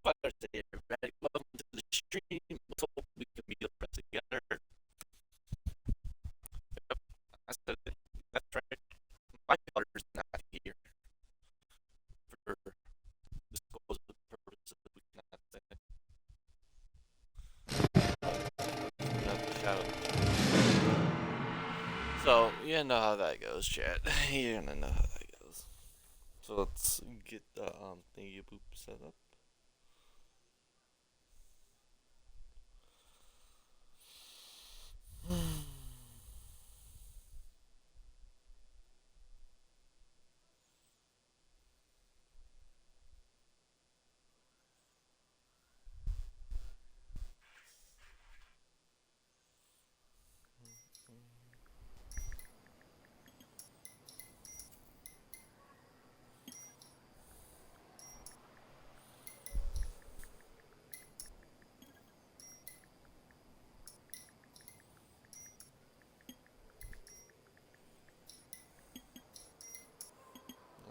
Thursday, everybody. Welcome to the stream. Let's hope we can be pressed together. Yep, I said it. That's right. My daughter's not here for disclosure purposes. We cannot say. Shout out. So, you know how that goes, chat. You're gonna know how that goes. So let's get the thingy boop set up.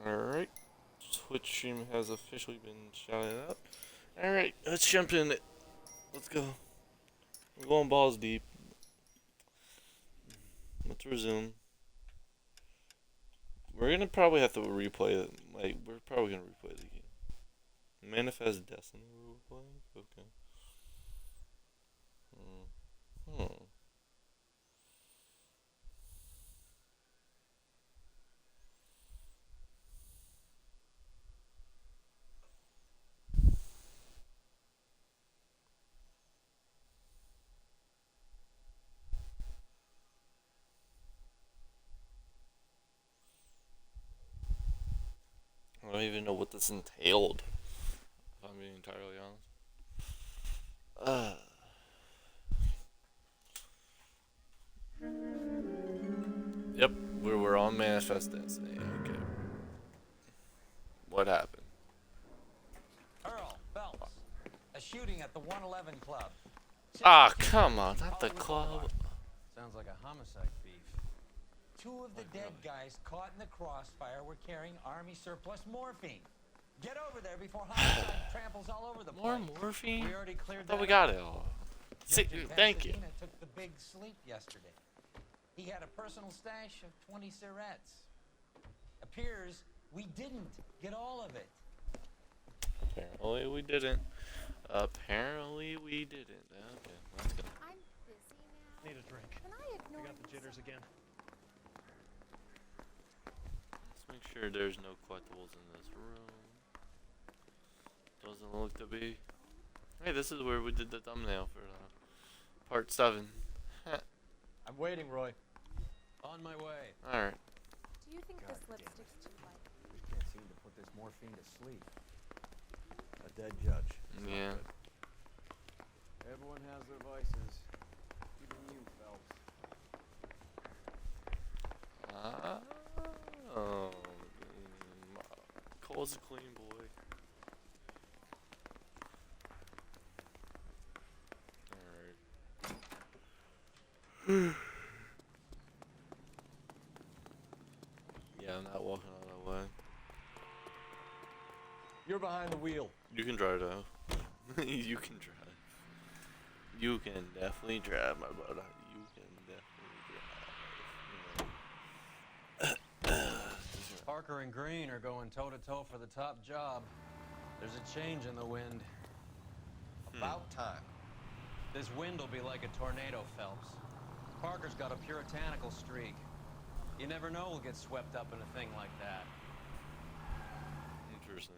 Alright. Twitch stream has officially been shouted out. Alright, let's jump in it. Let's go. We're going balls deep. Let's resume. We're gonna probably have to replay it. Like, we're probably gonna replay the game. Manifest Destiny we're playing? Okay. Hmm. I don't even know what this entailed, if I'm being entirely honest. Yep, we were on Manifest Destiny. Okay. What happened? Earl Phelps, a shooting at the 111 Club. Ah, come on, not the club. Sounds like a homicide beef. Two of the dead guys caught in the crossfire were carrying Army surplus morphine. Get over there before homicide tramples all over the place. More morphine? We already cleared I thought that we up. got it all. Judge in Thank you. Pasadena took the big sleep yesterday. He had a personal stash of 20 cigarettes. Appears we didn't get all of it. Apparently we didn't. Apparently we didn't. Okay, let's go. I'm busy now. Need a drink. Can I ignore I got the jitters again. Let's make sure there's no collectibles in this room. Doesn't look to be. Hey, this is where we did the thumbnail for part 7. I'm waiting, Roy. On my way. Alright. Do you think God this damn it. lipstick's too light? We can't seem to put this morphine to sleep. A dead judge. Yeah. Everyone has their vices. Even you, Phelps. Oh. Cole's a clean boy. Alright. Yeah, I'm not walking all that way. You're behind the wheel. You can drive though. You can drive. You can definitely drive, my brother. You can definitely drive. Parker and Green are going toe-to-toe for the top job. There's a change in the wind. About time. This wind will be like a tornado, Phelps. Parker's got a puritanical streak. You never know we'll get swept up in a thing like that. Interesting.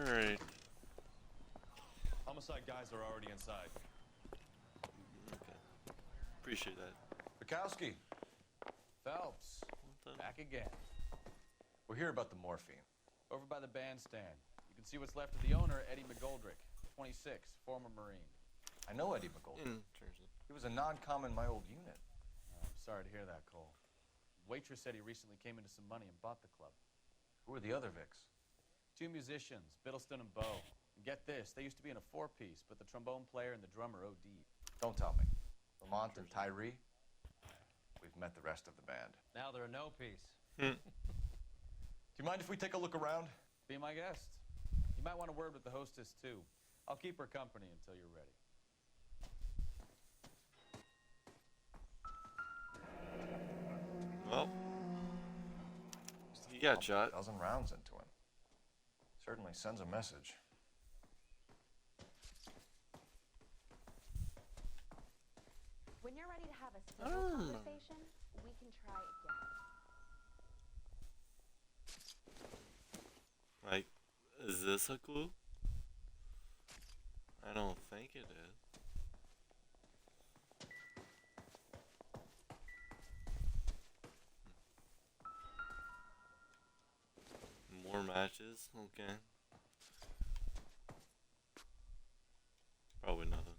Alright. Homicide guys are already inside. Okay. Appreciate that. Bukowski, Phelps, What the? back again. we're here about the morphine. Over by the bandstand. You can see what's left of the owner, Eddie McGoldrick, 26, former Marine. I know Eddie McGoldrick. Interesting. He was a non-com in my old unit. I'm sorry to hear that, Cole. Waitress said he recently came into some money and bought the club. Who are the other Vics? 2 musicians, Biddleston and Bow. And get this, they used to be in a four-piece, but the trombone player and the drummer OD'd. Don't tell me. Lamont and Tyree, we've met the rest of the band. Now they're a no-piece. Do you mind if we take a look around? Be my guest. You might want a word with the hostess, too. I'll keep her company until you're ready. Well, he got shot. A dozen rounds into him. Certainly sends a message. When you're ready to have a civil conversation, we can try again. Like, is this a clue? I don't think it is. More matches? Okay. Probably nothing.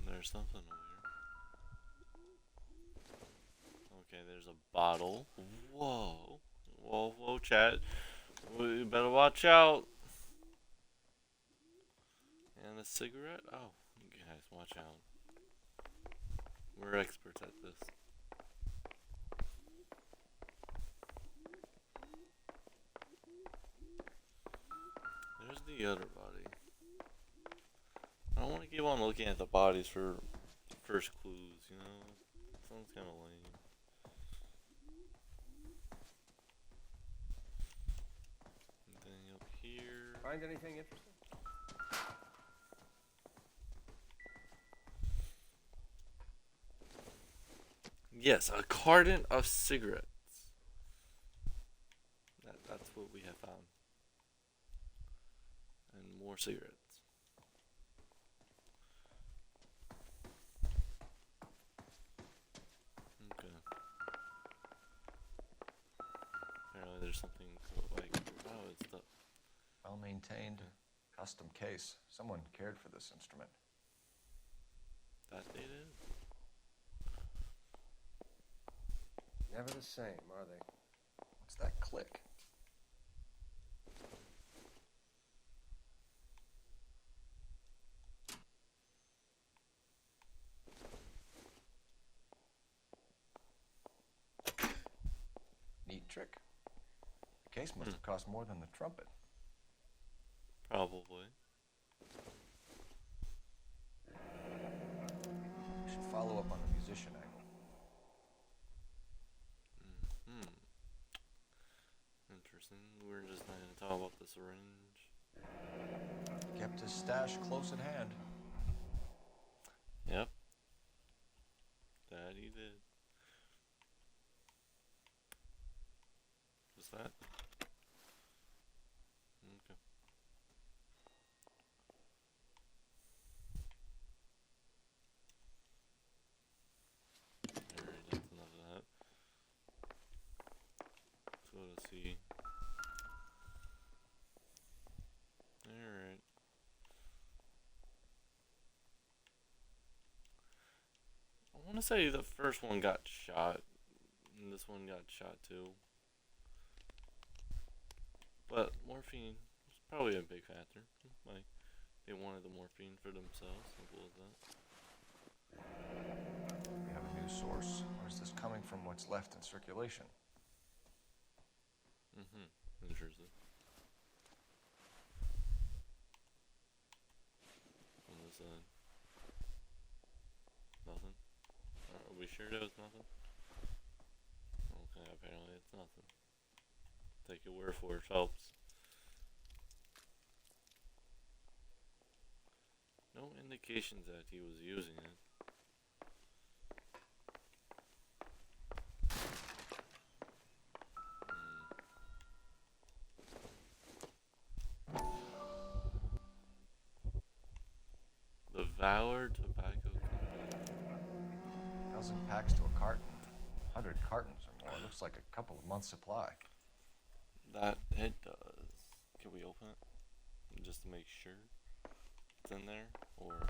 There's something over here. Okay, there's a bottle. Whoa. Whoa, whoa, chat. We better watch out. And a cigarette? Oh, you guys, watch out. We're experts at this. There's the other body. I don't want to keep on looking at the bodies for first clues, you know? Sounds kind of lame. Anything up here? Find anything interesting? Yes, a carton of cigarettes. That's what we have found. And more cigarettes. Okay. Apparently there's something like, oh, it's the... Well maintained, custom case. Someone cared for this instrument. That they did? Never the same, are they? What's that click? Neat trick. The case must have cost more than the trumpet. Probably. We should follow up on the musician angle. Interesting. We're just not going to talk about the syringe. Kept his stash close at hand. Yep. That he did. What's that? Okay. Alright, that's enough of that. So let's see. Alright. I want to say the first one got shot, and this one got shot too. But morphine was probably a big factor. Like, they wanted the morphine for themselves. Simple as that. We have a news source. Or is this coming from what's left in circulation? Interesting. On this side. Nothing? Are we sure there was nothing? Okay, apparently it's nothing. Take your word for it, Phelps. No indications that he was using it. The Valor Tobacco Company. 1,000 packs to a carton. 100 cartons or more. Looks like a couple of months' supply. That it does. Can we open it? Just to make sure it's in there? Or...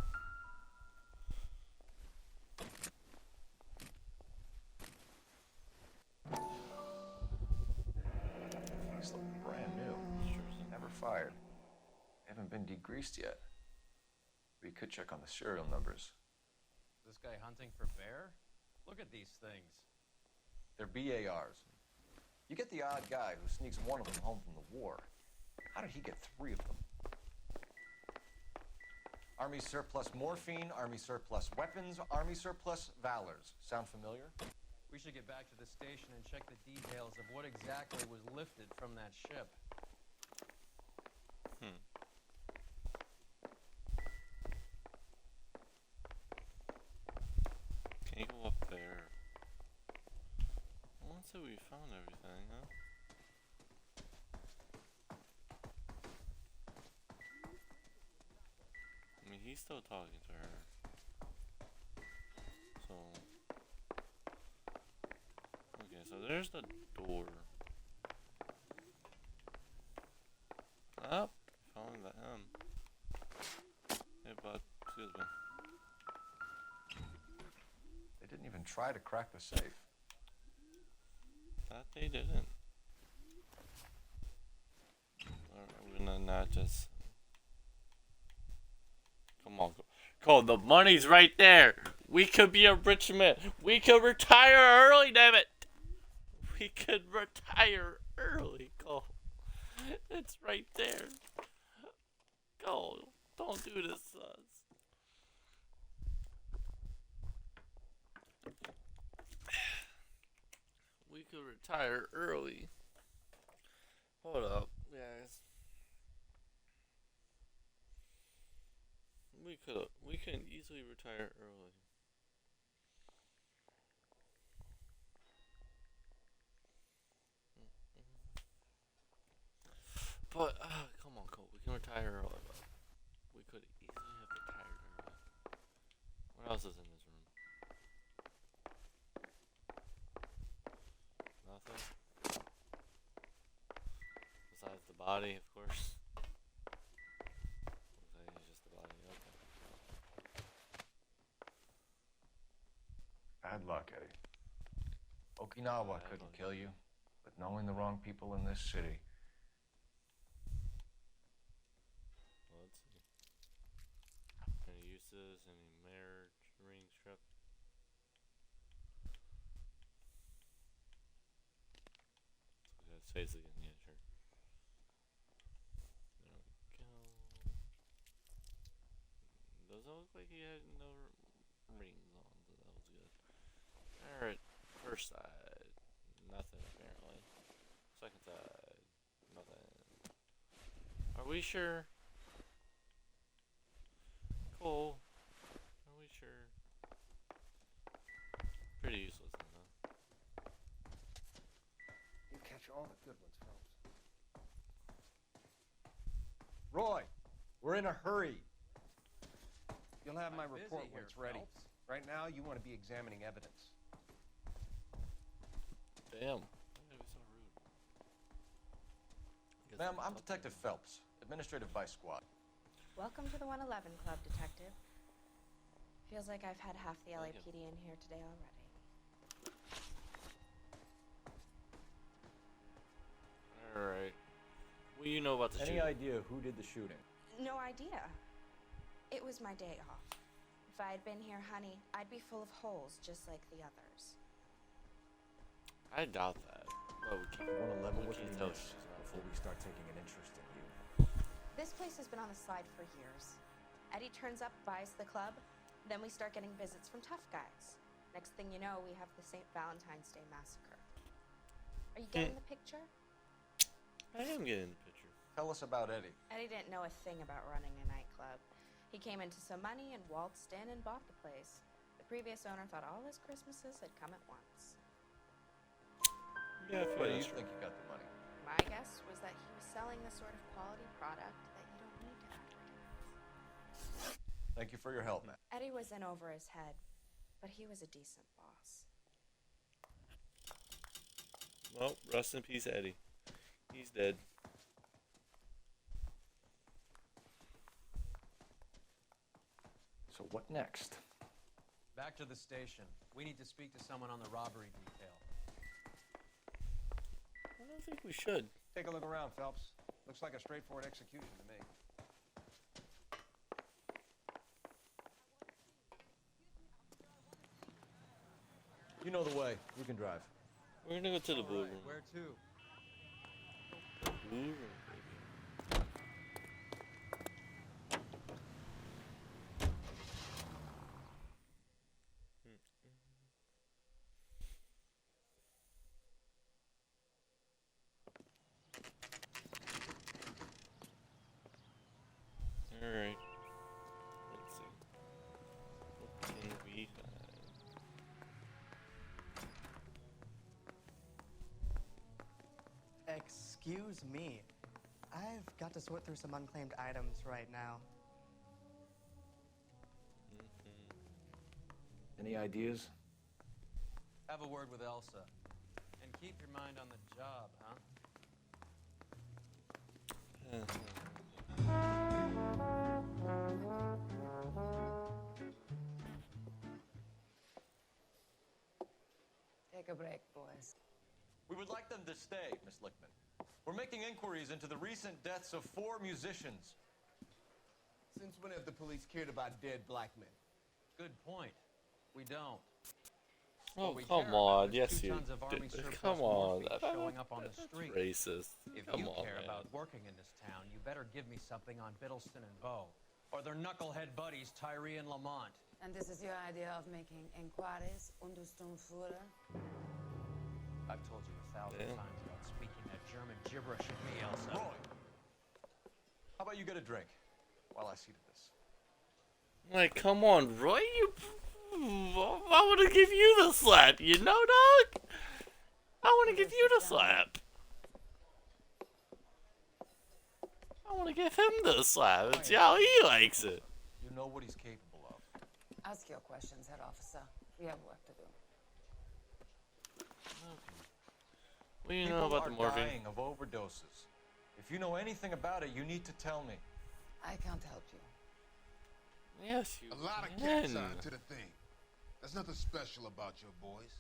greased yet. We could check on the serial numbers. Is this guy hunting for bear? Look at these things. They're BARs. You get the odd guy who sneaks one of them home from the war. How did he get 3 of them? Army surplus morphine, Army surplus weapons, Army surplus valors. Sound familiar? We should get back to the station and check the details of what exactly was lifted from that ship. Can you go up there? Well, let's say we found everything, huh? I mean, he's still talking to her. So. Okay, so there's the door. Oh, found the him. Hey, bud. Excuse me. They didn't even try to crack the safe. That they didn't. We're gonna not just. Come on, Cole. The money's right there. We could be a rich man. We could retire early, damn it. We could retire early, Cole. It's right there. Cole, don't do this to us. We could retire early. Hold up, guys. We can easily retire early. But come on, Cole. We can retire early. But we could easily have retired early. What else is in this room? Nothing. Besides the body, of course. Looks like it's just the body. Okay. Bad luck, Eddie. Okinawa couldn't kill you, but knowing the wrong people in this city. Well, let's see. Any uses? Any marriage ring strip? Let's look at his face again. Yeah, sure. There we go. Doesn't look like he had no rings on, so that was good. Alright, first side. Nothing apparently. Second side. Nothing. Are we sure? Cole, are we sure? Pretty useless, huh? You catch all the good ones, Phelps. Roy, we're in a hurry. You'll have my I'm busy report when here, it's ready. Phelps. Right now, you want to be examining evidence. Damn. Why gotta be so rude? Guess Ma'am, I'm something- Detective Phelps, Administrative Vice Squad. Welcome to the 111 Club, Detective. Feels like I've had half the Thank you. LAPD in here today already. Alright. What do you know about the Any shooting? idea who did the shooting? No idea. It was my day off. If I had been here, honey, I'd be full of holes just like the others. I doubt that. Well, we can't. 111 we with can't me tell next she's not before dead. we start taking an interest in you. This place has been on the slide for years. Eddie turns up, buys the club, then we start getting visits from tough guys. Next thing you know, we have the St. Valentine's Day massacre. Are you getting the picture? I am getting the picture. Tell us about Eddie. Eddie didn't know a thing about running a nightclub. He came into some money and waltzed in and bought the place. The previous owner thought all his Christmases had come at once. Yeah, I feel Where do you that's think you got the money? My guess was that he was selling the sort of quality product that you don't need to advertise. Thank you for your help, man. Eddie was in over his head, but he was a decent boss. Well, rest in peace, Eddie. He's dead. So what next? Back to the station. We need to speak to someone on the robbery detail. I don't think we should. Take a look around, Phelps. Looks like a straightforward execution to me. You know the way. You can drive. We're gonna go to the blue room. Where to? Blue room, baby. Alright. Let's see. What can we find? Excuse me. I've got to sort through some unclaimed items right now. Any ideas? Have a word with Elsa. And keep your mind on the job, huh? Take a break, boys. We would like them to stay, Miss Lickman. We're making inquiries into the recent deaths of 4 musicians. Since when have the police cared about dead black men? Good point. We don't. Oh, we come care on. about is Yes, 2 you tons of Army did. surplus Come on. morphine showing up on the That's street. racist. If Come you on, care man. about working in this town, you better give me something on Biddleston and Bow. Or their knucklehead buddies, Tyree and Lamont. And this is your idea of making inquiries, Untersturmführer? I've told you 1,000 Damn. times about speaking that German gibberish at me, Elsa. Roy! How about you get a drink while I see to this? Like, come on, Roy. I want to give you the slap, you know, dog? I want to give you the slap. I want to give him the slap. It's how he likes it. You know what he's capable of. Ask your questions, Herr Officer. We have work to do. What do you People know about are the morphine? dying of overdoses. If you know anything about it, you need to tell me. I can't help you. Yes, you A lot of can. cats on to the thing. There's nothing special about your boys.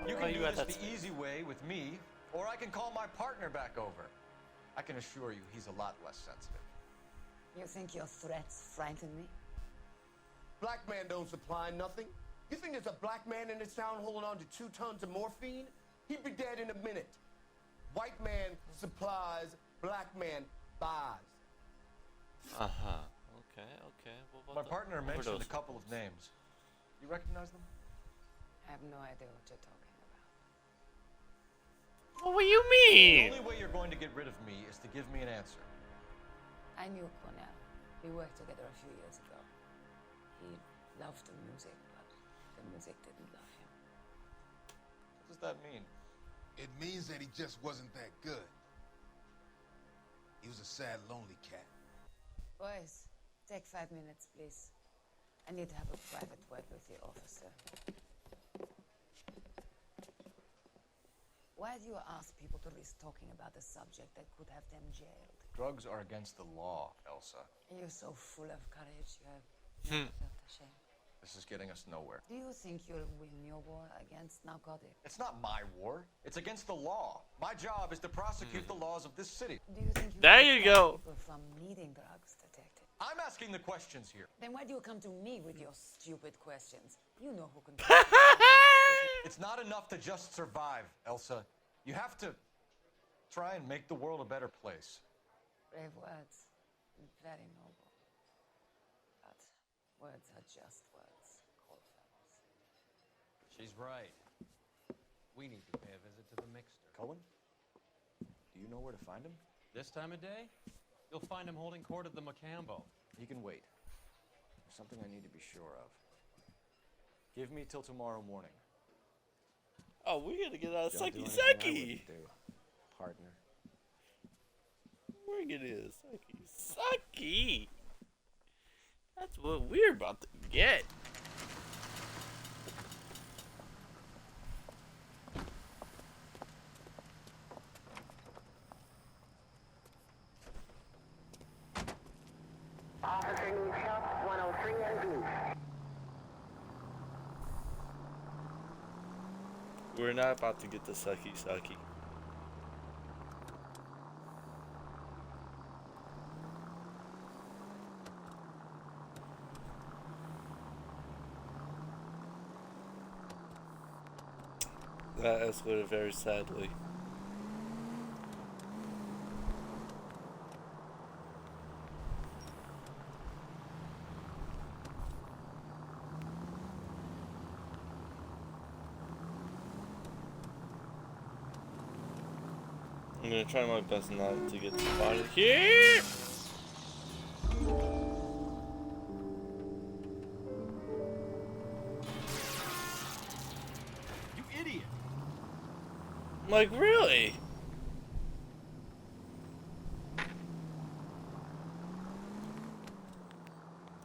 You Why can you do at this that the easy way with me, or I can call my partner back over. I can assure you he's a lot less sensitive. You think your threats frighten me? Black man don't supply nothing. You think there's a black man in this town holding on to 2 tons of morphine? He'd be dead in a minute. White man supplies, black man buys. Uh-huh. Okay, okay. What My about the partner mentioned a overdose couple of ones? names. You recognize them? I have no idea what you're talking about. What do you The mean? only way you're going to get rid of me is to give me an answer. I knew Cornell. We worked together a few years ago. He loved the music, but the music didn't love him. What does that mean? It means that he just wasn't that good. He was a sad, lonely cat. Boys, take 5 minutes, please. I need to have a private word with the officer. Why do you ask people to risk talking about a subject that could have them jailed? Drugs are against the law, Elsa. You're so full of courage, you have never felt ashamed. This is getting us nowhere. Do you think you'll win your war against narcotics? It's not my war. It's against the law. My job is to prosecute the laws of this city. Do you think you There can you stop go. people from needing drugs, detective? I'm asking the questions here. Then why do you come to me with your stupid questions? You know who can. It's not enough to just survive, Elsa. You have to try and make the world a better place. Brave words, very noble. But words are just words, Coldfellows. She's right. We need to pay a visit to the mixer. Cullen? Do you know where to find him? This time of day, you'll find him holding court at the Macambo. He can wait. There's something I need to be sure of. Give me till tomorrow morning. Oh, we gotta get out of Don't do Sucky anything I Sucky. wouldn't do, partner. We're gonna get Sucky Sucky. That's what we're about to get. Officer needs help, 103 and B. We're not about to get the Sucky Sucky. That escalated very sadly. I'm gonna try my best not to get spotted here. You idiot! Like, really?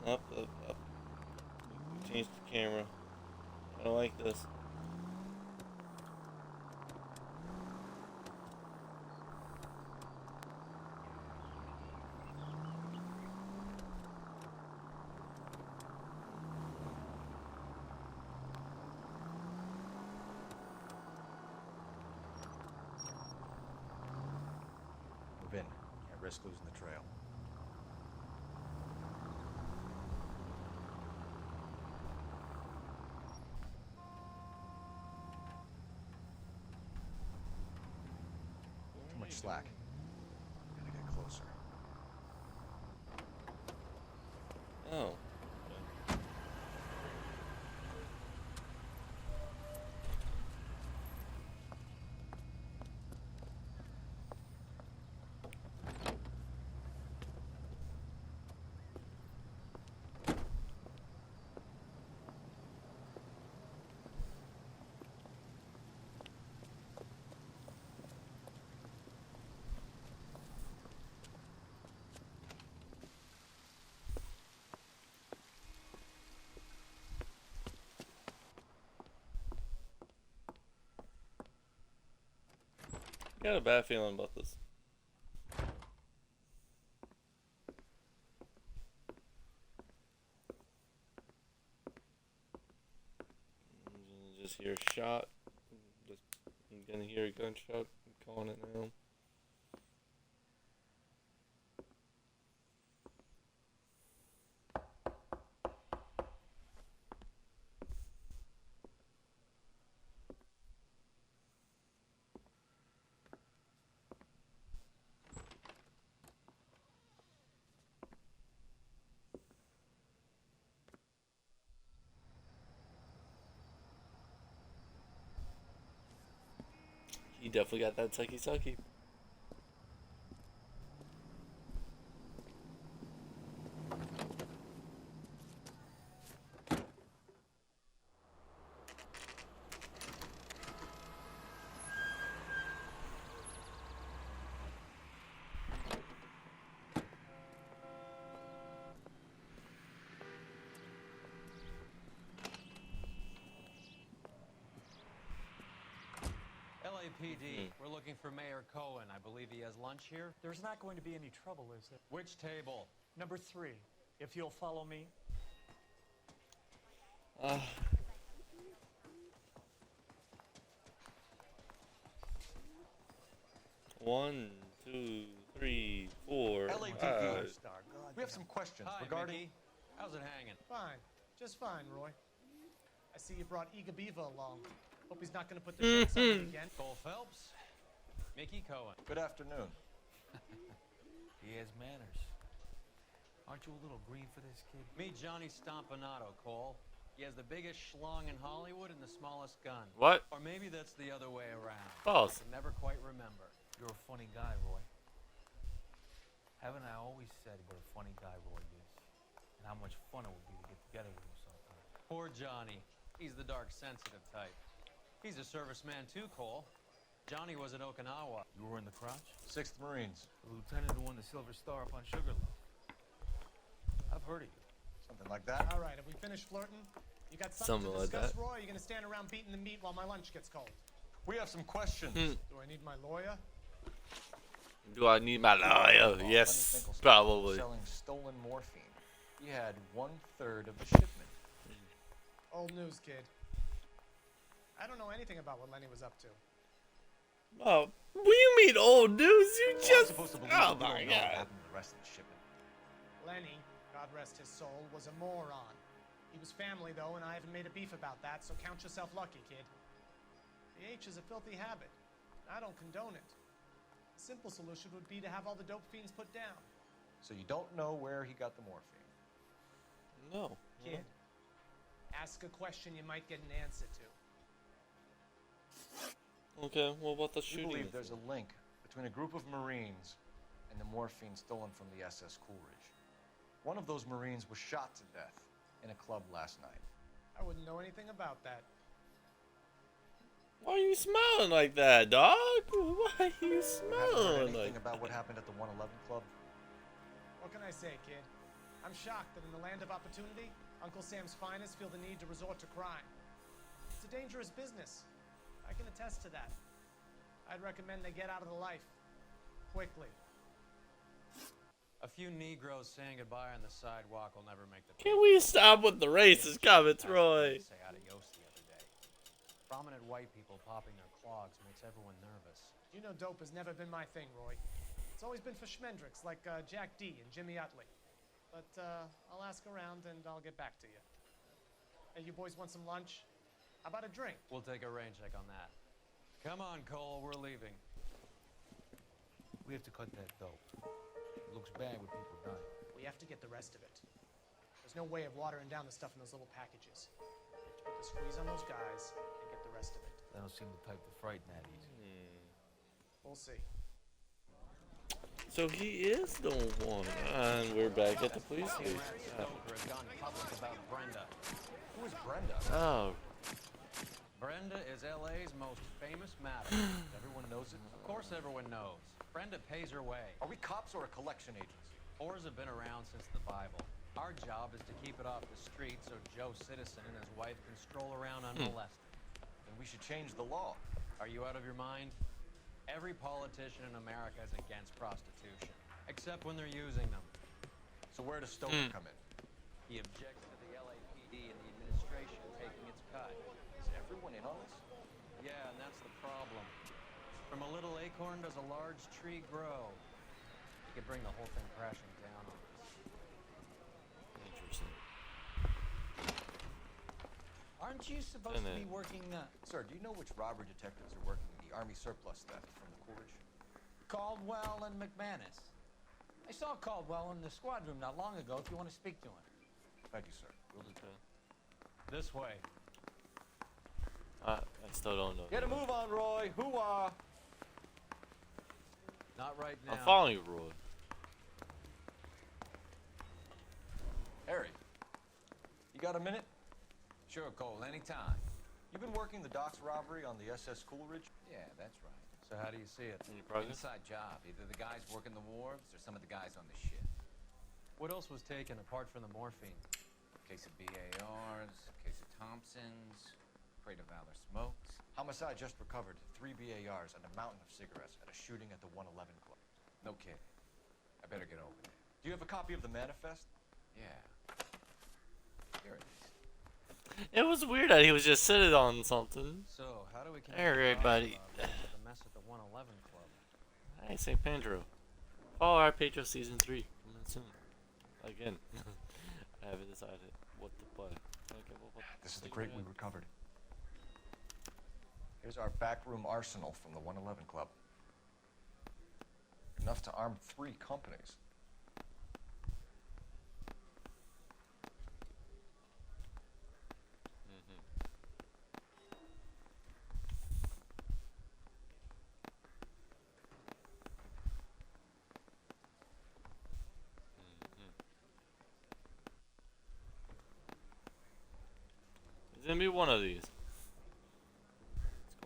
Up. Change the camera. I don't like this. Move in. Can't risk losing the trail. Too much slack. Gotta get closer. Oh. I got a bad feeling about this. Just hear a shot. I'm gonna hear a gunshot. I'm calling it now. He definitely got that sucky. LAPD, we're looking for Mayor Cohen. I believe he has lunch here. There's not going to be any trouble, is there? Which table? Number 3, if you'll follow me. 1, 2, 3, 4, LAPD. 5. We have some questions Hi, regarding. Mickey. How's it hanging? Fine. Just fine, Roy. I see you brought Iga Beaver along. Hope he's not going to put the checks on me again. Cole Phelps. Mickey Cohen. Good afternoon. He has manners. Aren't you a little green for this kid? Meet Johnny Stompanato, Cole. He has the biggest schlong in Hollywood and the smallest gun. What? Or maybe that's the other way around. False. I can never quite remember. You're a funny guy, Roy. Haven't I always said what a funny guy Roy is? And how much fun it would be to get together with him sometime. Poor Johnny. He's the dark, sensitive type. He's a serviceman too, Cole. Johnny was in Okinawa. You were in the Crouch? 6th Marines. The lieutenant who won the Silver Star up on Sugarloaf. I've heard of you. Something like that. All right, have we finished flirting? You got something to Like discuss, that. Roy? Or are you going to stand around beating the meat while my lunch gets cold? We have some questions. Do I need my lawyer? Do I need my lawyer? Lenny Yes, Finkelstein probably. Selling stolen morphine. He had 1/3 of the shipment. Old news, kid. I don't know anything about what Lenny was up to. Oh, what do you mean old news? You Well, I'm just. supposed to believe Oh that we my don't know what god. happened to the rest of the shipment. Lenny, God rest his soul, was a moron. He was family, though, and I haven't made a beef about that, so count yourself lucky, kid. The H is a filthy habit. I don't condone it. The simple solution would be to have all the dope fiends put down. So you don't know where he got the morphine? No. Kid, ask a question you might get an answer to. Okay, what about the We shooting? believe there's a link between a group of Marines and the morphine stolen from the SS Coolidge. One of those Marines was shot to death in a club last night. I wouldn't know anything about that. Why are you smiling like that, dog? Why are you You haven't heard smiling anything like about what happened at the 111 Club? What can I say, kid? I'm shocked that in the land of opportunity, Uncle Sam's finest feel the need to resort to crime. It's a dangerous business. I can attest to that. I'd recommend they get out of the life. Quickly. A few Negroes saying goodbye on the sidewalk will never make the. Can we stop with the racist comments, Roy? Say adios the other day. Prominent white people popping their clogs makes everyone nervous. You know dope has never been my thing, Roy. It's always been for schmendricks like Jack D and Jimmy Utley. But I'll ask around and I'll get back to you. Hey, you boys want some lunch? How about a drink? We'll take a rain check on that. Come on, Cole, we're leaving. We have to cut that dope. It looks bad with people dying. We have to get the rest of it. There's no way of watering down the stuff in those little packages. Put the squeeze on those guys and get the rest of it. They don't seem the type to frighten that easy. We'll see. So he is the one. And we're back at the police station. Stoker has gone public about Brenda. Who is Brenda? Oh. Brenda is LA's most famous madam. Everyone knows it? Of course everyone knows. Brenda pays her way. Are we cops or a collection agency? Whores have been around since the Bible. Our job is to keep it off the street so Joe Citizen and his wife can stroll around unmolested. Then we should change the law. Are you out of your mind? Every politician in America is against prostitution, except when they're using them. So where does Stoker come in? He objects to the LAPD and the administration taking its cut. Is everyone in on this? Yeah, and that's the problem. From a little acorn does a large tree grow. You could bring the whole thing crashing down on us. Interesting. Aren't you supposed to be working, Sir, do you know which robbery detectives are working the Army surplus theft from the Coolidge? Caldwell and McManus? I saw Caldwell in the squad room not long ago if you want to speak to him. Thank you, sir. We'll do that. This way. I still don't know. Get a move on, Roy. Hoo-ah. Not right now. I'm following you, Roy. Harry, you got a minute? Sure, Cole, anytime. You've been working the docks robbery on the SS Coolidge? Yeah, that's right. So how do you see it? Any progress? Inside job. Either the guys working the wharves or some of the guys on the ship. What else was taken apart from the morphine? Case of BARs, case of Thompsons, crate of Valor smokes. Homicide just recovered 3 BARs and a mountain of cigarettes at a shooting at the 111 Club. No kidding. I better get over there. Do you have a copy of the manifest? Yeah. Here it is. It was weird that he was just sitting on something. So, how do we connect Everybody. the mess at the 111 Club? Hey, St. Pedro. Follow our Pedro Season 3. Coming soon. Again. I haven't decided what to play. Okay, This is the crate we recovered. Here's our backroom arsenal from the 111 Club. Enough to arm 3 companies. It's gonna be one of these. It's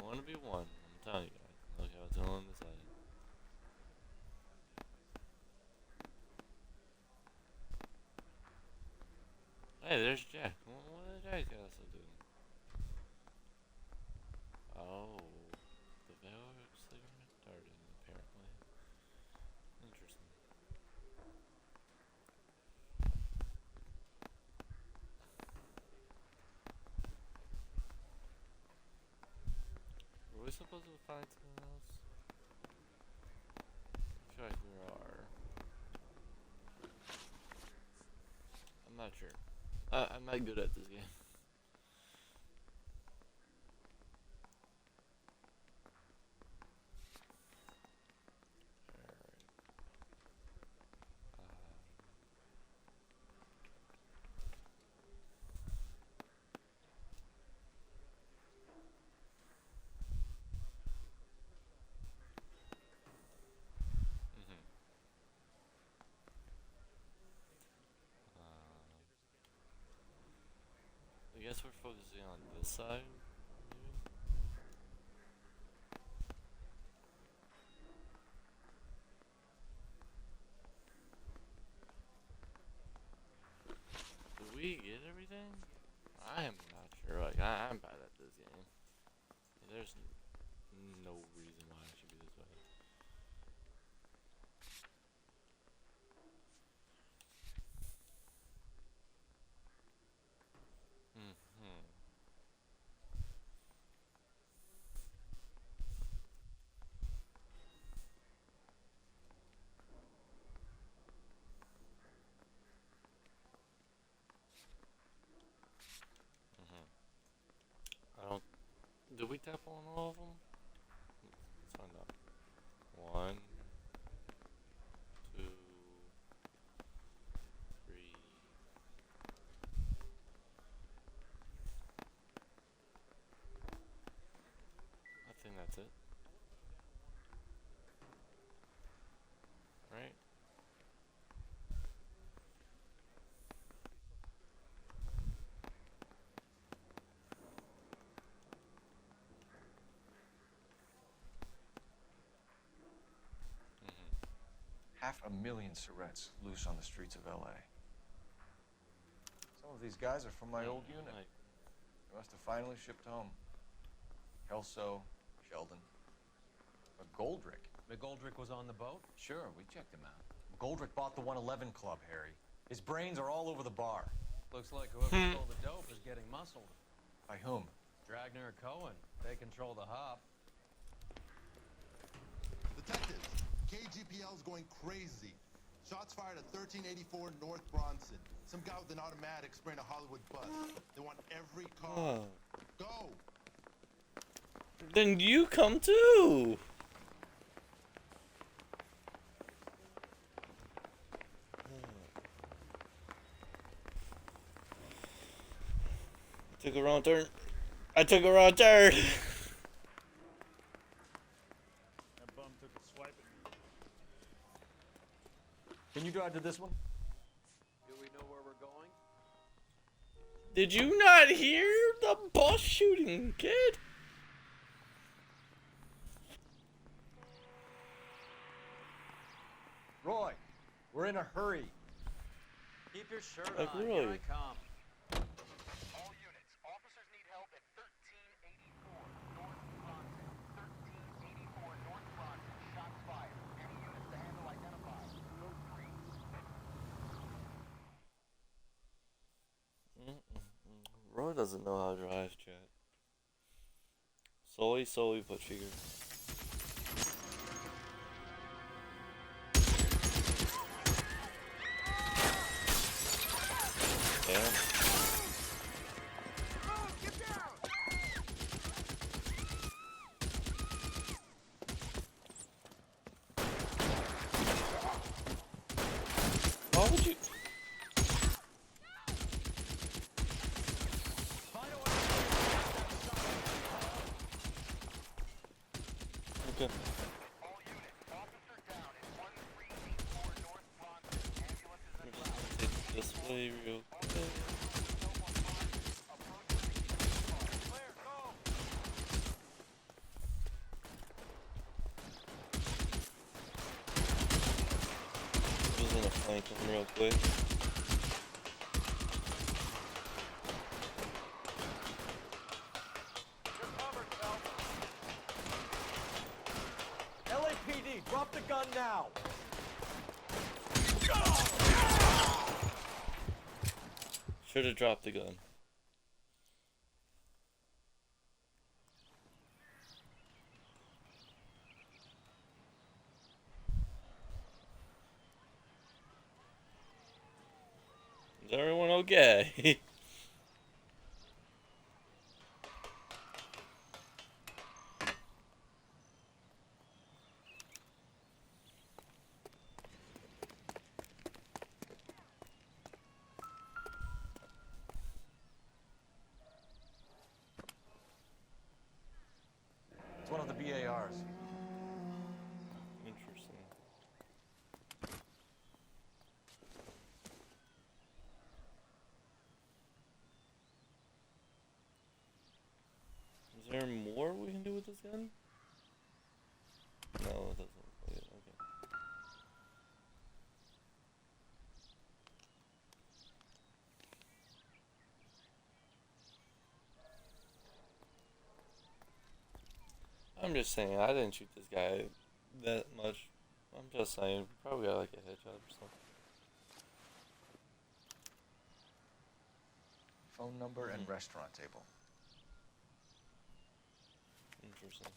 going to be one. I'm telling you guys. Look how it's on the side. Hey, there's Jack. What did Jack also do? Oh, the valve looks like retarded, apparently. Interesting. Were we supposed to find something else? I feel like we are. I'm not sure. I'm not good at this game. guess we're focusing on this side. Do we get everything? I am not sure. Like I'm bad at this game. There's no reason why it should be this way. I don't. Did we tap on all of them? Let's find out. 1, 2, 3. I think that's it. Right? Half a million Surretts loose on the streets of LA. Some of these guys are from my old unit. They must have finally shipped home. Kelso, Sheldon. But Goldrick. McGoldrick was on the boat? Sure, we checked him out. Goldrick bought the 111 Club, Harry. His brains are all over the bar. Looks like whoever stole the dope is getting muscled. By whom? Dragner or Cohen. They control the hop. Detectives, KGPL's going crazy. Shots fired at 1384 North Bronson. Some guy with an automatic spraying a Hollywood bus. They want every car. Go! Then you come too! Took a wrong turn. I took a wrong turn! That bum took a swipe at me. Can you drive to this one? Do we know where we're going? Did you not hear the bus shooting, kid? Roy, we're in a hurry. Keep your shirt Like, on. really? Here I come. All units, officers need help at 1384 North Bronson. 1384 North Bronson. Shots fired. Any units to handle identify. Code 3. Roy doesn't know how to drive, chat. Solely put figure. Damn. Why would you? Okay. Take this way real quick. Just gonna flank him real quick. LAPD, drop the gun now. Should have dropped the gun. Is everyone okay? It's one of the BARs. Interesting. his gun? No, it doesn't. Yeah, okay. I'm just saying, I didn't shoot this guy that much. I'm just saying, probably got like a headshot or something. Phone number and restaurant table. Interesting.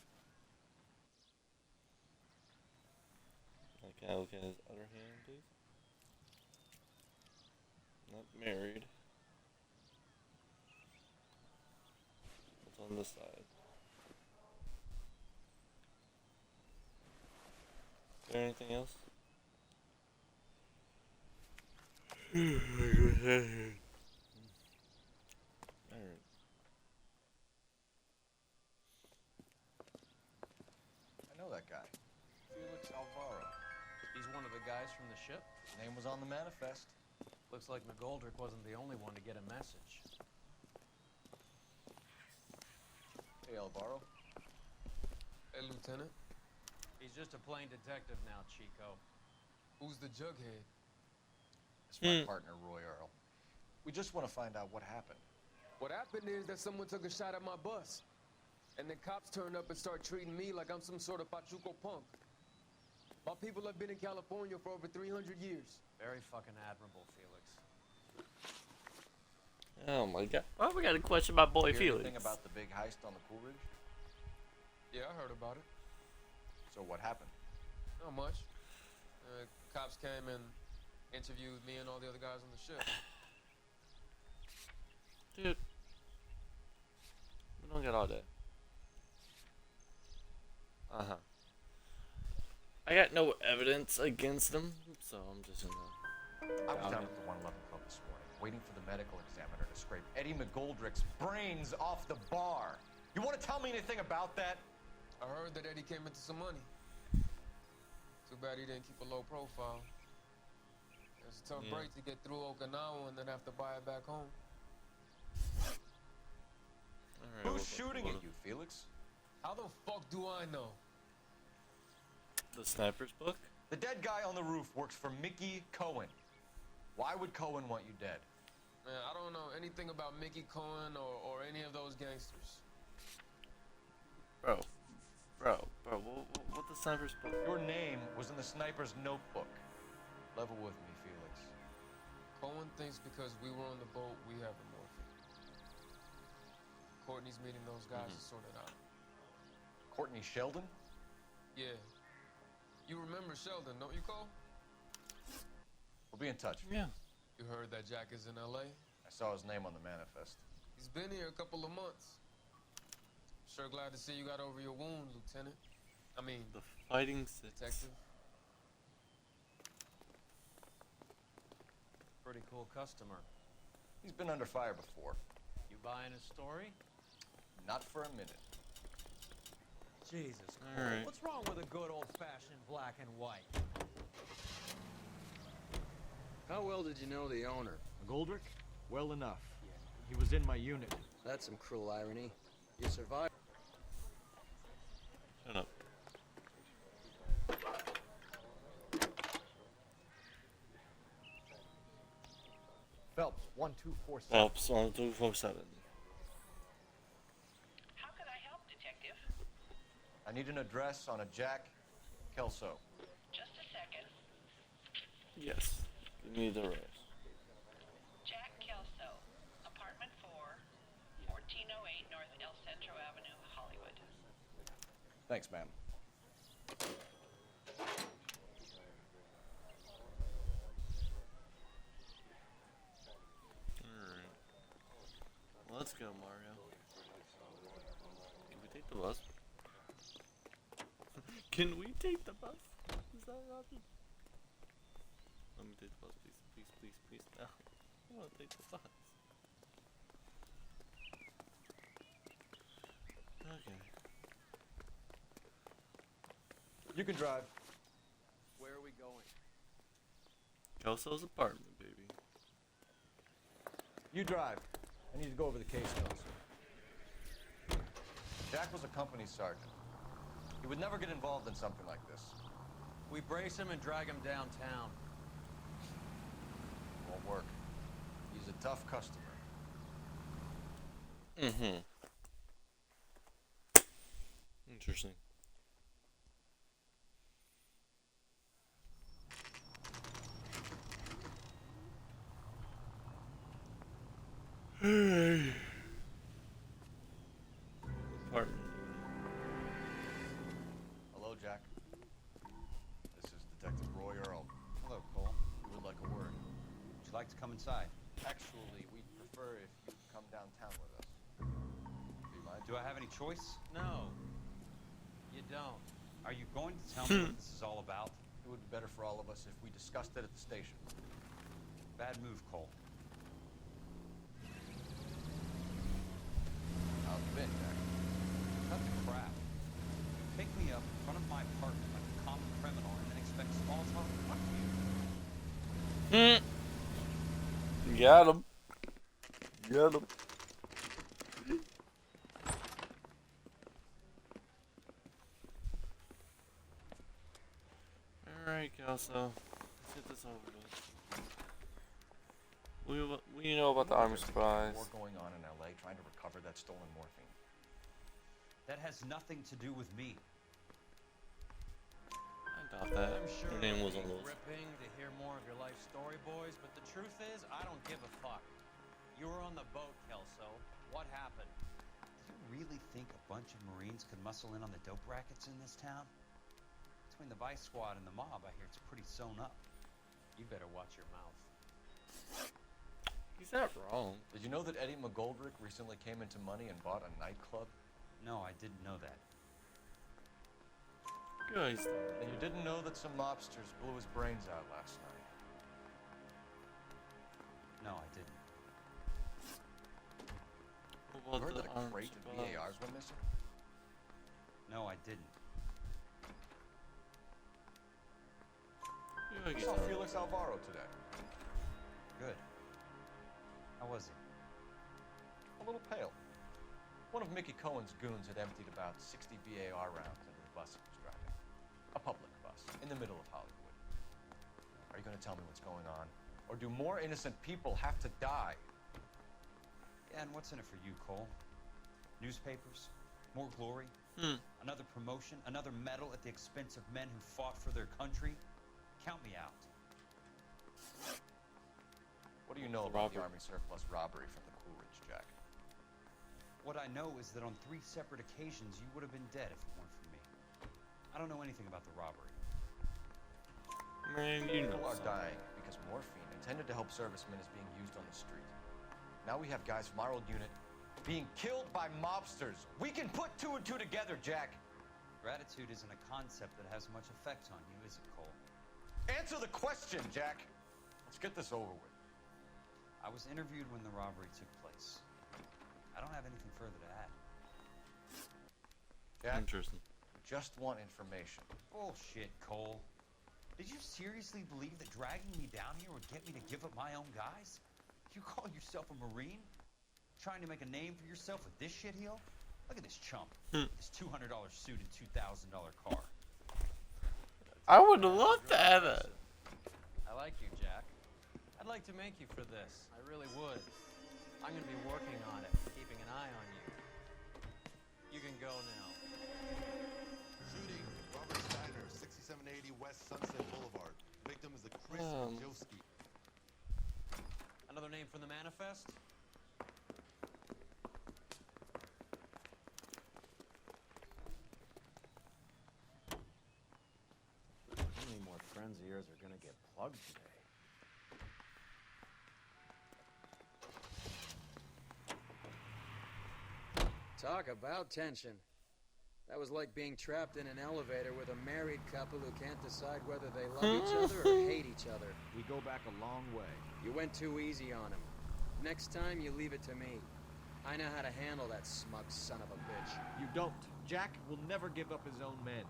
Can I look at his other hand, please? Not married. What's on this side? Is there anything else? Alright. I know that guy. Felix Alvaro. He's one of the guys from the ship? His name was on the manifest. Looks like McGoldrick wasn't the only one to get a message. Hey, Alvaro. Hey, Lieutenant. He's just a plain detective now, Chico. Who's the jughead? It's my partner, Roy Earl. We just want to find out what happened. What happened is that someone took a shot at my bus. And then cops turned up and start treating me like I'm some sort of Pachuco punk. My people have been in California for over 300 years. Very fucking admirable, Felix. Oh my god. Why we got a question about boy You hear Felix? anything about the big heist on the Coolidge? Yeah, I heard about it. So what happened? Not much. Cops came and interviewed me and all the other guys on the ship. Dude. We don't get all that. Uh-huh. I got no evidence against them, so I'm just gonna... I was down at the 111 Club this morning, waiting for the medical examiner to scrape Eddie McGoldrick's brains off the bar. You want to tell me anything about that? I heard that Eddie came into some money. Too bad he didn't keep a low profile. It's a tough break to get through Okinawa and then have to buy it back home. Who's shooting at you, Felix? How the fuck do I know? The sniper's book? The dead guy on the roof works for Mickey Cohen. Why would Cohen want you dead? Man, I don't know anything about Mickey Cohen or any of those gangsters. Bro, what the sniper's book? Your name was in the sniper's notebook. Level with me, Felix. Cohen thinks because we were on the boat, we have the morphine. Courtney's meeting those guys to sort it out. Courtney Sheldon? Yeah. You remember Sheldon, don't you, Cole? We'll be in touch. Yeah. You heard that Jack is in L.A.? I saw his name on the manifest. He's been here a couple of months. Sure glad to see you got over your wound, Lieutenant. I mean, The Fighting Six. Detective. Pretty cool customer. He's been under fire before. You buying his story? Not for a minute. Jesus All right. What's wrong with a good old-fashioned black and white? How well did you know the owner? McGoldrick? Well enough. He was in my unit. That's some cruel irony. You survived. Shut up. Phelps, 1247. Phelps, 1247. How can I help, Detective? I need an address on a Jack Kelso. Just a second. Yes. Give me the rest. Jack Kelso, apartment 4, 1408 North El Centro Avenue, Hollywood. Thanks, ma'am. Alright. Let's go, Mario. Can we take the bus? Can we take the bus? Is that an option? Let me take the bus, please. Please, please, please. No. I want to take the bus. Okay. You can drive. Where are we going? Kelso's apartment, baby. You drive. I need to go over the case notes. Jack was a company sergeant. He would never get involved in something like this. We brace him and drag him downtown. Won't work. He's a tough customer. Mm-hmm. Interesting. Apartment. Hello, Jack. This is Detective Roy Earl. Hello, Cole. We would like a word. Would you like to come inside? Actually, we'd prefer if you come downtown with us. Do you mind? Do I have any choice? No, you don't. Are you going to tell me what this is all about? It would be better for all of us if we discussed it at the station. Bad move, Cole. How have you been, Jack? Cut the crap. You pick me up in front of my apartment like a common criminal and then expect small talk? Fuck you. Got him. Got him. Alright, Kelso. Let's get this over with. We know about the army supplies. War going on in LA trying to recover that stolen morphine. That has nothing to do with me. I doubt that. I'm sure Her name was on it'll be those. gripping to hear more of your life story, boys, but the truth is, I don't give a fuck. You were on the boat, Kelso. What happened? Do you really think a bunch of Marines could muscle in on the dope rackets in this town? Between the Vice Squad and the mob, I hear it's pretty sewn up. You better watch your mouth. He's not wrong. Did you know that Eddie McGoldrick recently came into money and bought a nightclub? No, I didn't know that. Guys. And you didn't know that some mobsters blew his brains out last night? No, I didn't. What You heard about that the a arms crate of supplies? VARs went missing? No, I didn't. Yeah, I I guess saw so. Felix Alvaro today. Good. How was he? A little pale. One of Mickey Cohen's goons had emptied about 60 VAR rounds into the bus he was driving. A public bus, in the middle of Hollywood. Are you going to tell me what's going on? Or do more innocent people have to die? Yeah, and what's in it for you, Cole? Newspapers? More glory? Another promotion? Another medal at the expense of men who fought for their country? Count me out. What do you know about the Army surplus robbery from the Coolidge, Jack? What I know is that on 3 separate occasions you would have been dead if it weren't for me. I don't know anything about the robbery. Man, you know People are something. dying because morphine intended to help servicemen is being used on the street. Now we have guys from our old unit being killed by mobsters. We can put 2 and 2 together, Jack. Gratitude isn't a concept that has much effect on you, is it, Cole? Answer the question, Jack. Let's get this over with. I was interviewed when the robbery took place. I don't have anything further to add. Jack, Interesting. we just want information. Bullshit, Cole. Did you seriously believe that dragging me down here would get me to give up my own guys? You call yourself a Marine? Trying to make a name for yourself with this shitheel? Look at this chump. This $200 suit and $2,000 car. I would love to have it. I like you, Jack. I'd like to make you for this. I really would. I'm going to be working on it, keeping an eye on you. You can go now. Shooting, Robert Steiner, 6780 West Sunset Boulevard. Victim is a Chris Majowski. Another name from the manifest? How many more friends of yours are gonna get plugged today? Talk about tension. That was like being trapped in an elevator with a married couple who can't decide whether they love each other or hate each other. We go back a long way. You went too easy on him. Next time, you leave it to me. I know how to handle that smug son of a bitch. You don't. Jack will never give up his own men.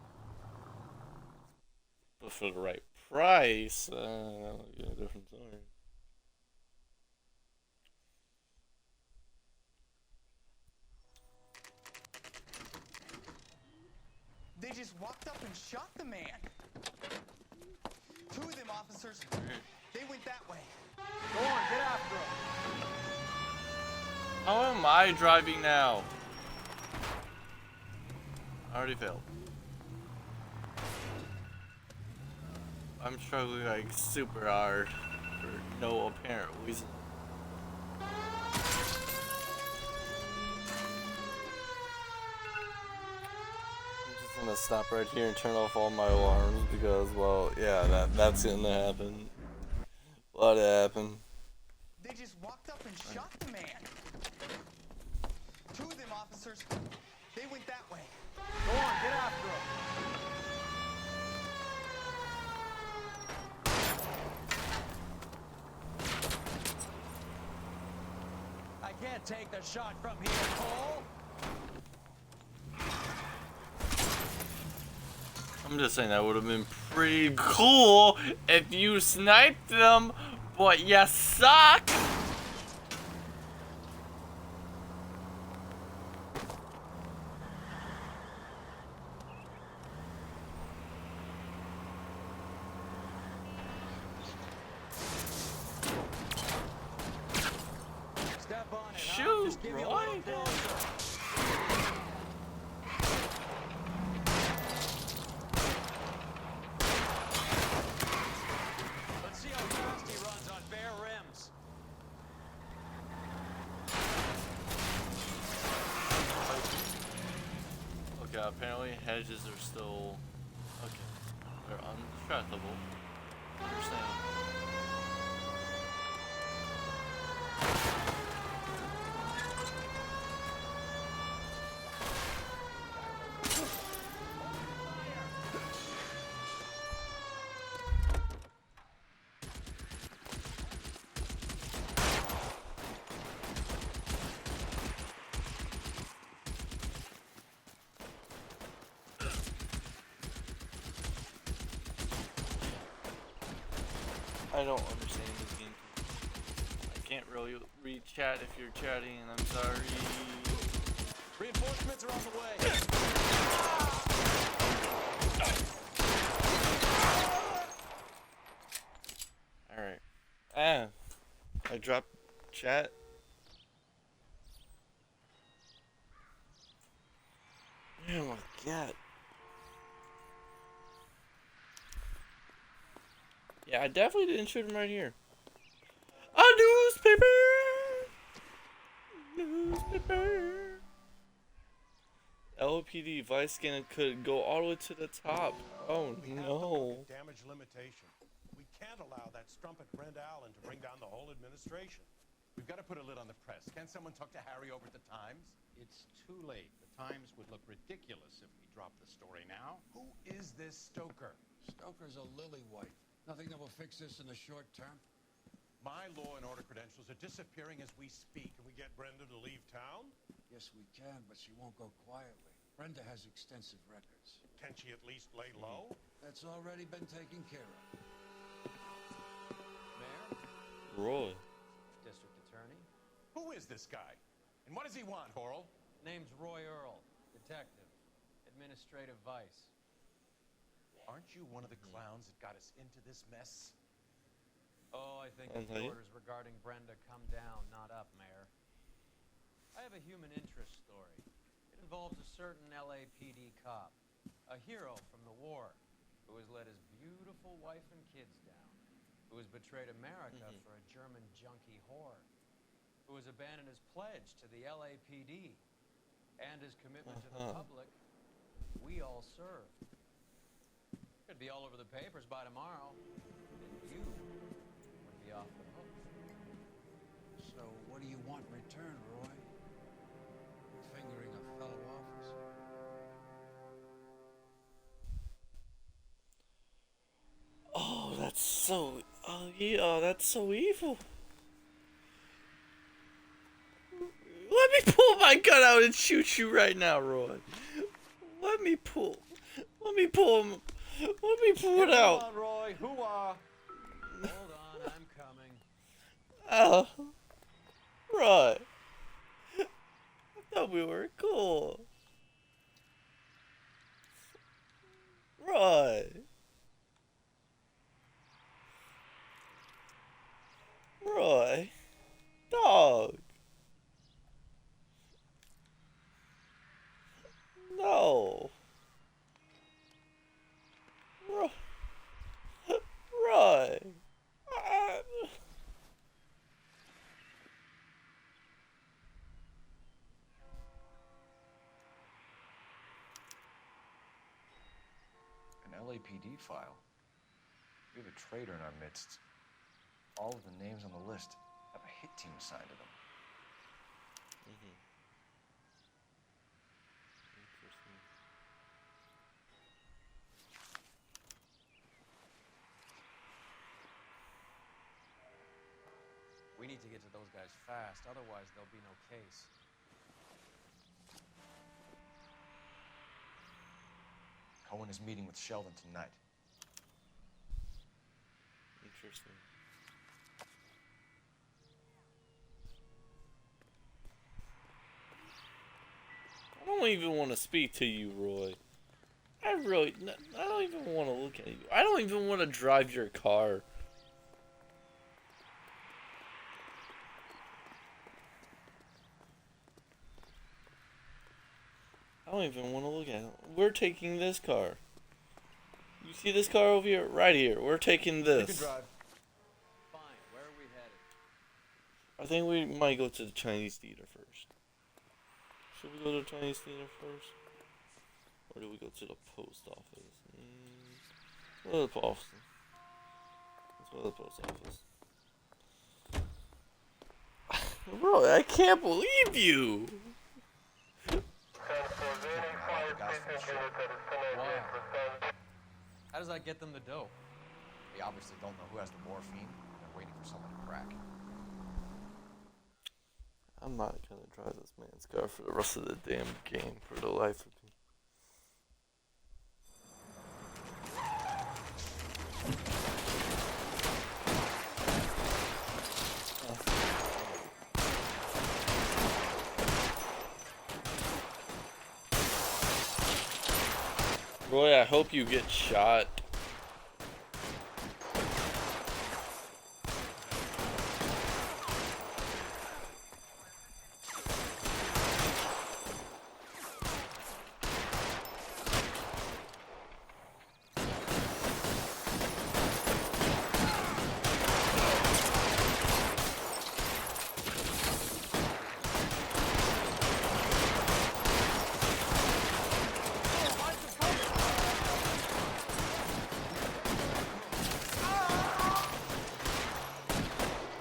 But for the right price, that would be a different story. They just walked up and shot the man. Two of them officers, they went that way. Go on, get after him. How am I driving now? I already failed. I'm struggling like super hard for no apparent reason. I'm gonna stop right here and turn off all my alarms because, well, yeah, that's gonna happen. What happened? They just walked up and shot the man. Two of them officers, they went that way. Go on, get after him. I can't take the shot from here, Cole. I'm just saying that would have been pretty cool if you sniped them, but you suck! Step on it, huh? Shoot, Just give me a Roy. little closer. Let's see how fast he runs on bare rims. Okay, apparently hedges are still... Okay, they're undestructible. Understand. I don't understand this game. I can't really read chat if you're chatting, and I'm sorry. Reinforcements are on the way. Alright. I dropped chat. Oh my god. Yeah, I definitely didn't shoot him right here. A newspaper! Newspaper! LAPD vice scanner could go all the way to the top. Oh no. Damage limitation. We can't allow that strumpet Brenda Allen to bring down the whole administration. We've got to put a lid on the press. Can someone talk to Harry over at the Times? It's too late. The Times would look ridiculous if we dropped the story now. Who is this Stoker? Stoker's a lily-white. Nothing that will fix this in the short term. My law and order credentials are disappearing as we speak. Can we get Brenda to leave town? Yes, we can, but she won't go quietly. Brenda has extensive records. Can she at least lay low? That's already been taken care of. Mayor? Roy. District Attorney? Who is this guy? And what does he want, Horrell? Name's Roy Earl, detective, administrative vice. Aren't you one of the clowns that got us into this mess? Oh, I think I'll the tell you. orders regarding Brenda come down, not up, Mayor. I have a human interest story. It involves a certain LAPD cop, a hero from the war, who has let his beautiful wife and kids down, who has betrayed America for a German junkie whore, who has abandoned his pledge to the LAPD and his commitment to the public we all served. Could be all over the papers by tomorrow, and you would be off the hook. So what do you want in return, Roy? Fingering a fellow officer? Oh, that's so... Oh, yeah, that's so evil. Let me pull my gun out and shoot you right now, Roy. Let me pull him. Let me pull it out. Come on, Roy. Hoo-ah. Hold on, I'm coming. Oh. Roy. I thought we were cool. LAPD file. We have a traitor in our midst. All of the names on the list have a hit team assigned to them. Interesting. We need to get to those guys fast, otherwise there'll be no case. Cohen is meeting with Sheldon tonight. Interesting. I don't even want to speak to you, Roy. I don't even want to look at you. I don't even want to drive your car. I don't even want to look at it. We're taking this car. You see this car over here? Right here. We're taking this. You can drive. Fine, where are we headed? I think we might go to the Chinese theater first. Should we go to the Chinese theater first? Or do we go to the post office? Let's go to the post office. Let's go to the post office. Bro, I can't believe you! Why? How does that get them the dough? They obviously don't know who has the morphine. They're waiting for someone to crack. I'm not gonna drive this man's car for the rest of the damn game, for the life of me. Roy, I hope you get shot.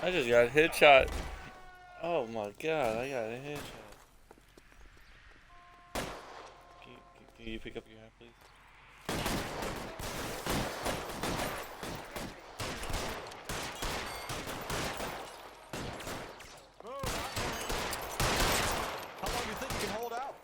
I just got a headshot. Oh my god, I got a headshot. Can you pick up your hat, please? How long do you think you can hold out?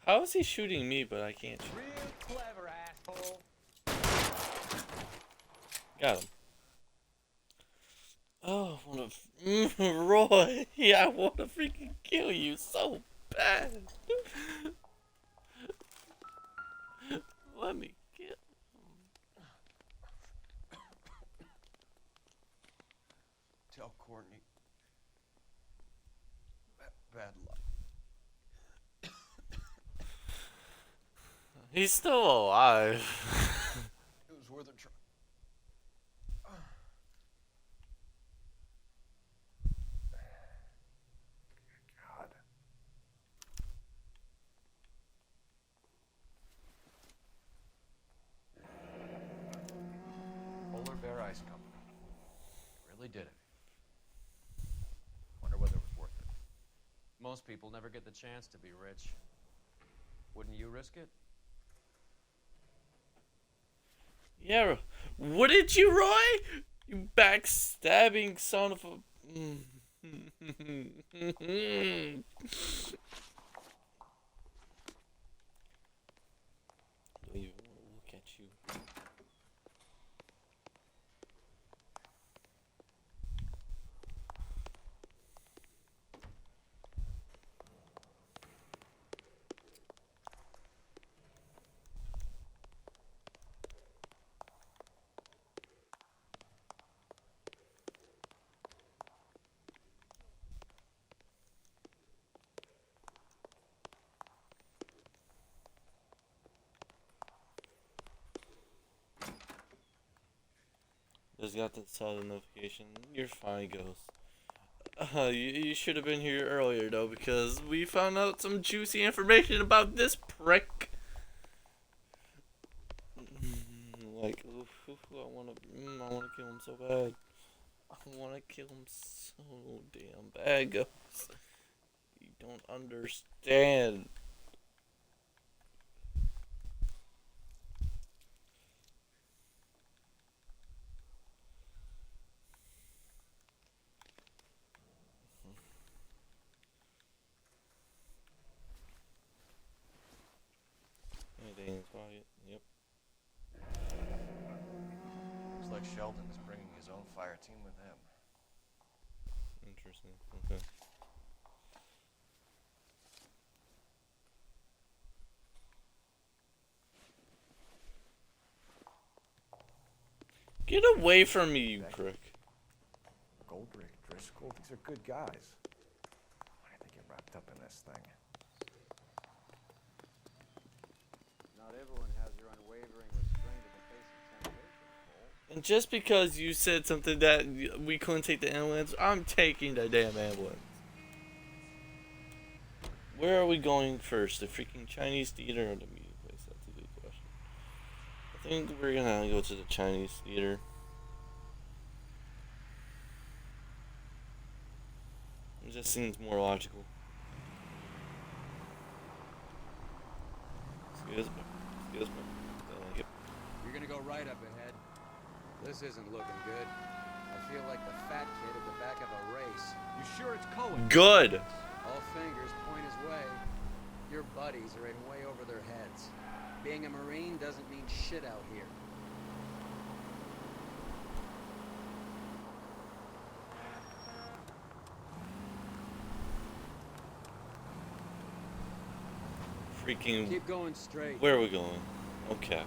How is he shooting me, but I can't shoot? Real clever, asshole. Got him. Oh, I wanna Roy, yeah, I wanna freaking kill you so bad. Let me get Tell Courtney. Bad luck. He's still alive. It was worth a try. God. Polar Bear Ice Company. They really did it. Wonder whether it was worth it. Most people never get the chance to be rich. Wouldn't you risk it? Yeah, wouldn't you, Roy? You backstabbing son of a... Don't even want to look at you. just got the solid notification. You're fine, Ghost. You should have been here earlier, though, because we found out some juicy information about this prick. Like, I wanna kill him so bad. I wanna kill him so damn bad, Ghost. You don't understand. Yep. Looks like Sheldon's bringing his own fire team with him. Interesting. Okay. Get away from me, you prick. Goldrick, Driscoll, these are good guys. Why did they get wrapped up in this thing? Not everyone has your unwavering restraint in the face of temptation, Cole. And just because you said something that we couldn't take the ambulance, I'm taking the damn ambulance. Where are we going first? The freaking Chinese theater or the meeting place? That's a good question. I think we're gonna go to the Chinese theater. It just seems more logical. Excuse me. Excuse me. Don't like it. You're gonna go right up ahead. This isn't looking good. I feel like the fat kid at the back of a race. You sure it's Cohen? Good. All fingers point his way. Your buddies are in way over their heads. Being a Marine doesn't mean shit out here. Freaking. Keep going straight. Where are we going? Okay.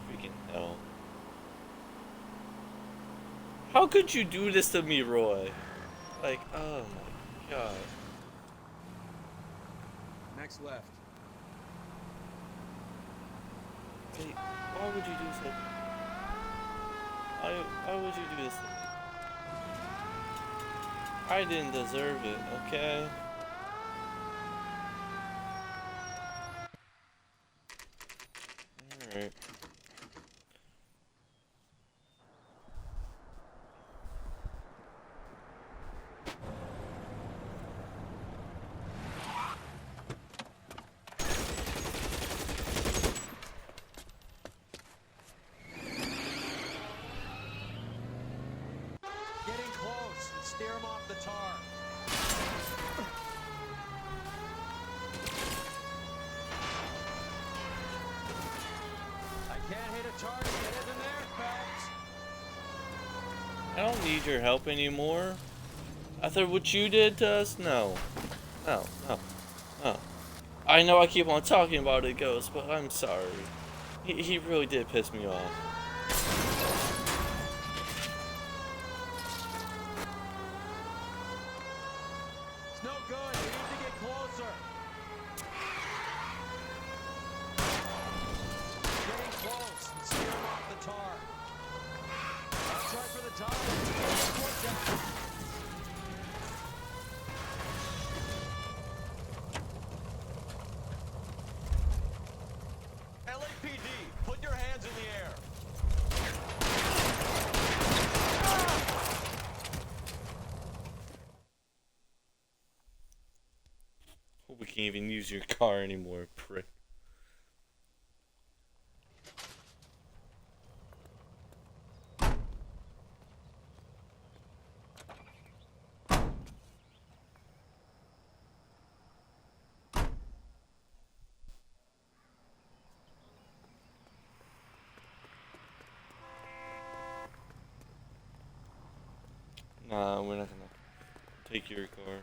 Freaking hell. How could you do this to me, Roy? Like, oh my god. Next left. Hey, why would you do this? Why would you do this to me? I didn't deserve it, okay? Alright. Getting close. Steer him off the tar. I can't hit a target. It isn't there, Phelps. I don't need your help anymore. After what you did to us, no. No, no, no. I know I keep on talking about it, Ghost, but I'm sorry. He really did piss me off. It's no good. We need to get closer. Getting close. Steer him off the tar. I'll try for the top. Foot down. LAPD, put your hands in the air. Hope we can't even use your car anymore, prick. Nah, we're not gonna take your car.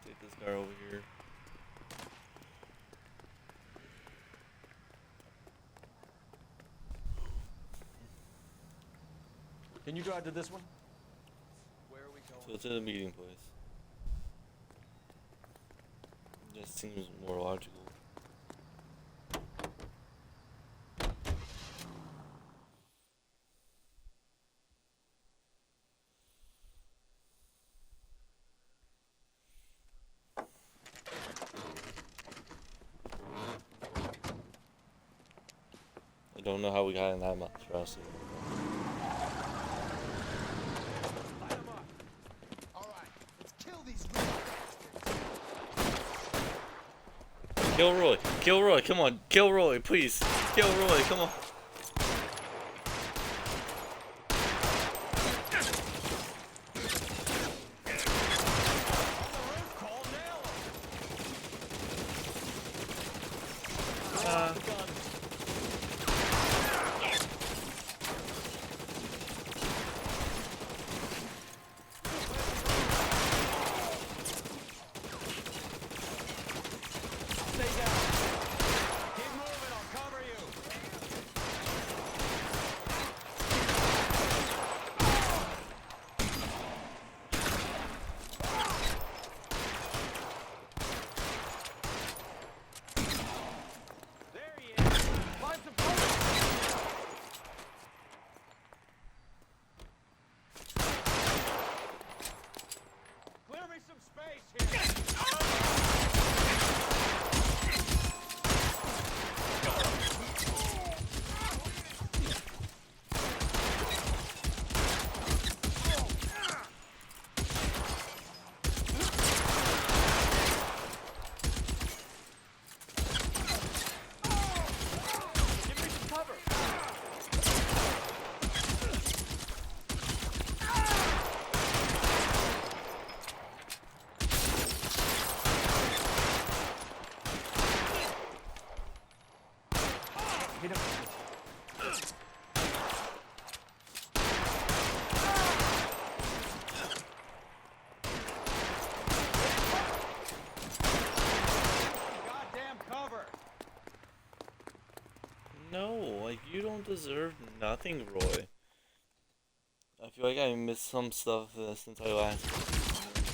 Take this car over here. Can you drive to this one? Where are we going? So to the meeting place. Just seems more logical. don't know how we got in that much trust. Kill Roy. Kill Roy. Come on. Kill Roy, please. Kill Roy. Come on. No, like, you don't deserve nothing, Roy. I feel like I missed some stuff since I last.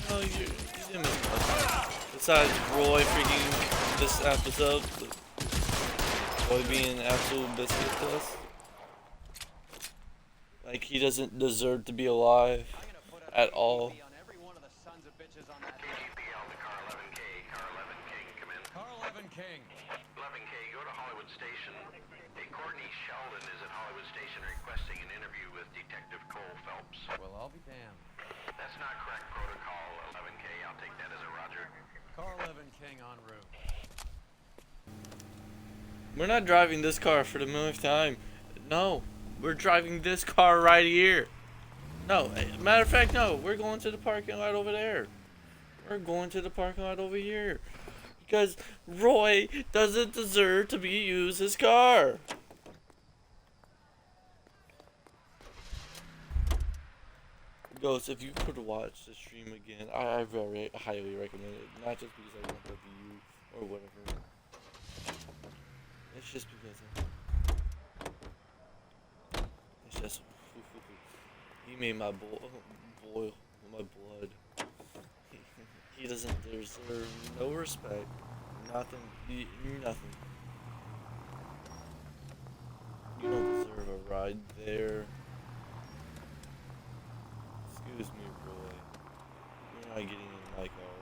No, you didn't miss much. Besides Roy freaking this episode, Roy being an absolute biscuit to us. Like, he doesn't deserve to be alive at all. Carl Evan King. 11K, go to Hollywood Station. Hey, Courtney Sheldon is at Hollywood Station requesting an interview with Detective Cole Phelps. Well, I'll be damned. That's not correct protocol, 11K. I'll take that as a roger. Carl Evan King en route. We're not driving this car for the millionth time. No, we're driving this car right here. No, matter of fact, no. We're going to the parking lot over there. We're going to the parking lot over here. Because Roy doesn't deserve to be used his car. Ghost, if you could watch the stream again, I very highly recommend it. Not just because I want the view or whatever. It's just because it's just he made my boil my blood. He doesn't deserve no respect, nothing, nothing. You don't deserve a ride there. Excuse me, Roy. You're not getting in my car.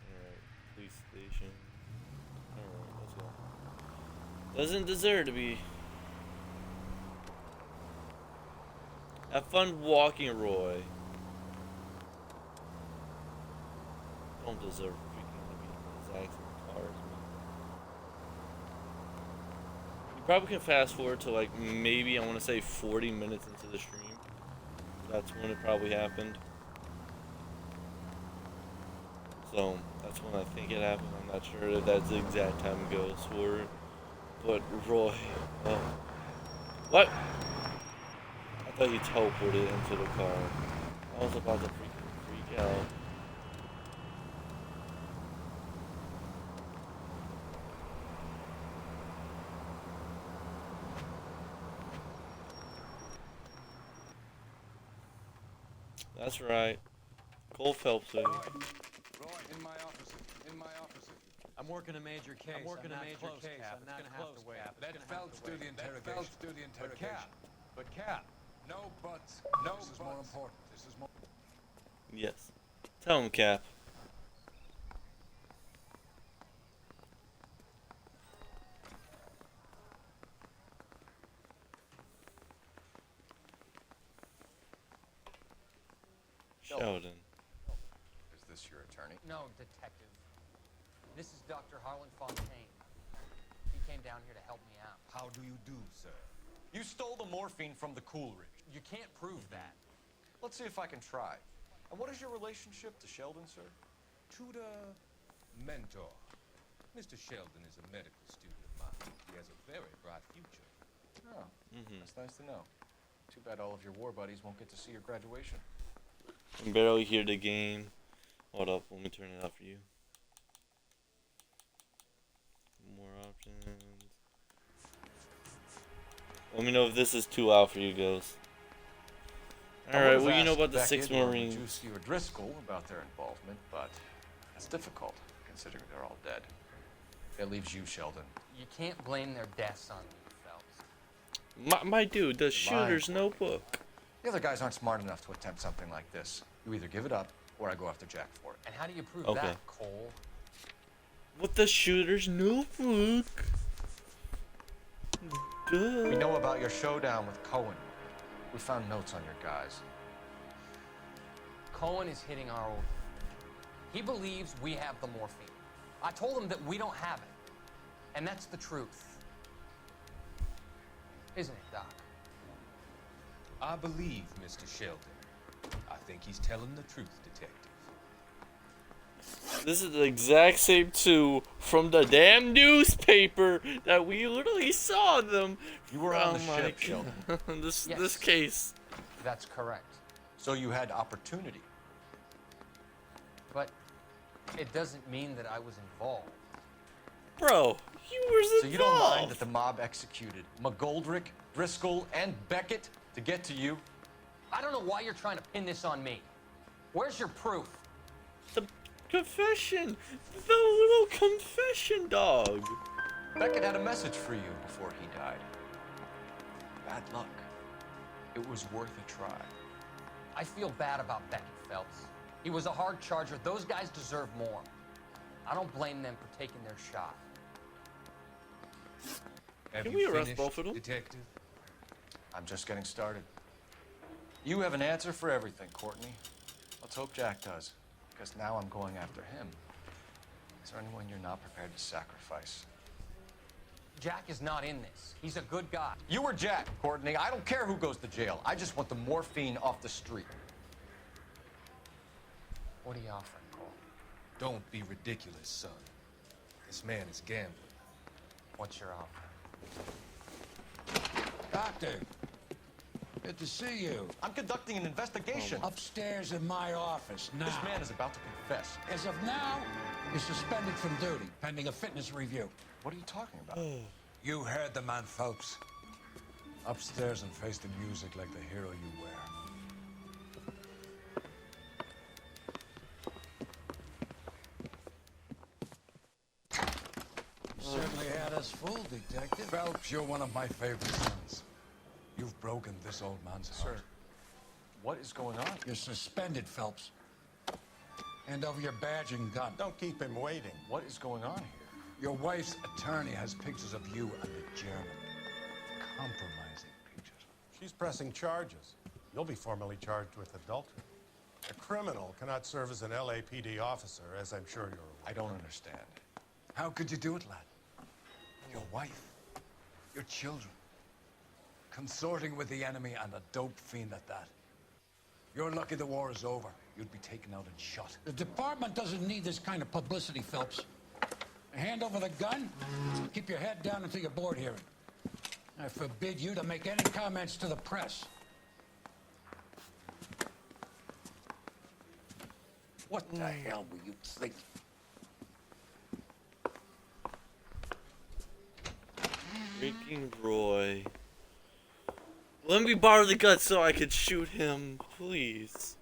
Alright, police station. Alright, let's go. Doesn't deserve to be. Have fun walking, Roy. Don't deserve freaking to be in the exact same car as me. You probably can fast forward to like maybe I want to say 40 minutes into the stream. That's when it probably happened. So that's when I think it happened. I'm not sure if that's the exact time it goes for it. But Roy, what? I thought he teleported into the car. I was about to freaking freak out. That's right. Cole Phelps. Roy, in my office. In my office. I'm working a major case. I'm working a major case. I'm not close, Cap. Let Phelps do the interrogation. But Cap. No buts. No This is more important. This is more. Yes. Tell him, Cap. Sheldon. Is this your attorney? No, detective. This is Dr. Harlan Fontaine. He came down here to help me out. How do you do, sir? You stole the morphine from the Coolridge. You can't prove that. Let's see if I can try. And what is your relationship to Sheldon, sir? Tutor, mentor. Mr. Sheldon is a medical student of mine. He has a very bright future. Oh, that's nice to know. Too bad all of your war buddies won't get to see your graduation. I can barely hear the game. Hold up, let me turn it up for you. More options. Let me know if this is too loud for you guys. Alright, what do you know about the 6 Marines? Juicy or Driscoll about their involvement, but that's difficult, considering they're all dead. That leaves you, Sheldon. You can't blame their deaths on me, Phelps. My dude, the shooter's notebook. The other guys aren't smart enough to attempt something like this. You either give it up, or I go after Jack for it. And how do you prove Okay. that, Cole? With the shooter's notebook. Duh. We know about your showdown with Cohen. We found notes on your guys. Cohen is hitting our old. He believes we have the morphine. I told him that we don't have it. And that's the truth. Isn't it, Doc? I believe Mr. Sheldon. I think he's telling the truth, detective. This is the exact same two from the damn newspaper that we literally saw them. You were on the ship, Sheldon. This case. That's correct. So you had opportunity. But it doesn't mean that I was involved. Bro, you were involved. So you don't mind that the mob executed McGoldrick, Driscoll, and Beckett to get to you? I don't know why you're trying to pin this on me. Where's your proof? The confession. The little confession dog. Beckett had a message for you before he died. Bad luck. It was worth a try. I feel bad about Beckett, Phelps. He was a hard charger. Those guys deserve more. I don't blame them for taking their shot. Can we arrest both of them? Detective? I'm just getting started. You have an answer for everything, Courtney. Let's hope Jack does, because now I'm going after him. Is there anyone you're not prepared to sacrifice? Jack is not in this. He's a good guy. You or Jack, Courtney. I don't care who goes to jail. I just want the morphine off the street. What are you offering, Cole? Don't be ridiculous, son. This man is gambling. What's your offer? Doctor, good to see you. I'm conducting an investigation. Upstairs in my office, now. This man is about to confess. As of now, you're suspended from duty, pending a fitness review. What are you talking about? You heard the man, Phelps. Upstairs and face the music like the hero you wear. You certainly had us fooled, Detective. Phelps, you're one of my favorite sons. You've broken this old man's heart. Sir, what is going on? You're suspended, Phelps. Hand over your badge and gun. Don't keep him waiting. What is going on here? Your wife's attorney has pictures of you and the German. Compromising pictures. She's pressing charges. You'll be formally charged with adultery. A criminal cannot serve as an LAPD officer, as I'm sure you're aware. I don't understand. How could you do it, lad? Your wife, your children, consorting with the enemy and a dope fiend at that. You're lucky the war is over. You'd be taken out and shot. The department doesn't need this kind of publicity, Phelps. Hand over the gun, keep your head down until your board hearing. I forbid you to make any comments to the press. What the hell were you thinking? Freaking Roy. Let me borrow the gun so I can shoot him, please.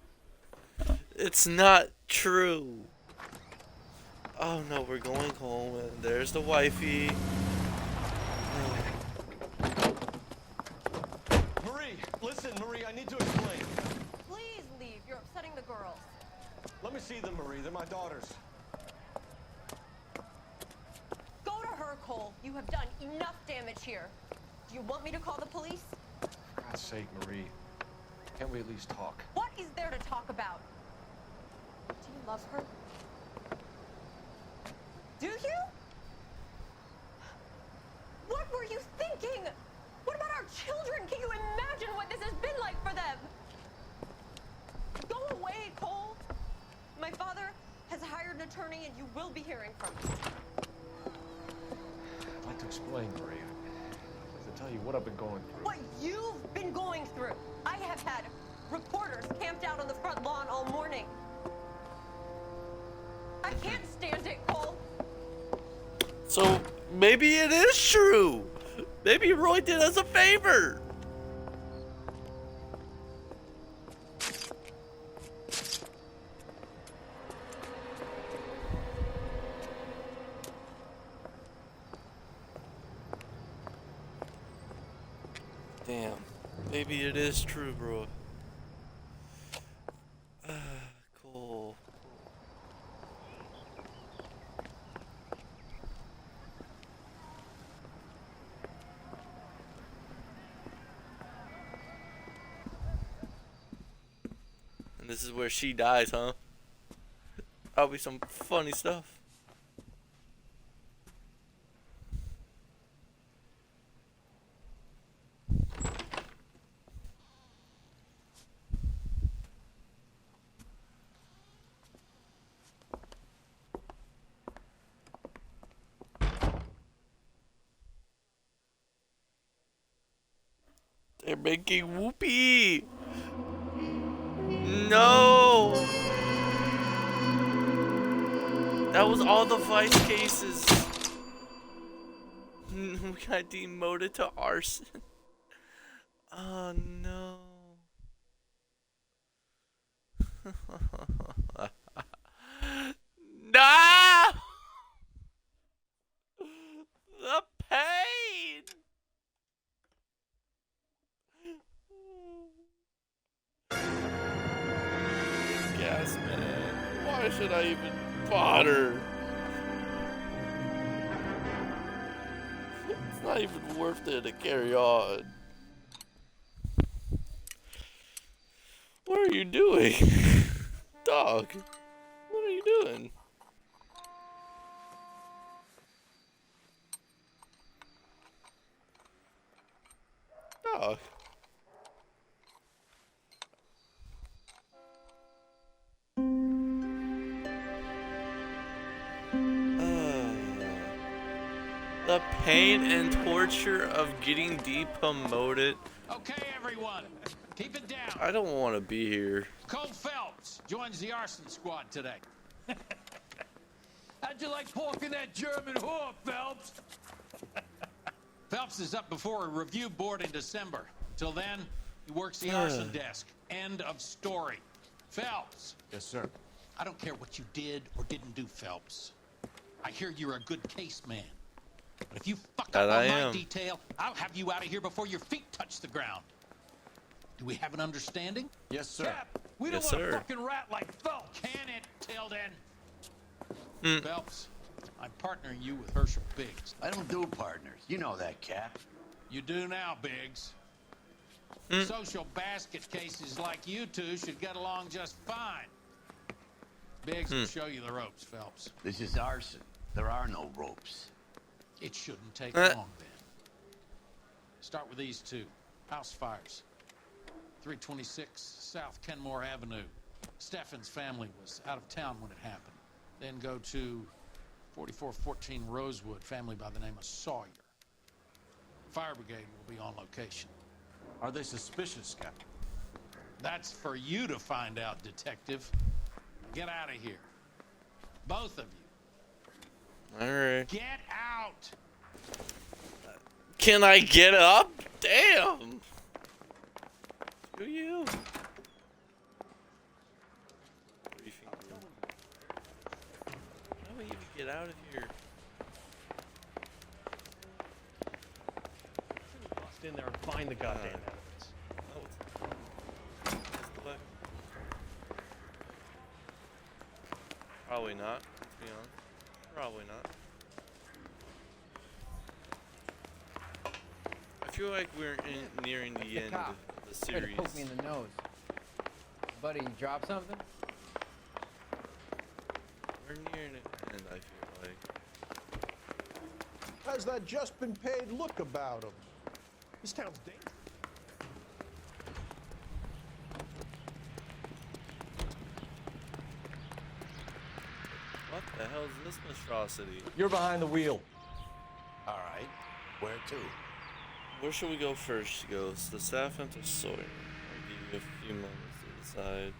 It's not true. Oh no, we're going home and there's the wifey. Marie, listen, Marie, I need to explain. Please leave. You're upsetting the girls. Let me see them, Marie. They're my daughters. Go to her, Cole. You have done enough damage here. Do you want me to call the police? For God's sake, Marie. Can't we at least talk? What is there to talk about? Do you love her? Do you? What were you thinking? What about our children? Can you imagine what this has been like for them? Go away, Cole. My father has hired an attorney and you will be hearing from him. I'd like to explain, Maria. I'd like to tell you what I've been going through. What you've been going through. I have had reporters camped out on the front lawn all morning. I can't stand it, Cole. So maybe it is true. Maybe Roy did us a favor. Damn. Maybe it is true, bro. Cool. And this is where she dies, huh? Probably some funny stuff. They're making whoopee. No. That was all the vice cases. We got demoted to arson. Oh no. No! The pain! Yes, man. Why should I even bother? It's not even worth it to carry on. What are you doing? Dog. What are you doing? Dog. The pain and torture of getting depromoted. Okay, everyone, keep it down. I don't want to be here. Cole Phelps joins the arson squad today. How'd you like porking that German whore, Phelps? Phelps is up before a review board in December. Till then, he works the arson desk. End of story. Phelps. Yes, sir. I don't care what you did or didn't do, Phelps. I hear you're a good case man. But if you fuck up on my detail, I'll have you out of here before your feet touch the ground. Do we have an understanding? Yes, sir. Cap, we don't want a fucking rat like Phelps. Can it, Tilden? Phelps, I'm partnering you with Herschel Biggs. I don't do partners. You know that, Cap. You do now, Biggs. Social basket cases like you two should get along just fine. Biggs will show you the ropes, Phelps. This is arson. There are no ropes. It shouldn't take long, then. Start with these two. House fires. 326 South Kenmore Avenue. Steffen's family was out of town when it happened. Then go to 4414 Rosewood, family by the name of Sawyer. Fire brigade will be on location. Are they suspicious, Captain? That's for you to find out, Detective. Get out of here. Both of you. Alright. Get out! Can I get up? Damn! Screw you. What do you think? How do we even get out of here? Bust in there and find the goddamn evidence. Probably not, to be honest. Probably not. I feel like we're nearing the end of the series. Poke me in the nose. buddy, you drop something? We're near the end, I feel like. How's that just been paid look about him? This town's dangerous. What the hell is this monstrosity? You're behind the wheel. All right. Where to? Where should we go first, Ghost? The Saffron or Sawyer? I'll give you a few moments to decide.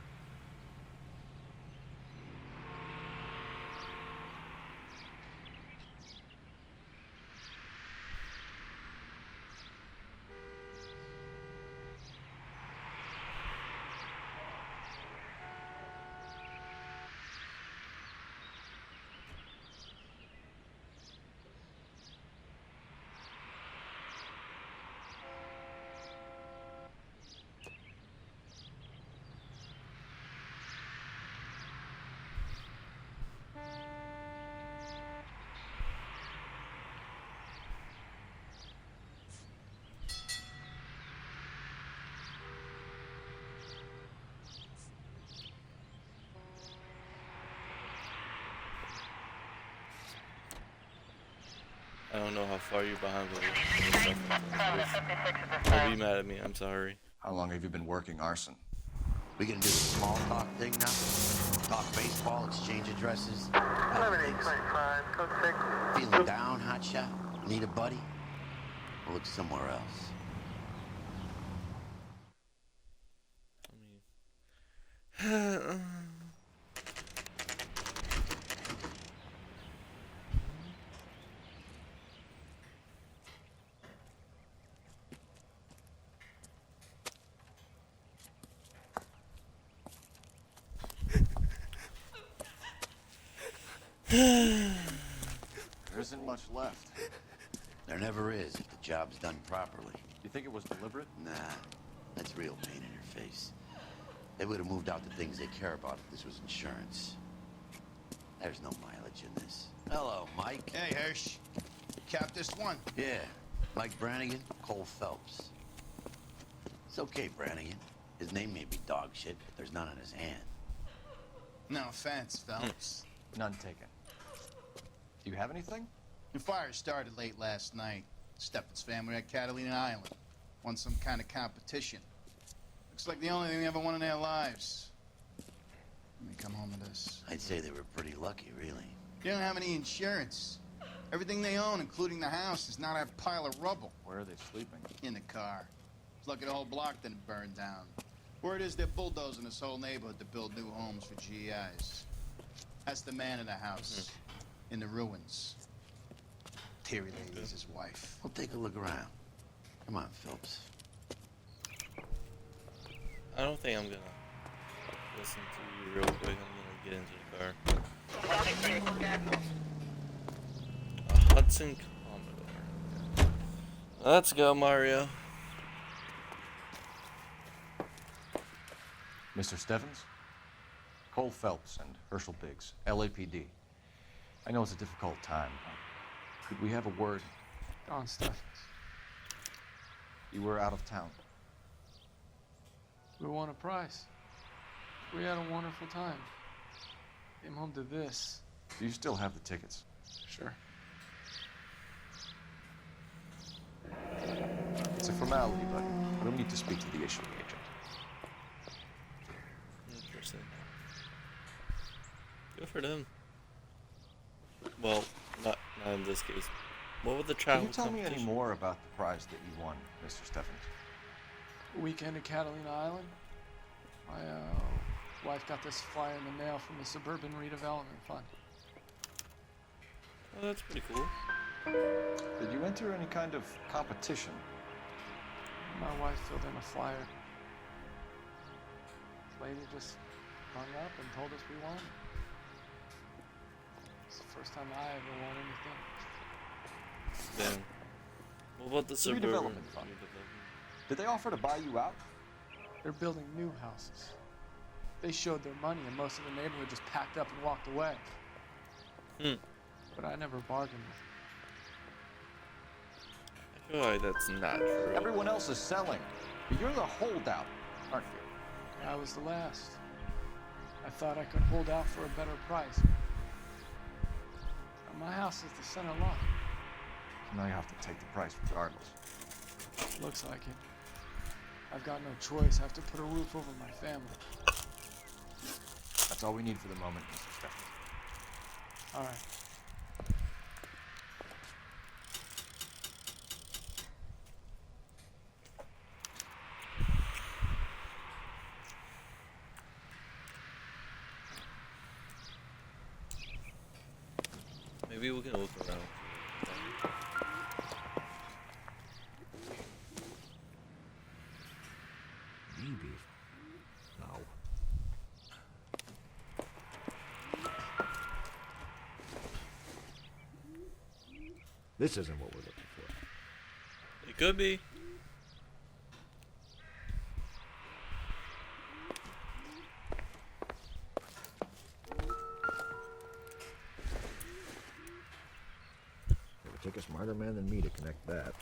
I don't know how far you're behind with it. Don't be mad at me, I'm sorry. How long have you been working arson? We gonna do the small talk thing now? Talk baseball, exchange addresses? 11-825, code 6. Feeling down, hotshot? Need a buddy? Or look somewhere else? There isn't much left. There never is if the job's done properly. You think it was deliberate? Nah, that's real pain in your face. They would have moved out the things they care about if this was insurance. There's no mileage in this. Hello, Mike. Hey, Hirsch. Cap this one. Yeah, Mike Brannigan, Cole Phelps. It's okay, Brannigan. His name may be dog shit, but there's none on his hand. No offense, Phelps. None taken. Do you have anything? The fire started late last night. Steffen's family at Catalina Island. Won some kind of competition. Looks like the only thing they ever won in their lives. Let me come home to this. I'd say they were pretty lucky, really. They don't have any insurance. Everything they own, including the house, is now that pile of rubble. Where are they sleeping? In the car. It's lucky the whole block didn't burn down. Word is they're bulldozing this whole neighborhood to build new homes for GIs. That's the man in the house. In the ruins. Terry Lady is his wife. We'll take a look around. Come on, Phelps. I don't think I'm gonna listen to you real quick. I'm gonna get into the car. A Hudson Commodore. Let's go, Mario. Mr. Steffens? Cole Phelps and Herschel Biggs, LAPD. I know it's a difficult time. Could we have a word? Don Steffens. You were out of town. We won a prize. We had a wonderful time. Came home to this. Do you still have the tickets? Sure. It's a formality, but we'll need to speak to the issuing agent. Interesting. Good for them. Well, not in this case. What would the travel Can you tell me any competition- more about the prize that you won, Mr. Steffens? Weekend at Catalina Island. My wife got this flyer in the mail from the Suburban Redevelopment Fund. Oh, that's pretty cool. Did you enter any kind of competition? My wife filled in a flyer. This lady just hung up and told us we won. It's the first time I ever won anything. Damn. What about the Suburban Redevelopment Fund. Did they offer to buy you out? They're building new houses. They showed their money and most of the neighborhood just packed up and walked away. But I never bargained with them. I feel like that's not true. Everyone else is selling. But you're the holdout, aren't you? I was the last. I thought I could hold out for a better price. But my house is the center lot. So now you have to take the price regardless. Looks like it. I've got no choice. I have to put a roof over my family. That's all we need for the moment, Mr. Stephens. All right. Maybe we can look around. Maybe. No. This isn't what we're looking for. It could be. It would take a smarter man than me to connect that.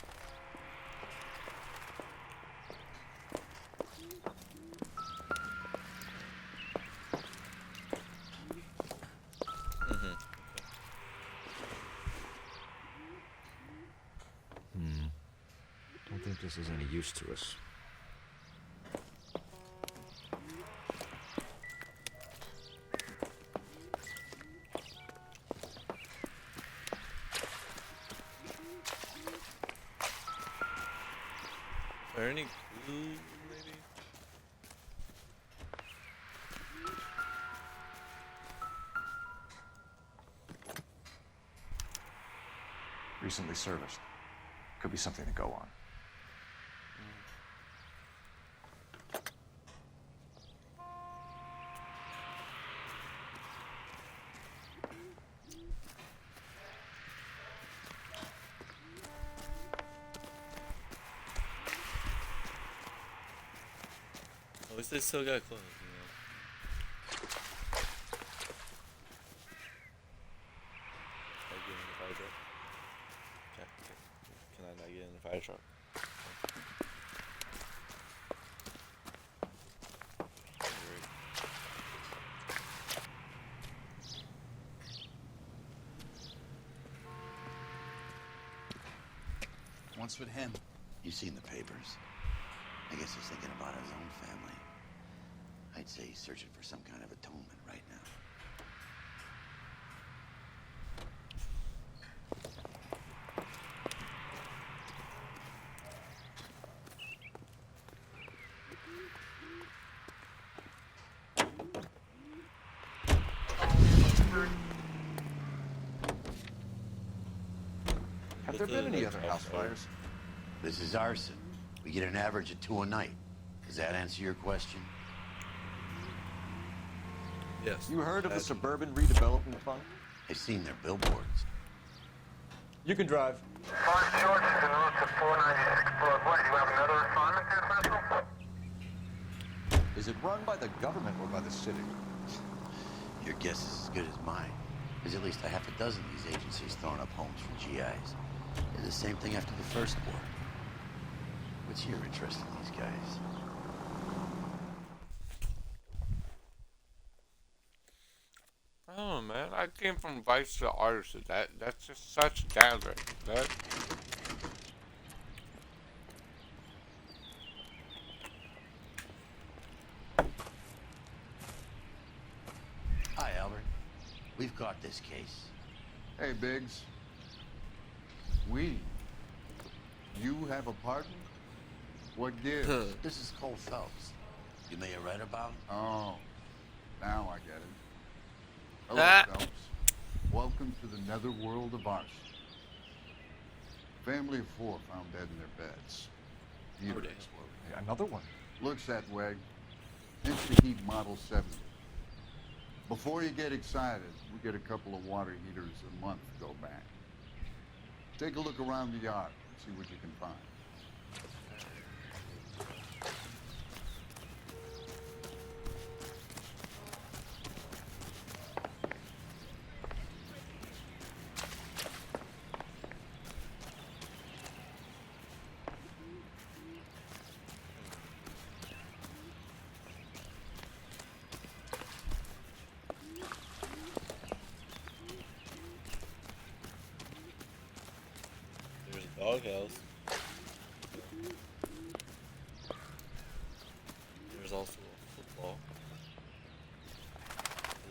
Don't think this is any use to us. Are there any clues, maybe? Recently serviced. Could be something to go on. At least they still got clothes, you know. Can I get in the fire truck? Can I not get in the fire truck? What's with him? You've seen the papers. I guess he's thinking about his own family. I'd say he's searching for some kind of atonement right now. Have there been any other house fires? This is arson. We get an average of 2 a night. Does that answer your question? Yes. You heard of the Suburban Redevelopment Fund? I've seen their billboards. You can drive. George is en route to 496 Broadway. Do you have another assignment there, Central? Is it run by the government or by the city? Your guess is as good as mine. There's at least a half a dozen of these agencies throwing up homes for GIs. Did the same thing after the first war. What's your interest in these guys? I don't know, man. I came from vice to artist. That's just such a downgrade. That. Hi, Albert. We've caught this case. Hey, Biggs. You have a partner? What gives? This is Cole Phelps. You may have read about him. Oh, now I get it. Hello, Phelps. Welcome to the netherworld of arson. Family of 4 found dead in their beds. Heater exploded. Yeah, another one. Looks that way. Instant heat model 70. Before you get excited, we get a couple of water heaters a month to go back. Take a look around the yard and see what you can find. doghouse. There's also a football.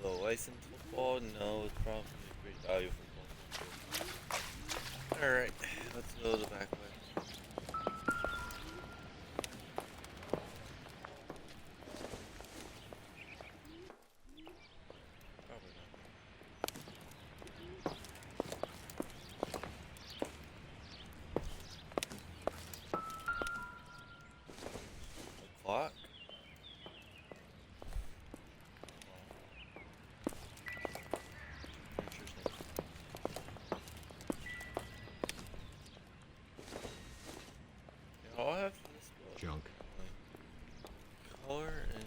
A little licensed football? No, it's probably a great value football. Alright, let's go the back way. Clock. Yeah, I'll have this book. Junk. Like, color and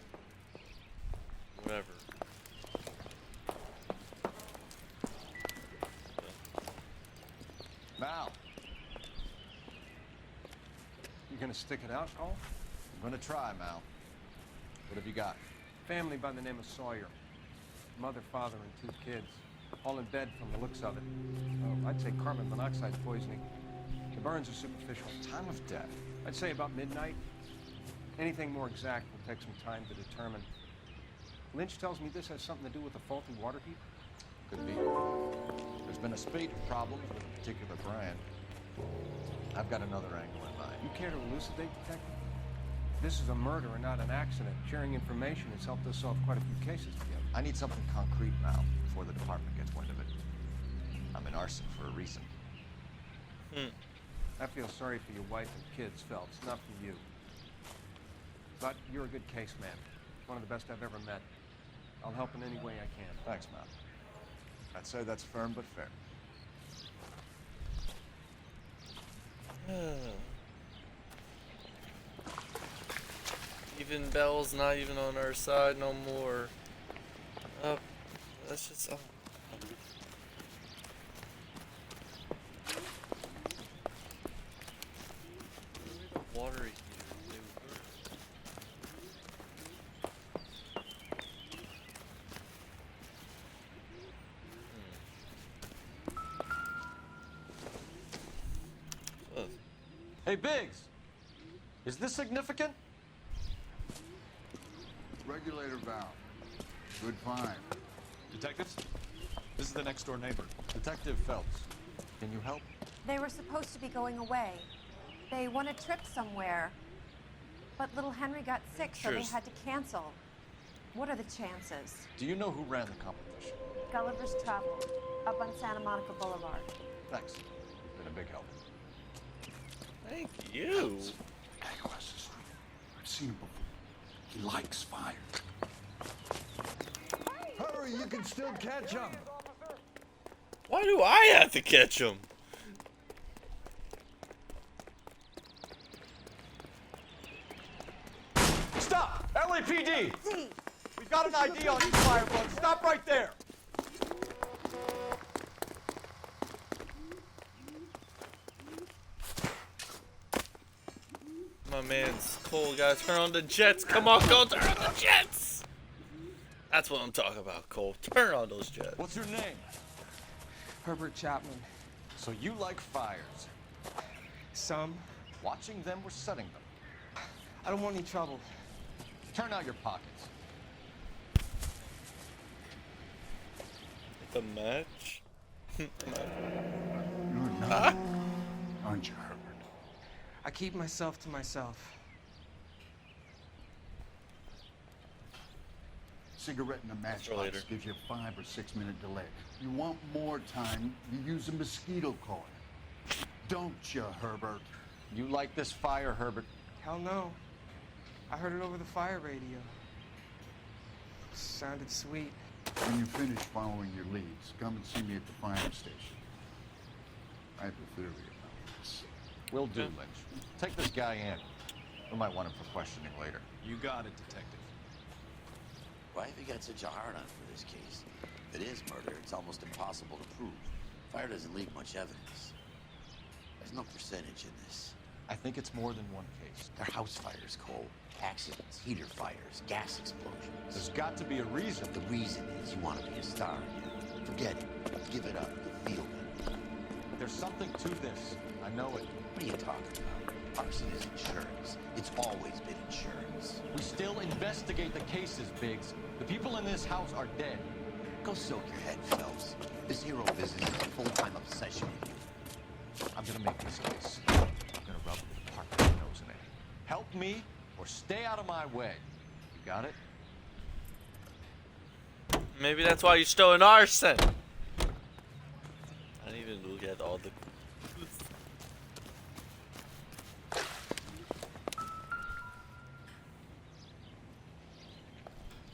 whatever. Mal. You gonna stick it out, Cole? I'm gonna try, Mal. What have you got? Family by the name of Sawyer. Mother, father, and 2 kids. All in bed from the looks of it. Oh, I'd say carbon monoxide poisoning. The burns are superficial. Time of death? I'd say about midnight. Anything more exact will take some time to determine. Lynch tells me this has something to do with a faulty water heater. Could be. There's been a spate of problems with a particular brand. I've got another angle in mind. You care to elucidate, Detective? This is a murder and not an accident. Sharing information has helped us solve quite a few cases together. I need something concrete, Mal, before the department gets wind of it. I'm in arson for a reason. I feel sorry for your wife and kids, Phelps, not for you. But you're a good case man. One of the best I've ever met. I'll help in any way I can. Thanks, Mal. I'd say that's firm but fair. Even Bell's not even on our side no more. That's just. Oh. The water heater. Hey, Biggs! Is this significant? Regulator valve. Good find. Detectives? This is the next door neighbor. Detective Phelps. Can you help? They were supposed to be going away. They won a trip somewhere. But little Henry got sick, so they had to cancel. What are the chances? Do you know who ran the competition? Gulliver's Travel, up on Santa Monica Boulevard. Thanks. You've been a big help. Thank you. Guy across the street. I've seen him before. He likes fire. Hurry, you can still catch him. Why do I have to catch him? Stop! LAPD! We've got an ID on you, Firebug. Stop right there! My man's Cole, gotta turn on the jets. Come on, Cole, turn on the jets! That's what I'm talking about, Cole. Turn on those jets. What's your name? Herbert Chapman. So you like fires? Some. Watching them or setting them? I don't want any trouble. Turn out your pockets. The match? You're not, aren't you, Herbert? I keep myself to myself. Cigarette in a matchbox gives you a 5 or 6 minute delay. You want more time, you use a mosquito coil. Don't you, Herbert? You like this fire, Herbert? Hell no. I heard it over the fire radio. Sounded sweet. When you finish following your leads, come and see me at the fire station. I have a theory about this. Will do, Lynch. Take this guy in. We might want him for questioning later. You got it, Detective. Why have you got such a hard-on for this case? If it is murder, it's almost impossible to prove. Fire doesn't leave much evidence. There's no percentage in this. I think it's more than one case. They're house fires, Cole. Accidents, heater fires, gas explosions. There's got to be a reason. The reason is you want to be a star again. Forget it. Give it up. You feel it. There's something to this. I know it. What are you talking about? Arson is insurance. It's always been insurance. We still investigate the cases, Biggs. The people in this house are dead. Go soak your head, Phelps. This hero business is a full-time obsession with you. I'm gonna make this case. I'm gonna rub Parker's nose in it. Help me or stay out of my way. You got it? Maybe that's why you stole an arson. I didn't even look at all the.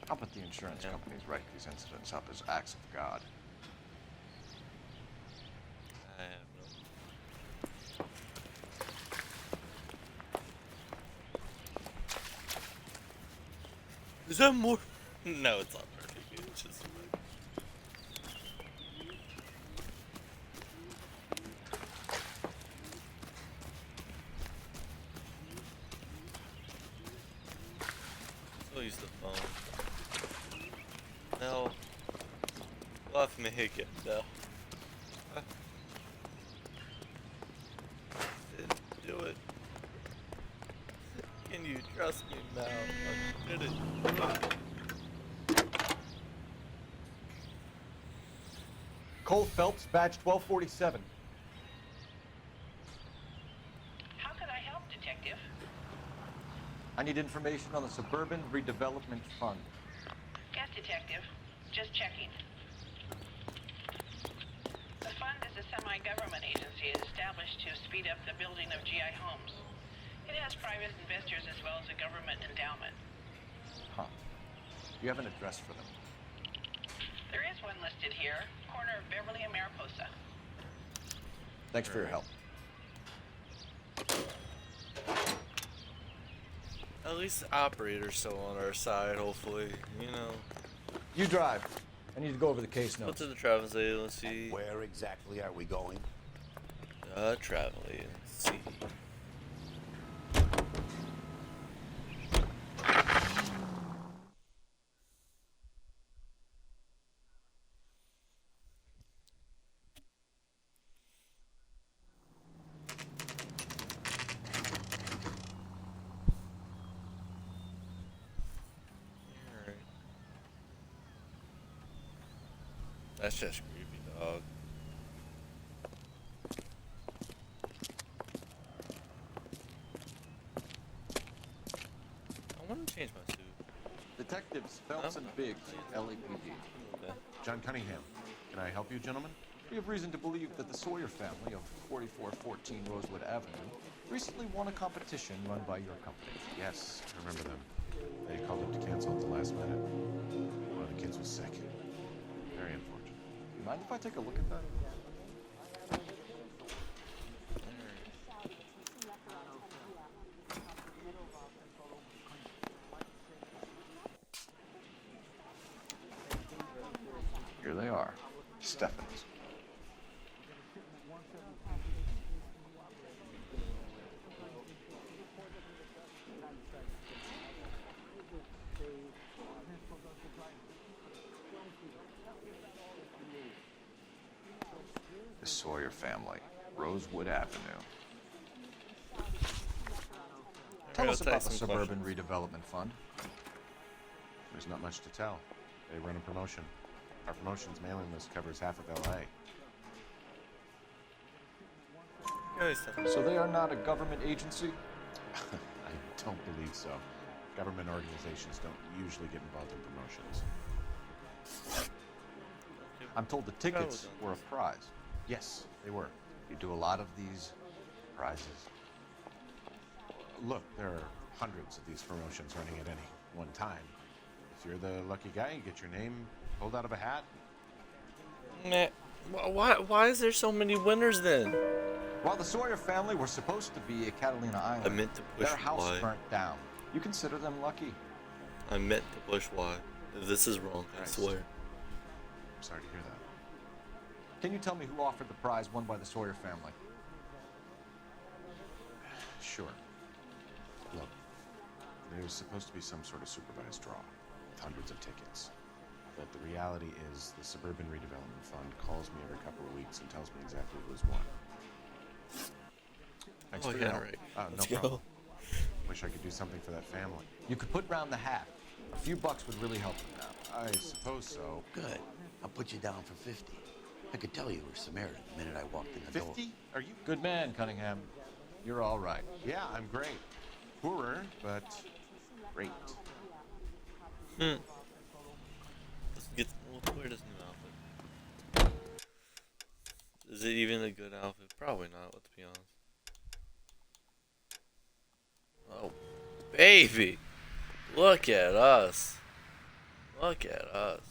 I'll bet the insurance companies write these incidents up as acts of God. I have no. Is that more? No, it's not perfect. It's just. Still use the phone. No. Left me again. No. Didn't do it. Can you trust me now? I didn't do it. Cole Phelps, badge 1247. How can I help, Detective? I need information on the Suburban Redevelopment Fund. Yes, Detective. Just checking. The fund is a semi-government agency established to speed up the building of GI homes. It has private investors as well as a government endowment. Huh. Do you have an address for them? There is one listed here, corner of Beverly and Mariposa. Thanks for your help. At least the operator's still on our side, hopefully. You know. You drive. I need to go over the case Go notes. to the travel agency. Where exactly are we going? Travel agency. That's just creepy, dog. I want to change my suit. Detectives Phelps and Biggs, LAPD. Okay. John Cunningham. Can I help you, gentlemen? We have reason to believe that the Sawyer family of 4414 Rosewood Avenue recently won a competition run by your company. Yes, I remember them. They called up to cancel at the last minute. One of the kids was sick. Very unfortunate. You mind if I take a look at that? Here they are. Stephens. The Sawyer family, Rosewood Avenue. Tell us about the Suburban Redevelopment Fund. There's not much to tell. They run a promotion. Our promotion's mailing list covers half of LA. So they are not a government agency? I don't believe so. Government organizations don't usually get involved in promotions. I'm told the tickets were a prize. Yes, they were. You do a lot of these prizes. Look, there are hundreds of these promotions running at any one time. If you're the lucky guy, you get your name pulled out of a hat. Meh. Why is there so many winners then? While the Sawyer family were supposed to be at Catalina Island, I meant to push their house Y. burnt down. You consider them lucky? I meant to push Y. If this is wrong, I Christ. swear. I'm sorry to hear that. Can you tell me who offered the prize won by the Sawyer family? Sure. Look, there's supposed to be some sort of supervised draw with hundreds of tickets. But the reality is the Suburban Redevelopment Fund calls me every couple of weeks and tells me exactly who's won. Thanks Oh, for your yeah, help. right. No Let's go. problem. Wish I could do something for that family. You could put round the hat. A few bucks would really help them out. I suppose so. Good. I'll put you down for 50. I could tell you were Samaritan the minute I walked in the door. 50? Are you? Good man, Cunningham. You're all right. Yeah, I'm great. Poorer, but great. Let's get. We'll wear this new outfit. Is it even a good outfit? Probably not. Let's be honest. Oh, baby! Look at us. Look at us.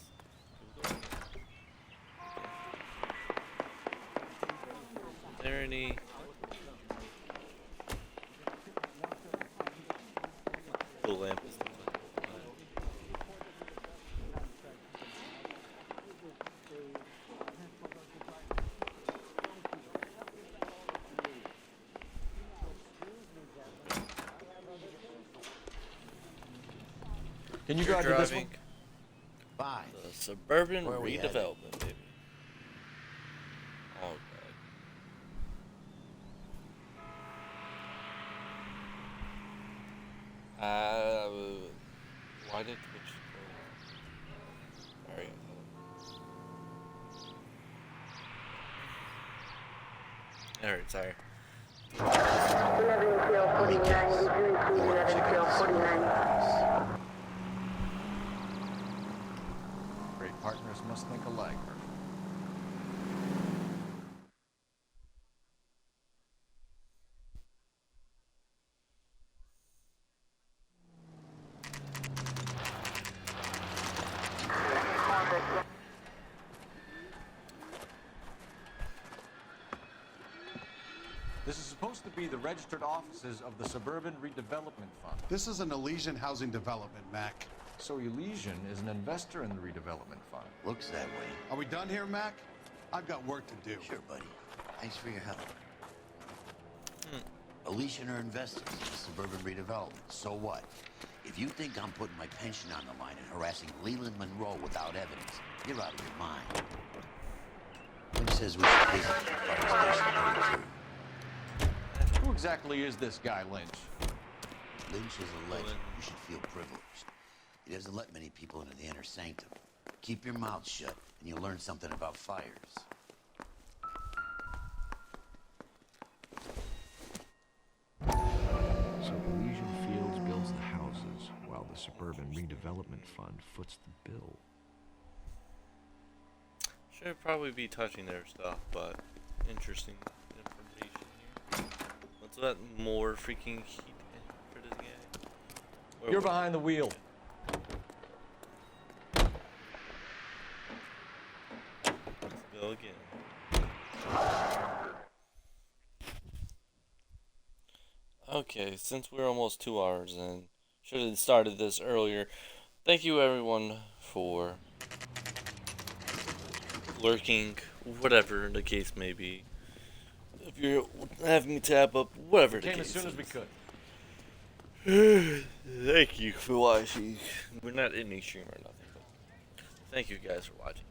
Is there any? The lamp is. Can you You're drive to this driving one? Five. the suburban Where are we headed? redevelopment, baby. Oh god. Why did Twitch close? Alright. Alright, sorry. Let me guess. You want to check out the Suburban House. Great partners must think alike. This is supposed to be the registered offices of the Suburban Redevelopment Fund. This is an Elysian housing development, Mac. So Elysian is an investor in the redevelopment fund. Looks that way. Are we done here, Mac? I've got work to do. Sure, buddy. Thanks for your help. Elysian are investors in the Suburban Redevelopment. So what? If you think I'm putting my pension on the line and harassing Leland Monroe without evidence, you're out of your mind. Lynch says we should visit the fire station 32. Who exactly is this guy, Lynch? Lynch is a legend. You should feel privileged. He doesn't let many people into the inner sanctum. Keep your mouth shut, and you'll learn something about fires. So Elysian Fields builds the houses, while the Suburban Redevelopment Fund foots the bill. Should probably be touching their stuff, but interesting information here. Let's let more freaking heat in for this guy. You're behind the wheel. Let's go again. Okay, since we're almost 2 hours in, should have started this earlier. Thank you everyone for lurking, whatever the case may be. If you're having me tap up, whatever the Came case as soon as we is. could. Thank you for watching. We're not in any stream or nothing, but thank you guys for watching.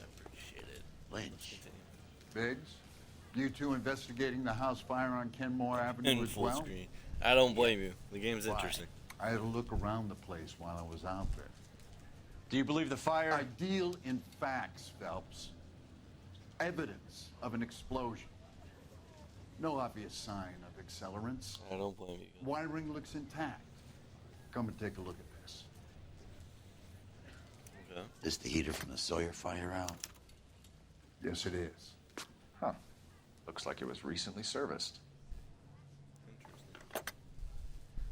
I appreciate it. Lynch. Biggs, you two investigating the house fire on Kenmore Avenue In as full well? screen. I don't blame you. The game's Why? interesting. I had to look around the place while I was out there. Do you believe the fire? I deal in facts, Phelps. Evidence of an explosion. No obvious sign of accelerants. I don't blame you. Wiring looks intact. Come and take a look at this. Okay. This the heater from the Sawyer fire out? Yes, it is. Huh. Looks like it was recently serviced.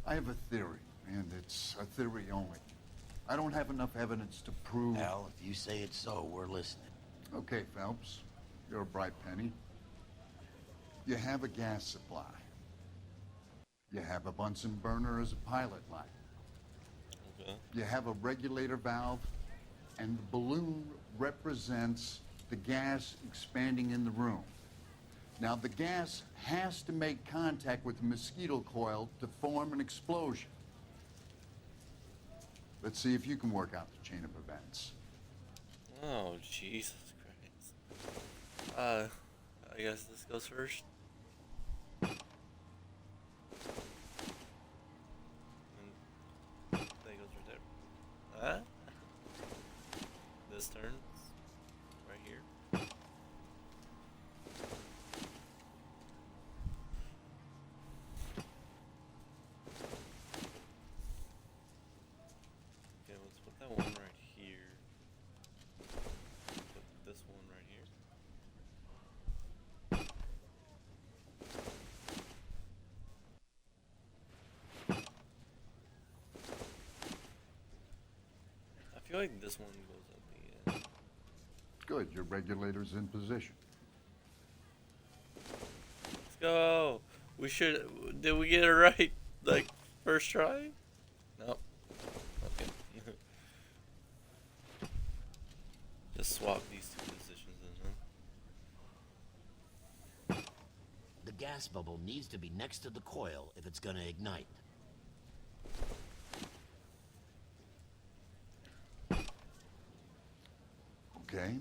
I have a theory, and it's a theory only. I don't have enough evidence to prove... Al, if you say it's so, we're listening. Okay, Phelps. You're a bright penny. You have a gas supply. You have a Bunsen burner as a pilot light. Okay. You have a regulator valve, and the balloon represents the gas expanding in the room. Now, the gas has to make contact with the mosquito coil to form an explosion. Let's see if you can work out the chain of events. Oh, Jesus Christ. I guess this goes first. Huh? This turns right here. Okay, let's put that one right here. Put this one right here. I feel like this one goes at the end. Good, your regulator's in position. Let's go. We should. Did we get it right? Like, first try? Nope. Okay. Just swap these two positions in, huh? The gas bubble needs to be next to the coil if it's gonna ignite. Okay,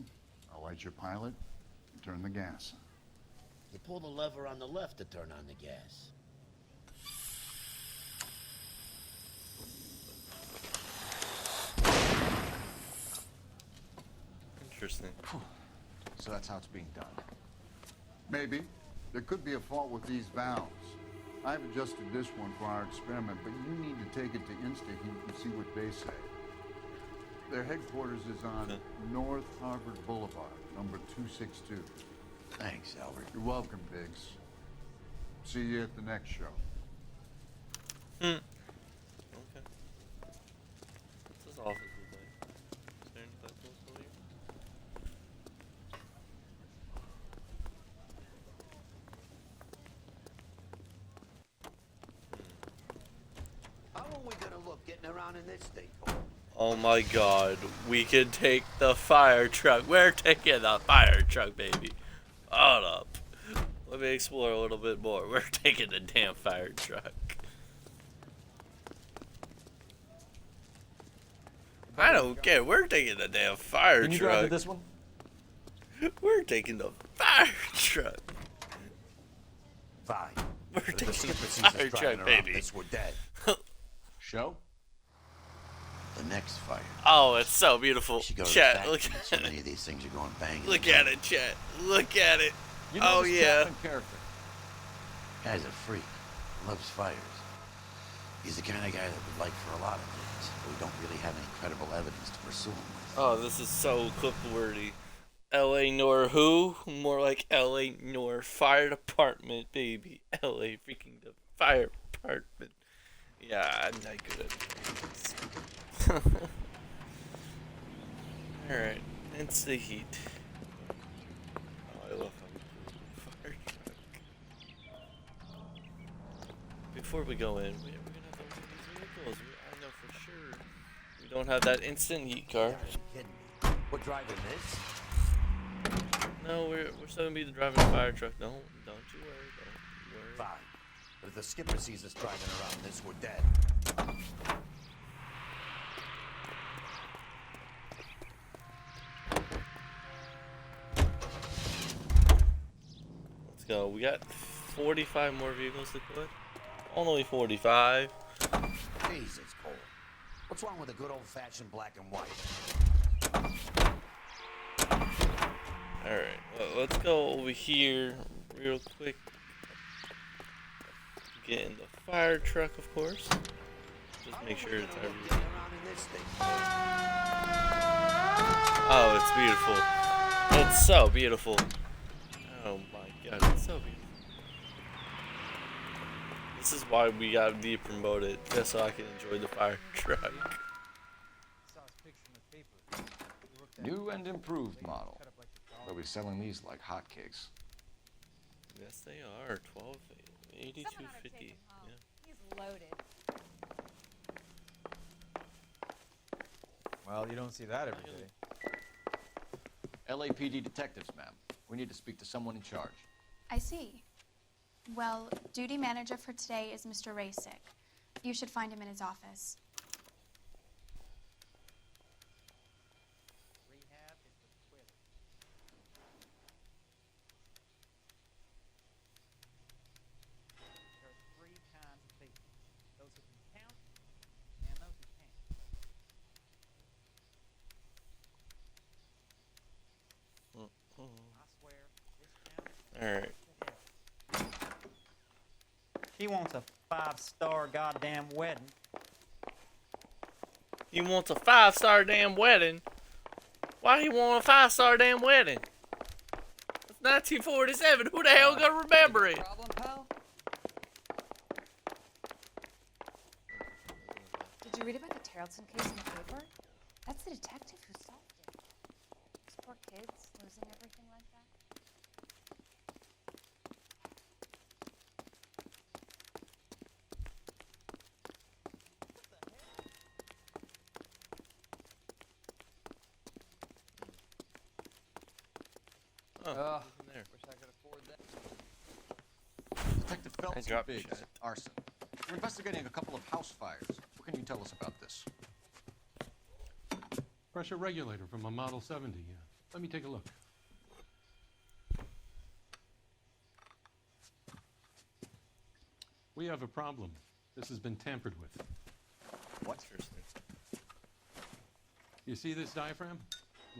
I'll light your pilot and turn the gas. You pull the lever on the left to turn on the gas. Interesting. So that's how it's being done. Maybe. There could be a fault with these valves. I've adjusted this one for our experiment, but you need to take it to InstaHeat and see what they say. Their headquarters is on North Harvard Boulevard, number 262. Thanks, Albert. You're welcome, Biggs. See you at the next show. Okay. What's this office look like? Is there any collectibles over here? How long we gonna look getting around in this thing, Cole? Oh my god, we can take the fire truck. We're taking the fire truck, baby. Hold up. Let me explore a little bit more. We're taking the damn fire truck. I don't care. We're taking the damn fire Can you drive truck. to this one? We're taking the fire truck. Fine. We're But if taking the skipper the sees fire us driving truck, around baby. this, we're dead. Show? The next fire. Oh, it's so beautiful. Should go to the Chat, factory. look So at many it. of these things are going bang. in Look the at night. it, chat. Look at it. You know Oh, this yeah. Captain character. Guy's a freak. Loves fires. He's the kind of guy that would like for a lot of things, but we don't really have any credible evidence to pursue him with. Oh, this is so clip-worthy. L.A. Nor who? More like L.A. Nor Fire Department, baby. L.A. freaking the Fire Department. Yeah, I'm not good at names. Alright, it's the heat. Oh, I love how we do the fire truck. Before we go in, we're gonna have to look at these vehicles. I know for sure we don't have that instant heat car. We're driving this? No, we're still gonna be driving the fire truck. Don't you worry. Don't you worry. Fine. But if the skipper sees us driving around this, we're dead. Let's go. We got 45 more vehicles to put. Only 45. Jesus, Cole. What's wrong with a good old-fashioned black and white? Alright, well, let's go over here real quick. Get in the fire truck, of course. Just make sure it's everything. Oh, it's beautiful. It's so beautiful. Oh my god, it's so beautiful. This is why we got depromoted, just so I can enjoy the fire truck. New and improved model. They'll be selling these like hotcakes. Yes, they are. 8250. Yeah. He's loaded. Well, you don't see that every day. LAPD detectives, ma'am. We need to speak to someone in charge. I see. Well, duty manager for today is Mr. Rasick. You should find him in his office. Rehab is for quitters. There are three kinds of people. Those who can count and those who can't. Alright. He wants a 5-star goddamn wedding. He wants a 5-star damn wedding? Why he want a 5-star damn wedding? It's 1947. Who the hell gonna remember it? Problem, pal? Did you read about the Tarleton case in the paper? That's the detective who solved it. Those poor kids losing everything like that. Oh, Wish I could afford that. Detective Phelps and Biggs, arson. We're investigating a couple of house fires. What can you tell us about this? Pressure regulator from a Model 70. Let me take a look. We have a problem. This has been tampered with. What? You see this diaphragm?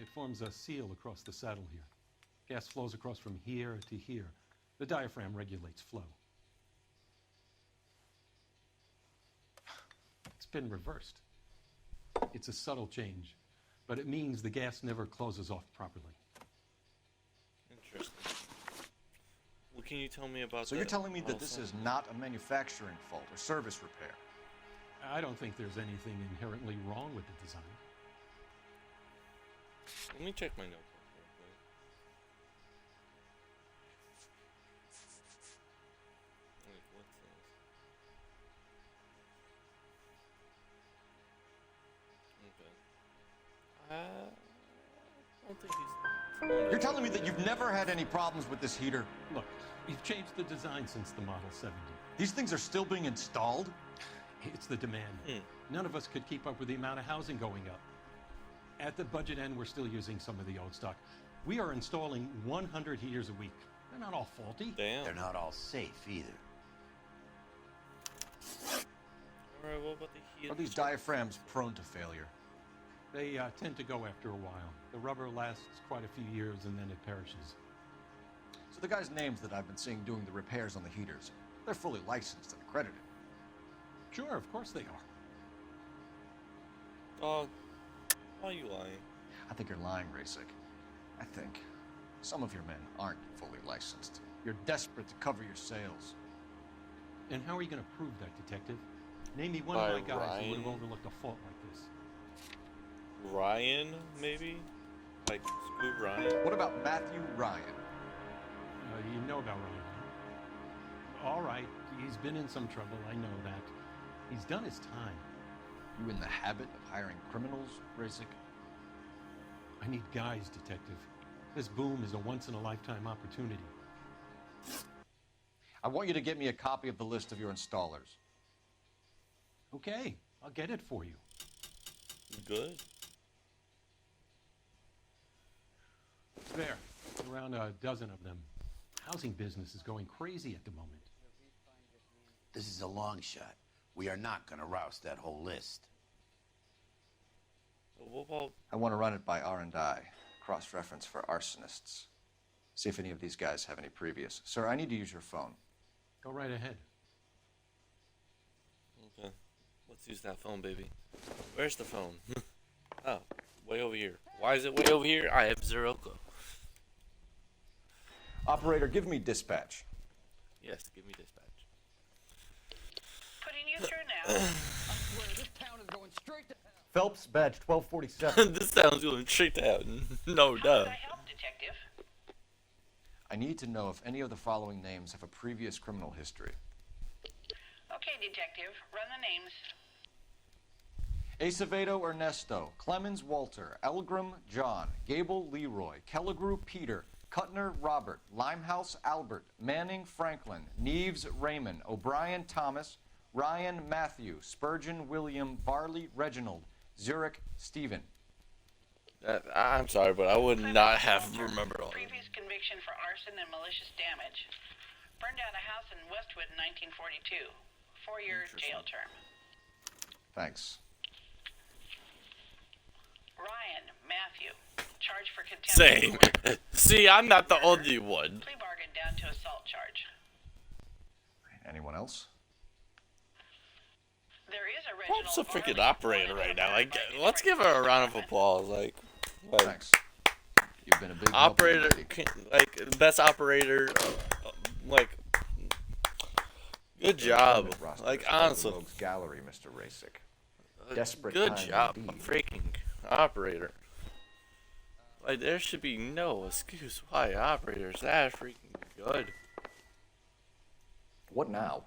It forms a seal across the saddle here. Gas flows across from here to here. The diaphragm regulates flow. It's been reversed. It's a subtle change, but it means the gas never closes off properly. Interesting. What can you tell me about So you're telling me that this is not a manufacturing fault or service repair? I don't think there's anything inherently wrong with the design. Let me check my notebook. Wait, what's this? Okay. I don't think he's... You're telling me that you've never had any problems with this heater? Look, we've changed the design since the Model 70. These things are still being installed? It's the demand. None of us could keep up with the amount of housing going up. At the budget end, we're still using some of the old stock. We are installing 100 heaters a week. They're not all faulty. Damn. They're not all safe either. Alright, what about the heat? Are these diaphragms prone to failure? They tend to go after a while. The rubber lasts quite a few years and then it perishes. So the guys' names that I've been seeing doing the repairs on the heaters, they're fully licensed and accredited. Sure, of course they are. Dog, why are you lying? I think you're lying, Rasik. I think some of your men aren't fully licensed. You're desperate to cover your sales. And how are you going to prove that, Detective? Name me one By of my guys who would have Ryan? overlooked a fault like this. Ryan, maybe? Like, Scoot Ryan? What about Matthew Ryan? You know about Ryan, huh? All right, he's been in some trouble, I know that. He's done his time. You in the habit of hiring criminals, Rasik? I need guys, Detective. This boom is a once-in-a-lifetime opportunity. I want you to get me a copy of the list of your installers. Okay, I'll get it for you. Good. There, around a dozen of them. Housing business is going crazy at the moment. This is a long shot. We are not going to roust that whole list. What about... I want to run it by R&I, cross-reference for arsonists. See if any of these guys have any previous. Sir, I need to use your phone. Go right ahead. Okay. Let's use that phone, baby. Where's the phone? Oh, way over here. Why is it way over here? I have zero clue. Operator, give me dispatch. Yes, give me dispatch. Putting you through now. This town is going straight to hell. Phelps, badge 1247. This sounds going straight to hell. No, duh. Help, detective. I need to know if any of the following names have a previous criminal history. Okay, detective. Run the names. Acevedo Ernesto, Clemens Walter, Elgram John, Gable Leroy, Kelligrew Peter, Kuttner Robert, Limehouse Albert, Manning Franklin, Neves Raymond, O'Brien Thomas, Ryan Matthew, Spurgeon William, Barley Reginald, Zurich Stephen. I'm sorry, but I would not have remembered all of them. Previous conviction for arson and malicious damage. Burned down a house in Westwood in 1942. 4-year jail term. Thanks. Ryan Matthew. Charged for contempt. Same. See, I'm not the only one. Plea bargain down else? There is a Reginald Pope's a freaking Farley, operator wanted right member now. Like, by the let's give her a round of applause. Like Thanks. You've been a big help operator, lately. like best operator. Like, good job. Like, honestly, Rogues Gallery, Mr. Rasick. Desperate good time job, indeed. freaking operator. Like, there should be no excuse why operators that freaking good. What now?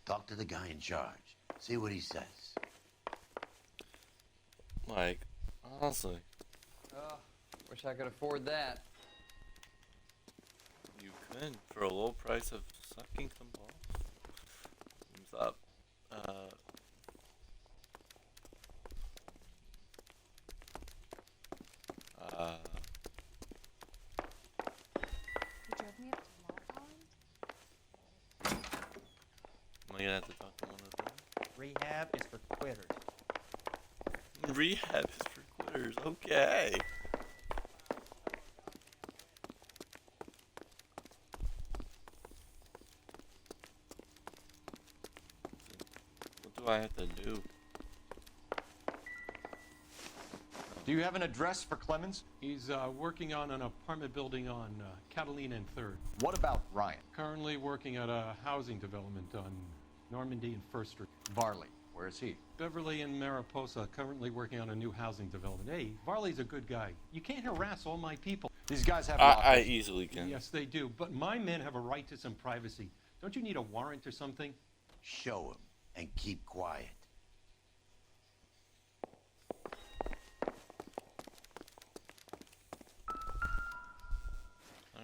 Talk to the guy in charge. See what he says. Like, honestly, Wish I could afford that. you could for a low price of sucking some balls. Thumbs up. You drove me up to Long Island? Am I gonna have to talk to one of them? Rehab is for quitters. Rehab is for quitters. Okay. What do I have to do? Do you have an address for Clemens? He's working on an apartment building on Catalina and 3rd. What about Ryan? Currently working at a housing development on Normandy and 1st Street. Varley, where is he? Beverly and Mariposa, currently working on a new housing development. Hey, Varley's a good guy. You can't harass all my people. These guys have I easily can. Yes, they do. But my men have a right to some privacy. Don't you need a warrant or something? Show him and keep quiet.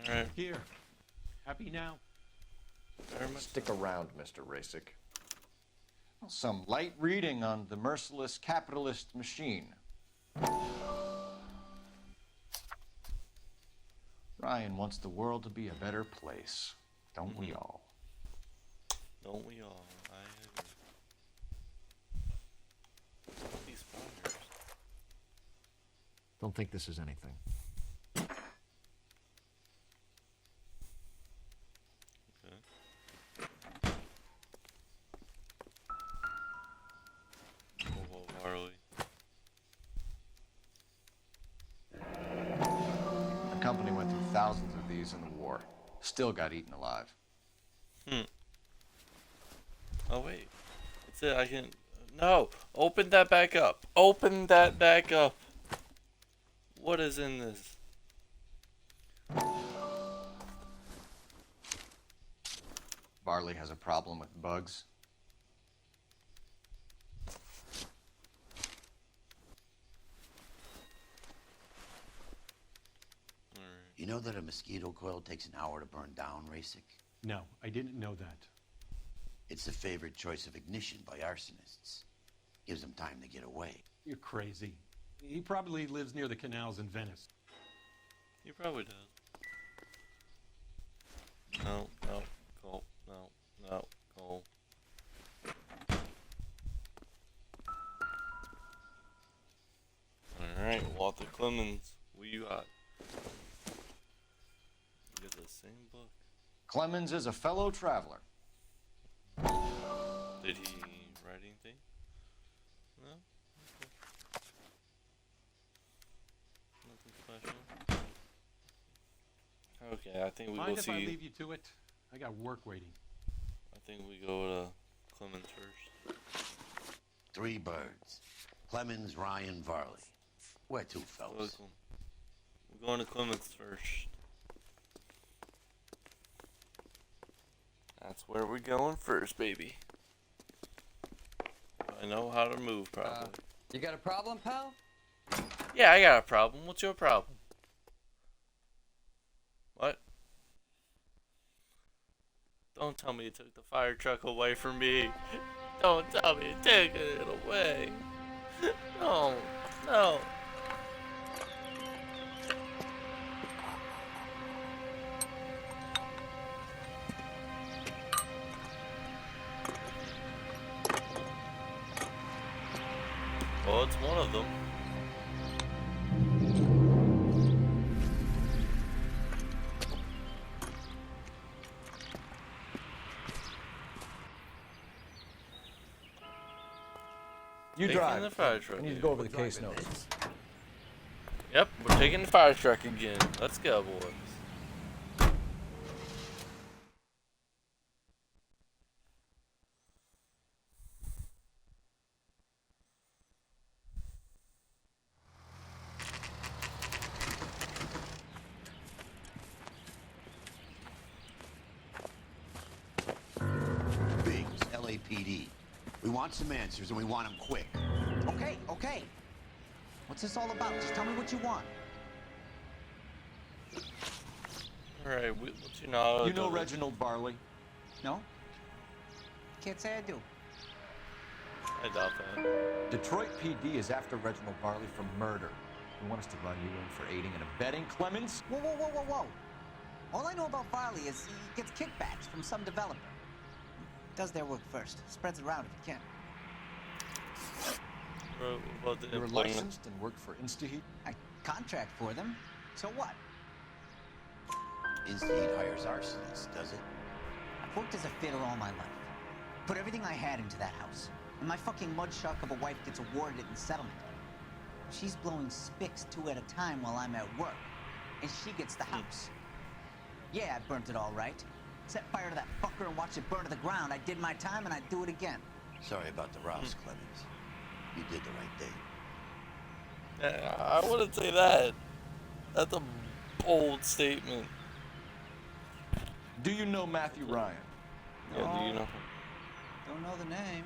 Alright. Here. Happy now? Very much. Stick around, Mr. Rasick. Well, some light reading on the merciless capitalist machine. Ryan wants the world to be a better place. Don't we all? Don't we all? I agree. These fires. Don't think this is anything. Varley. The company went through thousands of these in the war. Still got eaten alive. Oh wait. That's it. I can. No. Open that back up. Open that back up. What is in this? Varley has a problem with bugs. You know that a mosquito coil takes an hour to burn down, Rasick? No, I didn't know that. It's the favorite choice of ignition by arsonists. Gives them time to get away. You're crazy. He probably lives near the canals in Venice. He probably does. No, no, Cole, no, no, Cole. Alright, Walter Clemens, what you got? You got the same book. Clemens is a fellow traveler. Did he write anything? No? Okay. Nothing special. Okay, I think we Mind go if see. I leave you to it? I got work waiting. I think we go to Clemens first. 3 birds. Clemens, Ryan, Varley. Where to, fellas? We're going to Clemens first. That's where we're going first, baby. I know how to move properly. You got a problem, pal? Yeah, I got a problem. What's your problem? What? Don't tell me you took the fire truck away from me. Don't tell me you took it away. No, no. Well, it's one of them. You Taking drive. the fire truck. I need to again. go over the case notes. Yep, we're taking the fire truck again. Let's go, boys. Biggs, LAPD. We want some answers, and we want them quick. Okay, okay. What's this all about? Just tell me what you want. Alright, we'll let you know. You know Reginald Barley? No? Can't say I do. I doubt that. Detroit PD is after Reginald Barley for murder. You want us to run you in for aiding and abetting Clemens? Whoa, whoa, whoa, whoa, whoa. All I know about Farley is he gets kickbacks from some developer. Does their work first. Spreads it around if he can. About the You're employment. licensed and work for InstaHeat? I contract for them. So what? InstaHeat hires arsonists, does it? I've worked as a fitter all my life. Put everything I had into that house. And my fucking mud shark of a wife gets awarded it in settlement. She's blowing spics 2 at a time while I'm at work. And she gets the house. Yeah, I burnt it all right. Set fire to that fucker and watch it burn to the ground. I did my time and I'd do it again. Sorry about the Rouse, Clemens. You did the right thing. I wouldn't say that. That's a bold statement. Do you know Matthew Ryan? Yeah, do you know? Don't know the name.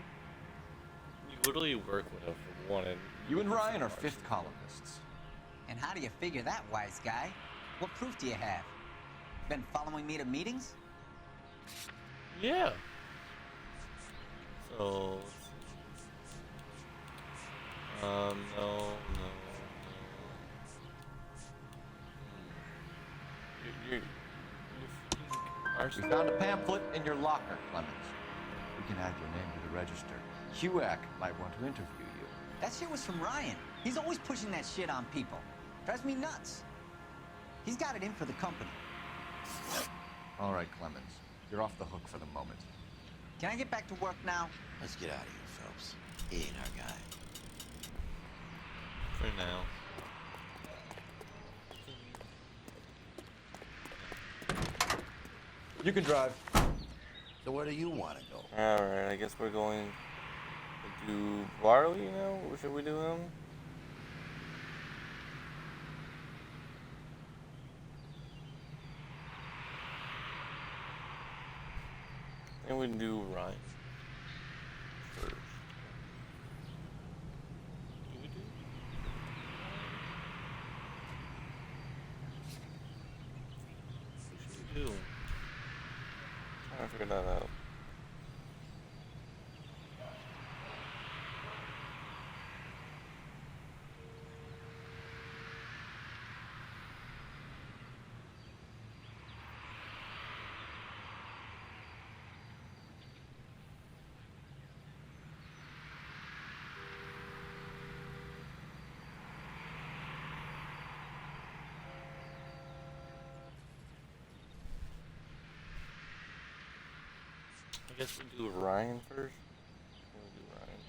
You literally work with him for one. And You and Ryan are fifth columnists. And how do you figure that, wise guy? What proof do you have? Been following me to meetings? Yeah. So. No. We found a pamphlet in your locker, Clemens. We can add your name to the register. HUAC might want to interview you. That shit was from Ryan. He's always pushing that shit on people. Drives me nuts. He's got it in for the company. All right, Clemens. You're off the hook for the moment. Can I get back to work now? Let's get out of here, Phelps. He ain't our guy. For now. You can drive. So where do you want to go? Alright, I guess we're going to do Barley now? Or should we do him? I think we can do Ryan first. Do we do? What should we do? Trying to figure that out. I guess we'll do Ryan first. We'll do Ryan.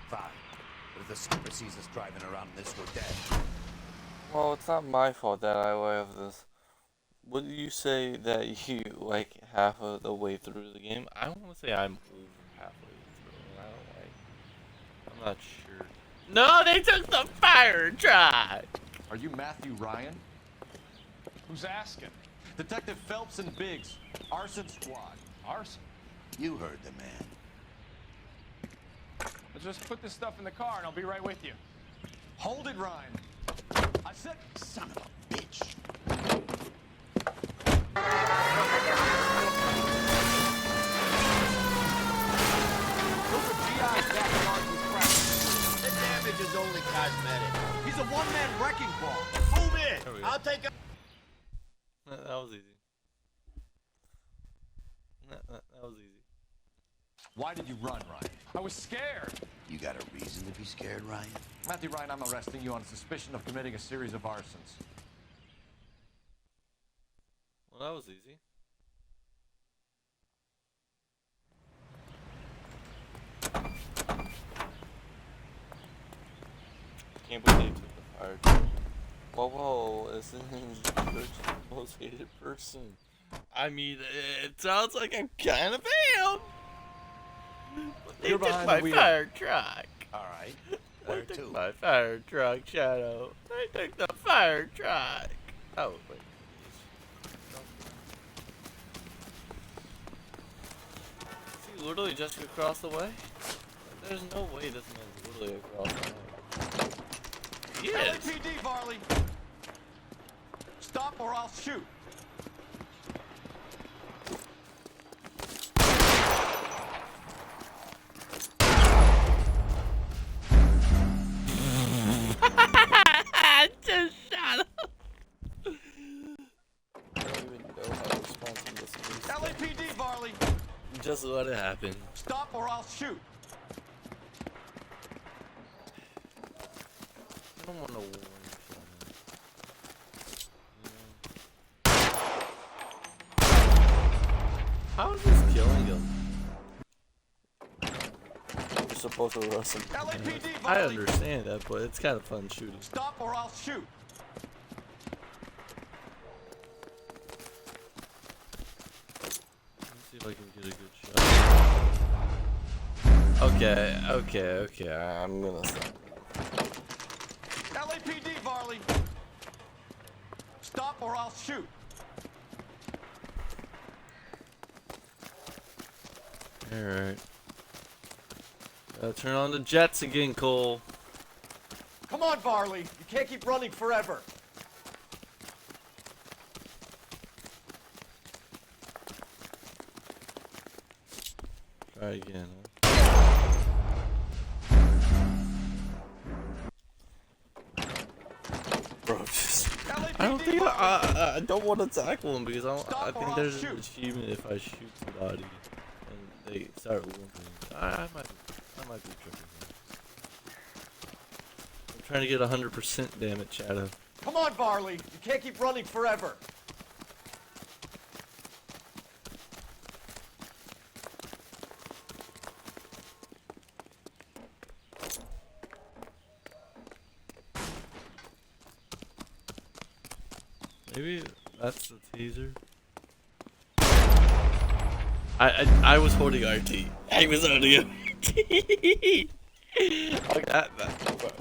Fine. But if the skipper sees us driving around in this, we're dead. Well, it's not my fault that I have this. Would you say that you like half of the way through the game? I want to say I'm over halfway through. I'm not sure. No, they took the fire truck. Are you Matthew Ryan? Who's asking? Detective Phelps and Biggs, arson squad. Arson? You heard the man. I'll just put this stuff in the car and I'll be right with you. Hold it, Ryan. I said, son of a bitch. The damage is only cosmetic. He's a one-man wrecking ball. Move in. I'll take a... That was easy. That was easy. why did you run, Ryan? I was scared. You got a reason to be scared, Ryan? Matthew Ryan, I'm arresting you on suspicion of committing a series of arsons. Well, that was easy. can't believe they took the fire truck. Whoa, isn't he the most hated person? I mean, it sounds like I'm kind of am. They You're took behind my the wheel. fire truck. All right. They Where took to? my fire truck, Shadow. They took the fire truck. Oh, wait. Is he literally just across the way? There's no way this man's literally across the way. He is. LAPD, Varley! Stop or I'll shoot! Just shut up. I don't even know how to respond to this. LAPD, Varley! Just let it happen. Stop or I'll shoot! I don't want to warn How is this killing him? You're supposed to rush him. I understand that, but it's kind of fun shooting. Stop or I'll shoot! Let's see if I can get a good shot. Okay, I'm gonna stop. LAPD, Varley! Stop or I'll shoot! Alright. Turn on the jets again, Cole. Come on, Varley! You can't keep running forever! Try again. Bro, just, I don't think I don't want to tackle him because I think there's an achievement if I shoot somebody and they start limping. I might be tripping. I'm trying to get 100% damage, Shadow. Come on, Varley! You can't keep running forever! Maybe that's the teaser. I was holding RT. I was holding RT. Okay,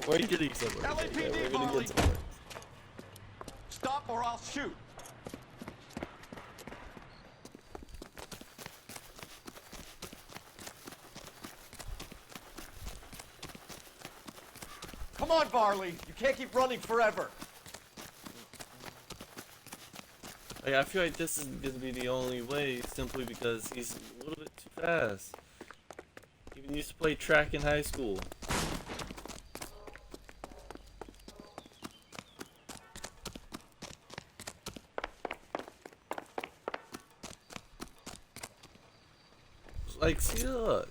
we're getting somewhere. LAPD, We're gonna Varley! get somewhere. Stop or I'll shoot! Come on, Varley! You can't keep running forever! Like, I feel like this is gonna be the only way, simply because he's a little bit too fast. Even used to play track in high school. Like, see, look.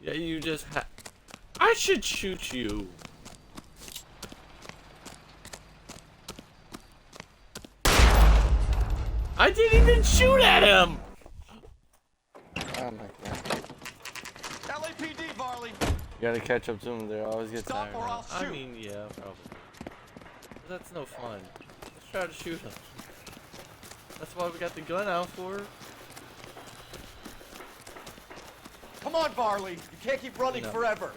Yeah, you just I should shoot you. I didn't even shoot at him! Oh my god. LAPD, Varley! You gotta catch up to him there, I always get Stop tired. or I'll I shoot. mean, yeah, probably. But that's no fun. Let's try to shoot him. That's why we got the gun out for. Come on, Varley! You can't keep running No. forever!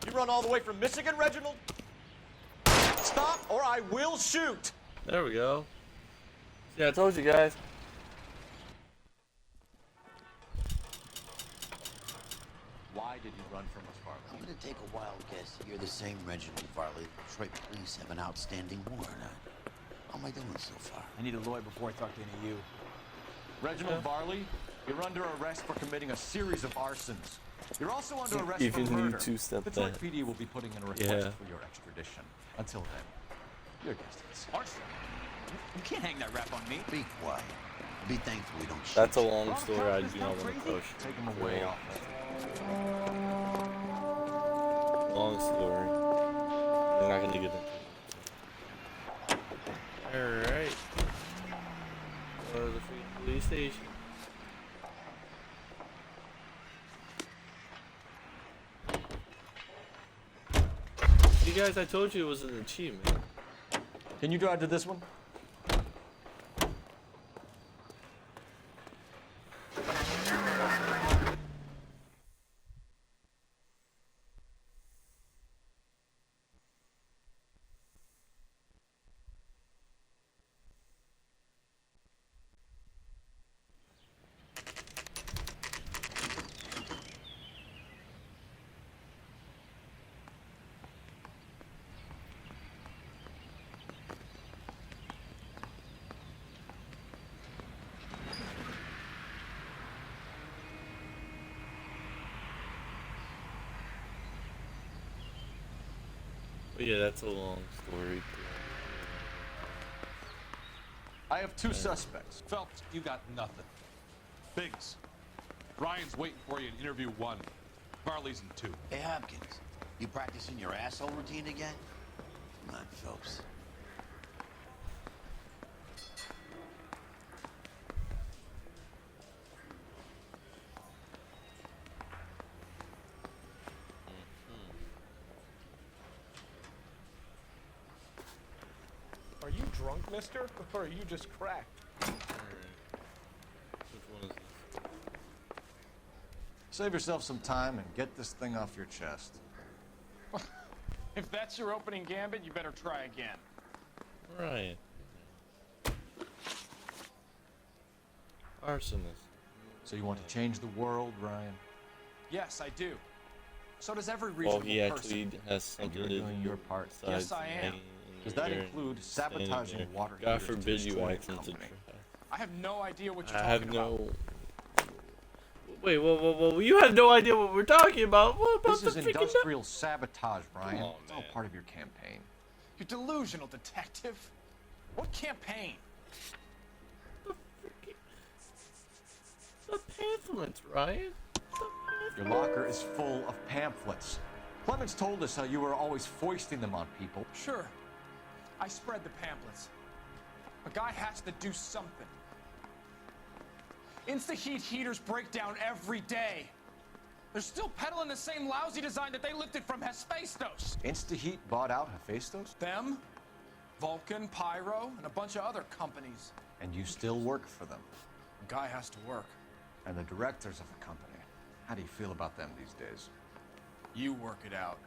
You run all the way from Michigan, Reginald? Stop or I will shoot! There we go. Yeah, I told you guys. Why did you run from us, Varley? I'm gonna take a wild guess that you're the same Reginald Varley the Detroit police have an outstanding warrant on. How am I doing so far? I need a lawyer before I talk to any of you. Reginald Varley, you're under arrest for committing a series of arsons. You're also under arrest Even for you murder. two-step Detroit that. PD will be putting in a request Yeah. for your extradition. Until then, your guest is. Arson, you can't hang that rap on me. Be quiet. Be thankful we don't shoot. That's a long story. I do not want to push. Take him away off. Long story. We're not gonna get into it. Alright. Go to the freaking police station. You guys, I told you it was an achievement. Can you drive to this one? But yeah, that's a long story. I have two suspects. Phelps, you got nothing. Biggs, Ryan's waiting for you in interview 1. Farley's in 2. Hey, Hopkins, you practicing your asshole routine again? Come on, Phelps. Are you drunk, mister? Or are you just cracked? Save yourself some time and get this thing off your chest. If that's your opening gambit, you better try again. Right. Arsonist. So you want to change the world, Ryan? Yes, I do. So does every Well, reasonable he actually person. has And something you're to doing do your part. besides Yes, I am. laying in Does that here and include standing sabotaging there. water God heaters to forbid you destroy ask the him to company? try. I have no idea what you're I talking have about. no. Wait, whoa! You have no idea what we're talking about. What about This the is freaking? industrial sabotage, Ryan. Come on, it's all man. part of your campaign. You're delusional, detective. What campaign? The pamphlets, Ryan. Your locker is full of pamphlets. Clemens told us how you were always foisting them on people. Sure. I spread the pamphlets. A guy has to do something. Insta-heat heaters break down every day. They're still peddling the same lousy design that they lifted from Hephaestus. InstaHeat bought out Hephaestus? Them, Vulcan, Pyro, and a bunch of other companies. And you still work for them. A guy has to work. And the directors of the company. How do you feel about them these days? You work it out.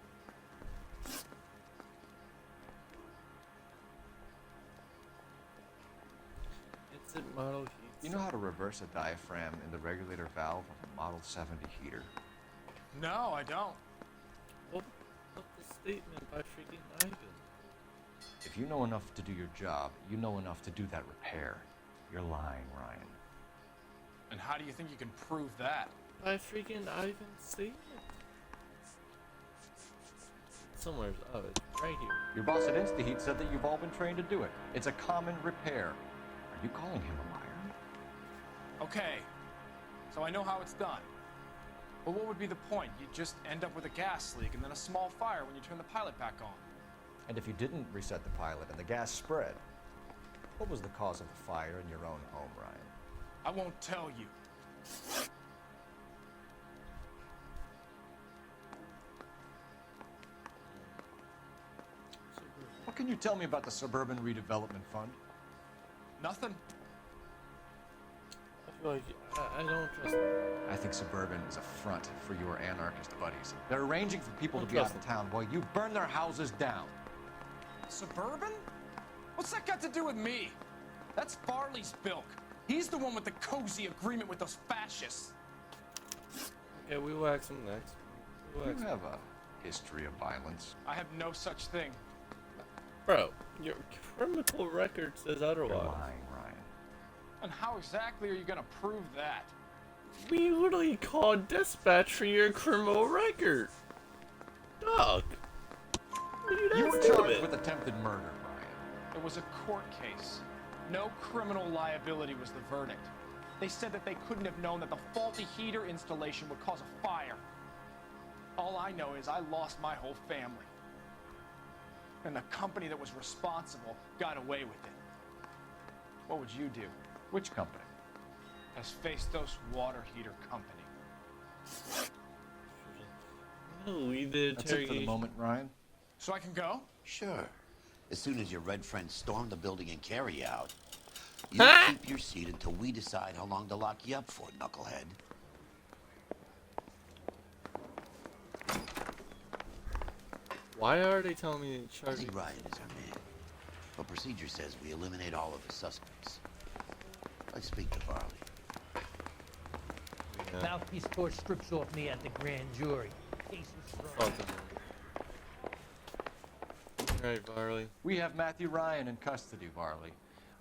It's a model heat. You know how to reverse a diaphragm in the regulator valve of a Model 70 heater? No, I don't. What the statement by freaking Ivan? If you know enough to do your job, you know enough to do that repair. You're lying, Ryan. And how do you think you can prove that? By freaking Ivan's statement. Somewhere's it's right here. Your boss at InstaHeat said that you've all been trained to do it. It's a common repair. Are you calling him a liar? Okay, so I know how it's done. But what would be the point? You just end up with a gas leak and then a small fire when you turn the pilot back on. And if you didn't reset the pilot and the gas spread, what was the cause of the fire in your own home, Ryan? I won't tell you. What can you tell me about the Suburban Redevelopment Fund? Nothing. I feel like I don't trust them. I think Suburban is a front for your anarchist buddies. They're arranging for people to Don't be out trust of town while you burn their houses down. Suburban? What's that got to do with me? That's Farley's bilk. He's the one with the cozy agreement with those fascists. Okay, we will ask him next. We'll You ask him. have a history of violence. I have no such thing. Bro, your criminal record says otherwise. You're lying, Ryan. And how exactly are you gonna prove that? We literally called dispatch for your criminal record. Dog. You were charged with attempted murder, Brian. It was a court case. No criminal liability was the verdict. They said that they couldn't have known that the faulty heater installation would cause a fire. All I know is I lost my whole family. And the company that was responsible got away with it. What would you do? Which company? Hephaestus Water Heater Company. Leave the That's it for the moment, Ryan. So I can go? Sure. As soon as your red friends storm the building and carry out, you keep your seat until we decide how long to lock you up for, knucklehead. Why are they telling me to charge Eddie Ryan is our man. But procedure says we eliminate all of the suspects. Let's speak to Varley. Mouthpiece court strips off me at the grand jury. Case is thrown. Alright, Varley. We have Matthew Ryan in custody, Varley.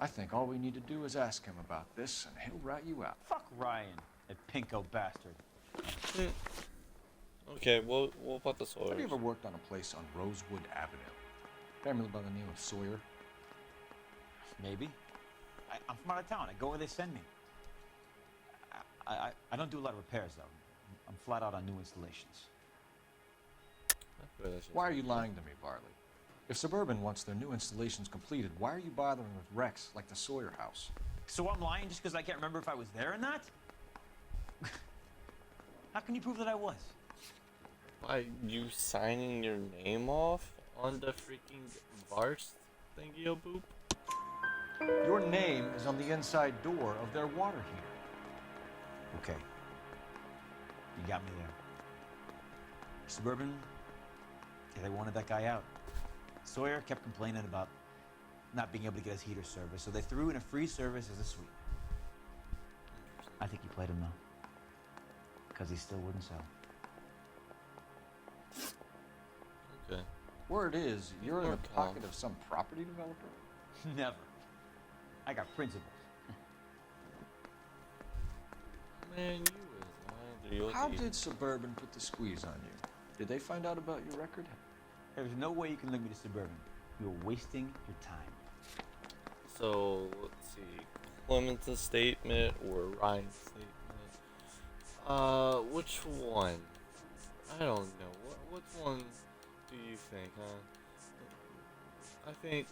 I think all we need to do is ask him about this, and he'll rat you out. Fuck Ryan, that pinko bastard. Okay, we'll put the Sawyer. Have you ever worked on a place on Rosewood Avenue? Family by the name of Sawyer? Maybe. I'm from out of town. I go where they send me. I don't do a lot of repairs, though. I'm flat out on new installations. Why are you lying to me, Varley? If Suburban wants their new installations completed, why are you bothering with wrecks like the Sawyer house? So I'm lying just because I can't remember if I was there or not? How can you prove that I was? By you signing your name off on the freaking Vars thingy boop? Your name is on the inside door of their water heater. Okay. You got me there. Suburban, they wanted that guy out. Sawyer kept complaining about not being able to get his heater service, so they threw in a free service as a sweep. I think he played him, though. Because he still wouldn't sell. Okay. Word is, you're in the pocket of some property developer? Never. I got principles. Man, you is lying. How did Suburban put the squeeze on you? Did they find out about your record? There's no way you can link me to Suburban. You're wasting your time. So, let's see. Clement's statement or Ryan's statement? Which one? I don't know. Which one do you think, huh? I think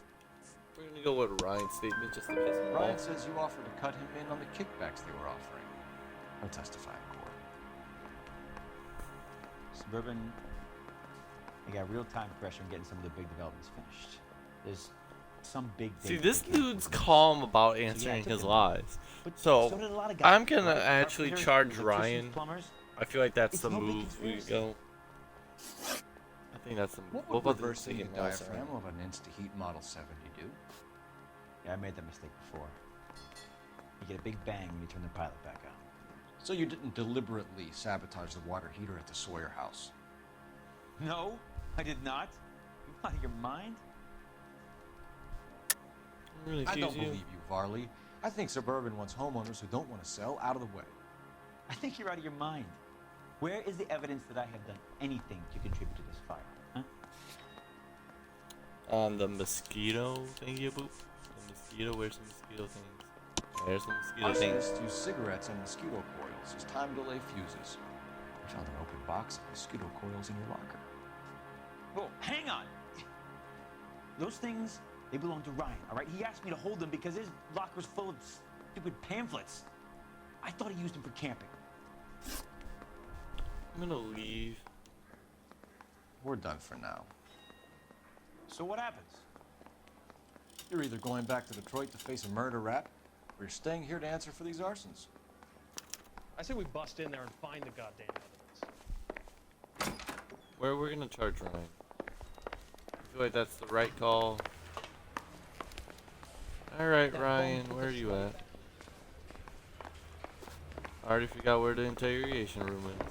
we're gonna go with Ryan's statement just to piss him Ryan off. says you offered to cut him in on the kickbacks they were offering. He'll testify in court. Suburban, they got real time pressure on getting some of the big developments finished. There's some big See, data this they can't dude's finish. calm about So, yeah, I answering took his him. lies. But So, so did a lot of guys. I'm gonna Right? actually Carpenters, charge electricians, Ryan. plumbers. I feel like that's It's the no big move we conspiracy. go. I think that's the move. What What would about the reversing the second mouse diaphragm arm? of an Insta-Heat Model 70 do? Yeah, I made that mistake before. You get a big bang when you turn the pilot back on. So you didn't deliberately sabotage the water heater at the Sawyer house? No, I did not. You out of your mind? Really I don't accuse you? believe you, Varley. I think Suburban wants homeowners who don't want to sell out of the way. I think you're out of your mind. Where is the evidence that I have done anything to contribute to this fire? Huh? On the mosquito thingy boop. The mosquito, where's the mosquito things? There's the mosquito things. Arsonists use cigarettes and mosquito coils as time delay fuses. We found an open box of mosquito coils in your locker. Whoa, hang on! Those things, they belong to Ryan, all right? He asked me to hold them because his locker's full of stupid pamphlets. I thought he used them for camping. I'm gonna leave. We're done for now. So what happens? You're either going back to Detroit to face a murder rap, or you're staying here to answer for these arsons. I say we bust in there and find the goddamn evidence. Where we're gonna charge Ryan? I feel like that's the right call. Alright, Ryan, where are you at? I already forgot where the interrogation room is.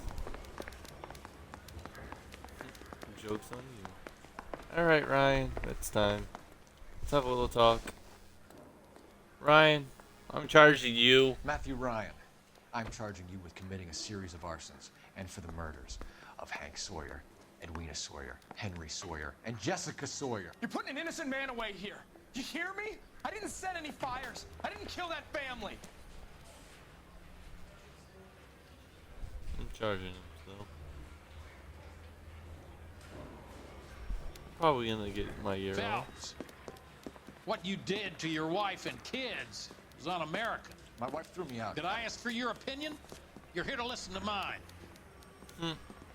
Joke's on you. Alright, Ryan, it's time. Let's have a little talk. Ryan, I'm charging you. Matthew Ryan. I'm charging you with committing a series of arsons and for the murders of Hank Sawyer, Edwina Sawyer, Henry Sawyer, and Jessica Sawyer. You're putting an innocent man away here. You hear me? I didn't set any fires. I didn't kill that family. I'm charging him still. Probably gonna get my year off. Phelps, what you did to your wife and kids was un-American. My wife threw me out. Did I ask for your opinion? You're here to listen to mine.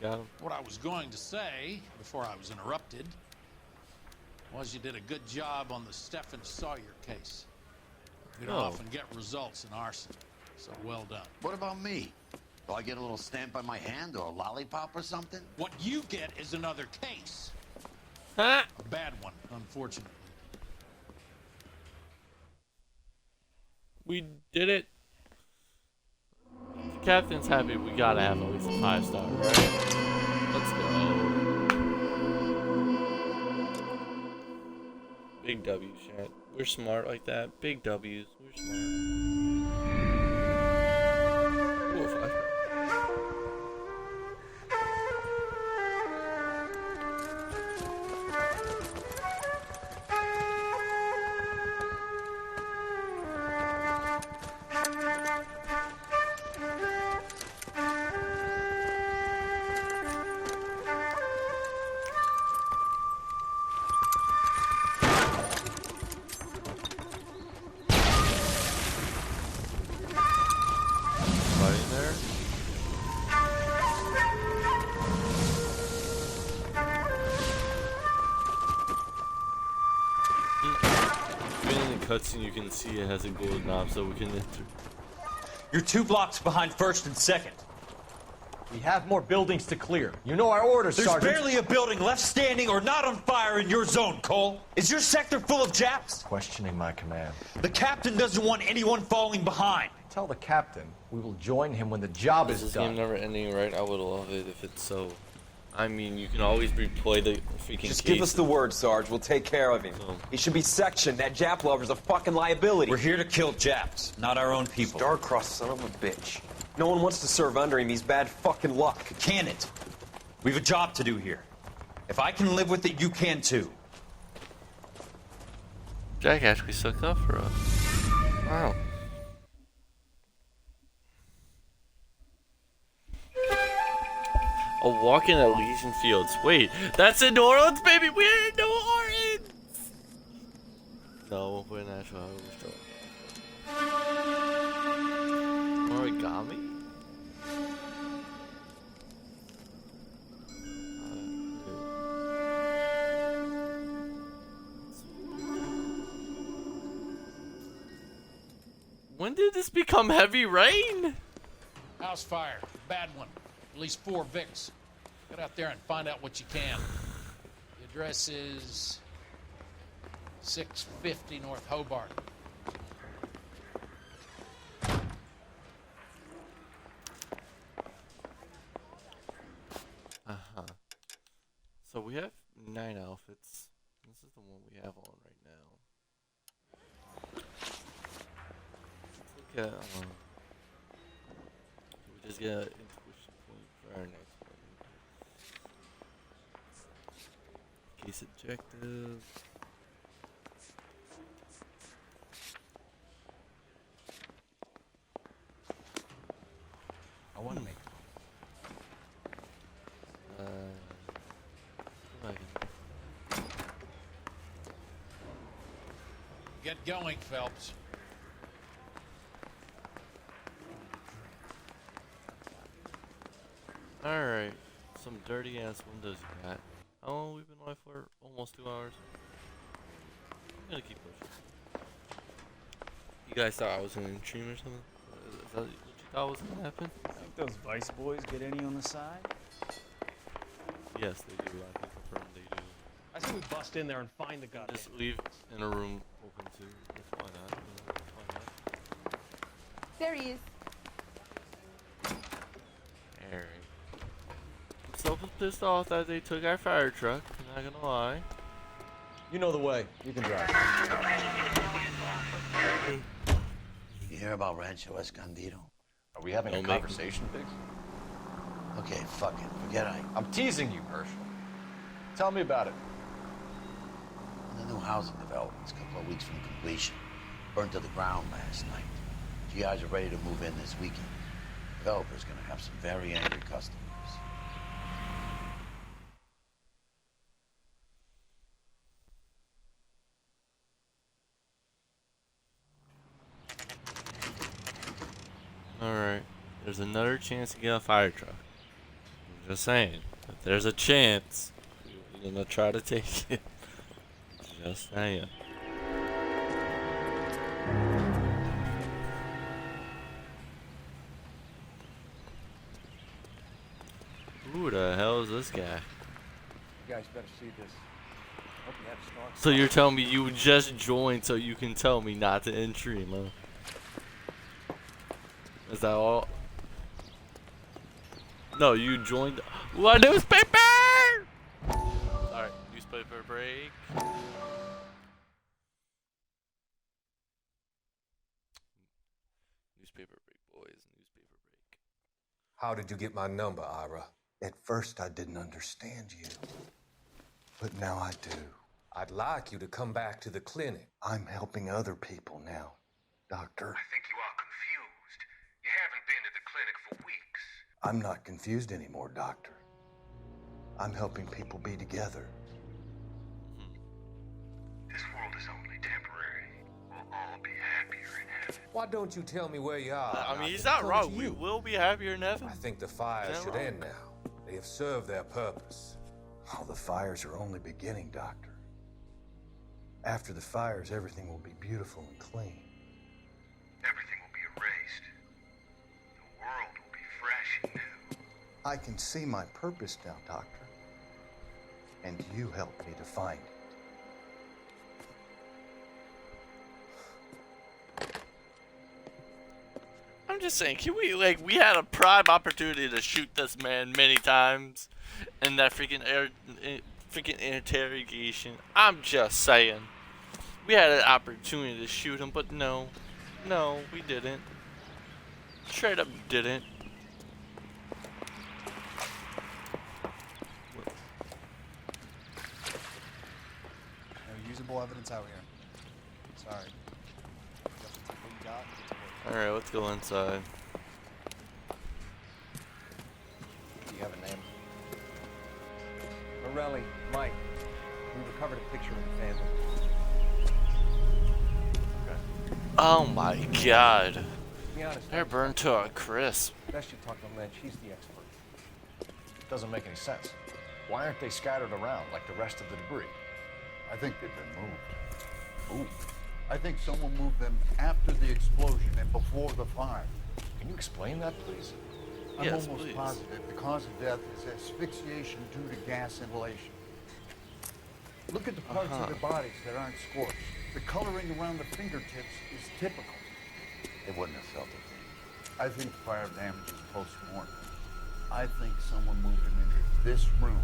Got him. What I was going to say, before I was interrupted, was you did a good job on the Stephen Sawyer case. We don't often get results in arson, so well done. What about me? Do I get a little stamp by my hand or a lollipop or something? What you get is another case. Huh? A bad one, unfortunately. We did it. If the captain's happy, we gotta have at least a 5-star, right? Let's go. Big W, chat. We're smart like that. Big W's. We're smart. Cool flashback. Cutscene, you can see it has a gold knob, so we can enter. You're 2 blocks behind 1st and 2nd. We have more buildings to clear. You know our orders, Sergeant. There's barely a building left standing or not on fire in your zone, Cole. Is your sector full of Japs? Questioning my command. The captain doesn't want anyone falling behind. Tell the captain we will join him when the job is This done. game never ending, right? I would love it if it's so. I mean, you can always replay the freaking Just cases. give us the word, Sarge. We'll take care of him. He should be sectioned. That Jap lover's a fucking liability. We're here to kill Japs, not our own people. Starcross, son of a bitch. No one wants to serve under him. He's bad fucking luck. Can it? We have a job to do here. If I can live with it, you can too. Jack actually stuck up for us. Wow. A walk in Elysian Fields. Wait, that's in New Orleans, baby. We're in New Orleans. No, we're in Nashville. We're still. Origami. When did this become heavy rain? House fire. Bad one. At least 4 Vicks. Get out there and find out what you can. The address is 650 North Hobart. So we have 9 outfits. This is the one we have on right now. Let's look at, we just get an intuition point for our next one. Case objective. I want to make. Get going, Phelps. Alright, some dirty ass windows you got. How long we've been live for? Almost 2 hours. I'm gonna keep pushing. You guys thought I was gonna stream or something? Is that what you thought was gonna happen? Think those Vice boys get any on the side? Yes, they do. I can confirm they do. I say we bust in there and find the goddamn. Just leave in a room open too. That's why not. Why not? There he is. Alright. I'm so pissed off that they took our fire truck. I'm not gonna lie. You know the way. You can drive. You hear about Rancho Escondido? Are we having a conversation, Biggs? Okay, fuck it. Forget I'm teasing you, Herschel. Tell me about it. The new housing development's a couple of weeks from completion. Burned to the ground last night. GIs are ready to move in this weekend. Developer's gonna have some very angry customers. Alright. There's another chance to get a fire truck. I'm just saying. If there's a chance, we're gonna try to take it. Just saying. Who the hell is this guy? You guys better see this. Hope you have strong. So you're telling me you just joined so you can tell me not to end stream, huh? Is that all? No, you joined. What newspaper? Alright, newspaper break. Newspaper break, boys. Newspaper break. How did you get my number, Ira? At first, I didn't understand you. But now I do. I'd like you to come back to the clinic. I'm helping other people now, Doctor. I think you are confused. You haven't been to the clinic for weeks. I'm not confused anymore, Doctor. I'm helping people be together. This world is only temporary. We'll all be happier in heaven. Why don't you tell me where you are? I mean, he's not wrong. We will be happier in heaven. I think the fire should end now. They have served their purpose. Oh, the fires are only beginning, Doctor. After the fires, everything will be beautiful and clean. Everything will be erased. The world will be fresh and new. I can see my purpose now, Doctor. And you helped me to find it. I'm just saying, can we, like, we had a prime opportunity to shoot this man many times in that freaking interrogation. I'm just saying. We had an opportunity to shoot him, but no, we didn't. Straight up didn't. No usable evidence out here. Sorry. What you got? Alright, let's go inside. Do you have a name? Morelli, Mike. We recovered a picture of the family. Oh my god. To be honest, They're burned to a crisp. best you talk to Lynch. He's the expert. Doesn't make any sense. Why aren't they scattered around like the rest of the debris? I think they've been moved. Who? I think someone moved them after the explosion and before the fire. Can you explain that, please? I'm Yes, almost please. positive the cause of death is asphyxiation due to gas inhalation. Look at the parts of their bodies that aren't scorched. The coloring around the fingertips is typical. They wouldn't have felt it. I think fire damage is post-mortem. I think someone moved them into this room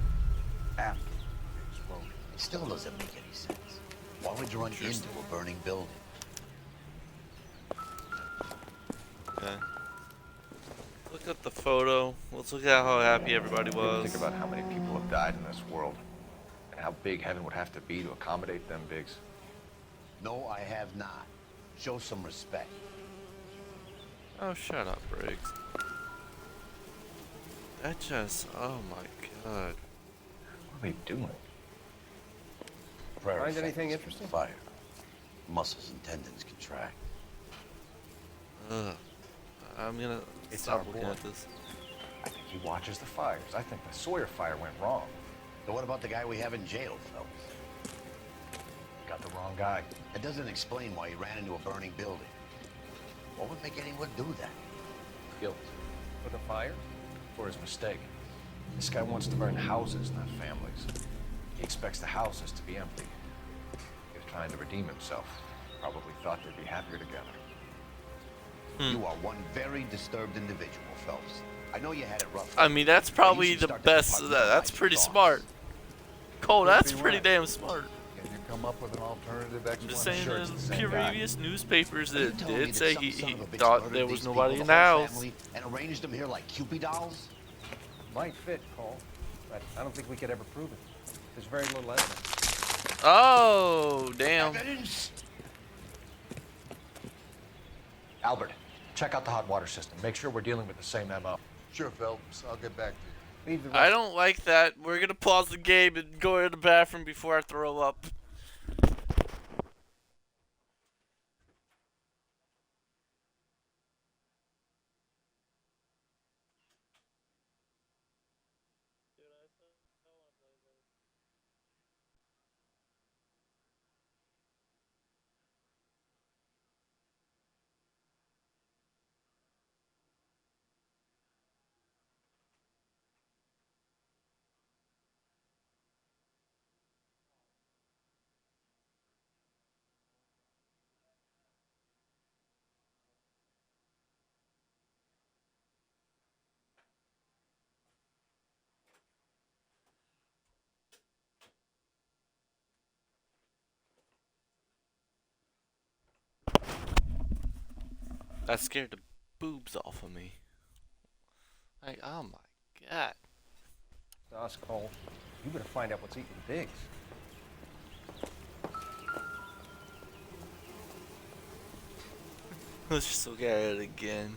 after the explosion. It still doesn't make any sense. Why would you run into a burning building? Okay. Look at the photo. Let's look at how happy everybody was. Think about how many people have died in this world, and how big heaven would have to be to accommodate them, Biggs. No, I have not. Show some respect. Oh, shut up, Briggs. That just, oh my god. What are they doing? Prayer Find anything effects from interesting? Fire. Muscles and tendons contract. Ugh. I'm gonna It's stop our looking boy. at this. I think he watches the fires. I think the Sawyer fire went wrong. So what about the guy we have in jail, fellas? Got the wrong guy. It doesn't explain why he ran into a burning building. What would make anyone do that? Guilt. For the fire? For his mistake. This guy wants to burn houses, not families. He expects the houses to be empty. He was trying to redeem himself. Probably thought they'd be happier together. You are one very disturbed individual, Phelps. I know you had it rough. I mean, that's probably should the start to best. depart That's your pretty thoughts. smart. Cole, that's Be pretty right. damn smart. And you're come up with an alternative I'm just explanation. saying in previous newspapers Are you that telling me did that say some he son of a bitch thought murdered there these was people, nobody the in the whole house. family, and arranged them here like Cupid dolls? Might fit, Cole, but I don't think we could ever prove it. There's very little evidence. Oh, damn. Albert, check out the hot water system. Make sure we're dealing with the same MO. Sure, Phelps. I'll get back to you. Leave the I don't like that. We're gonna pause the game and go to the bathroom before I throw up. That scared the boobs off of me. Like, oh my god. To us, Cole. You better find out what's eating Biggs. Let's just look at it again.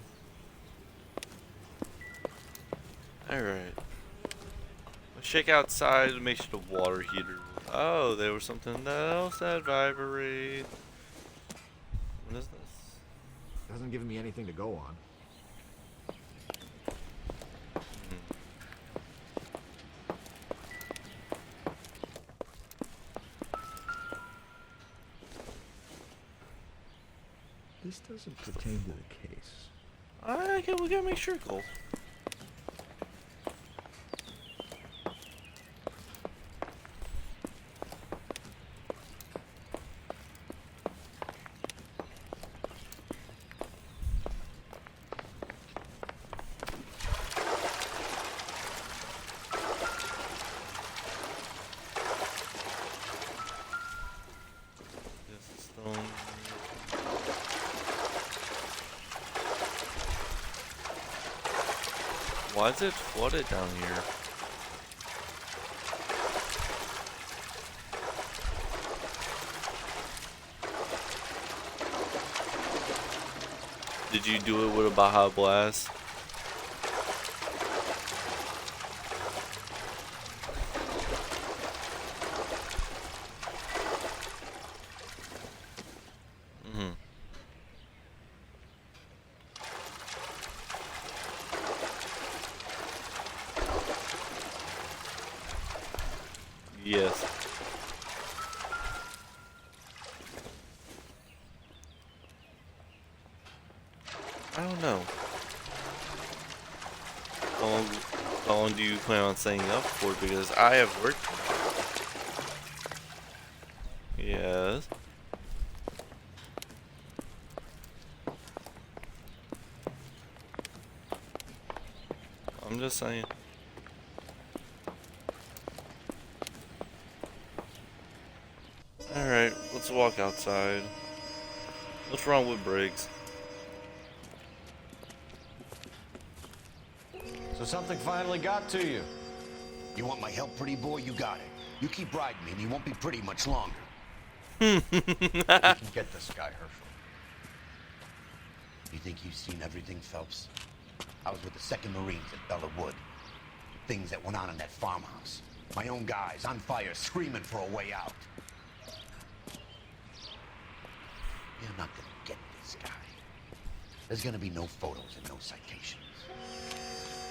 Alright. Let's check outside to make sure the water heater. Oh, there was something else that vibrated. What is this? Hasn't given me anything to go on. This doesn't pertain to the case. Okay, we gotta make sure, Cole. Why is it flooded down here? Did you do it with a Baja Blast? Yes. I don't know. How long do you plan on staying up for? Because I have work. Yes. I'm just saying. Alright, let's walk outside. What's wrong with Briggs? So something finally got to you. You want my help, pretty boy? You got it. You keep riding me and you won't be pretty much longer. We can get this guy, Herschel. You think you've seen everything, Phelps? I was with the 2nd Marines at Bella Wood. Things that went on in that farmhouse. My own guys on fire, screaming for a way out. You're not gonna get this guy. There's gonna be no photos and no citations.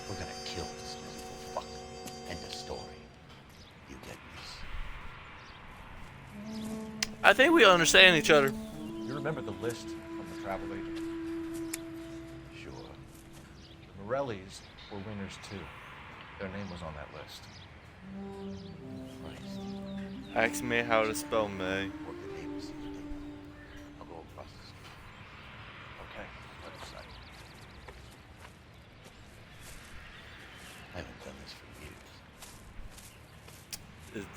We're gonna kill this miserable fucker. End of story. You get this? I think we understand each other. You remember the list from the travel agent? Sure. The Morellis were winners too. Their name was on that list. Ask me how to spell May. I'll go across the street. Okay, let's say. I haven't done this for years.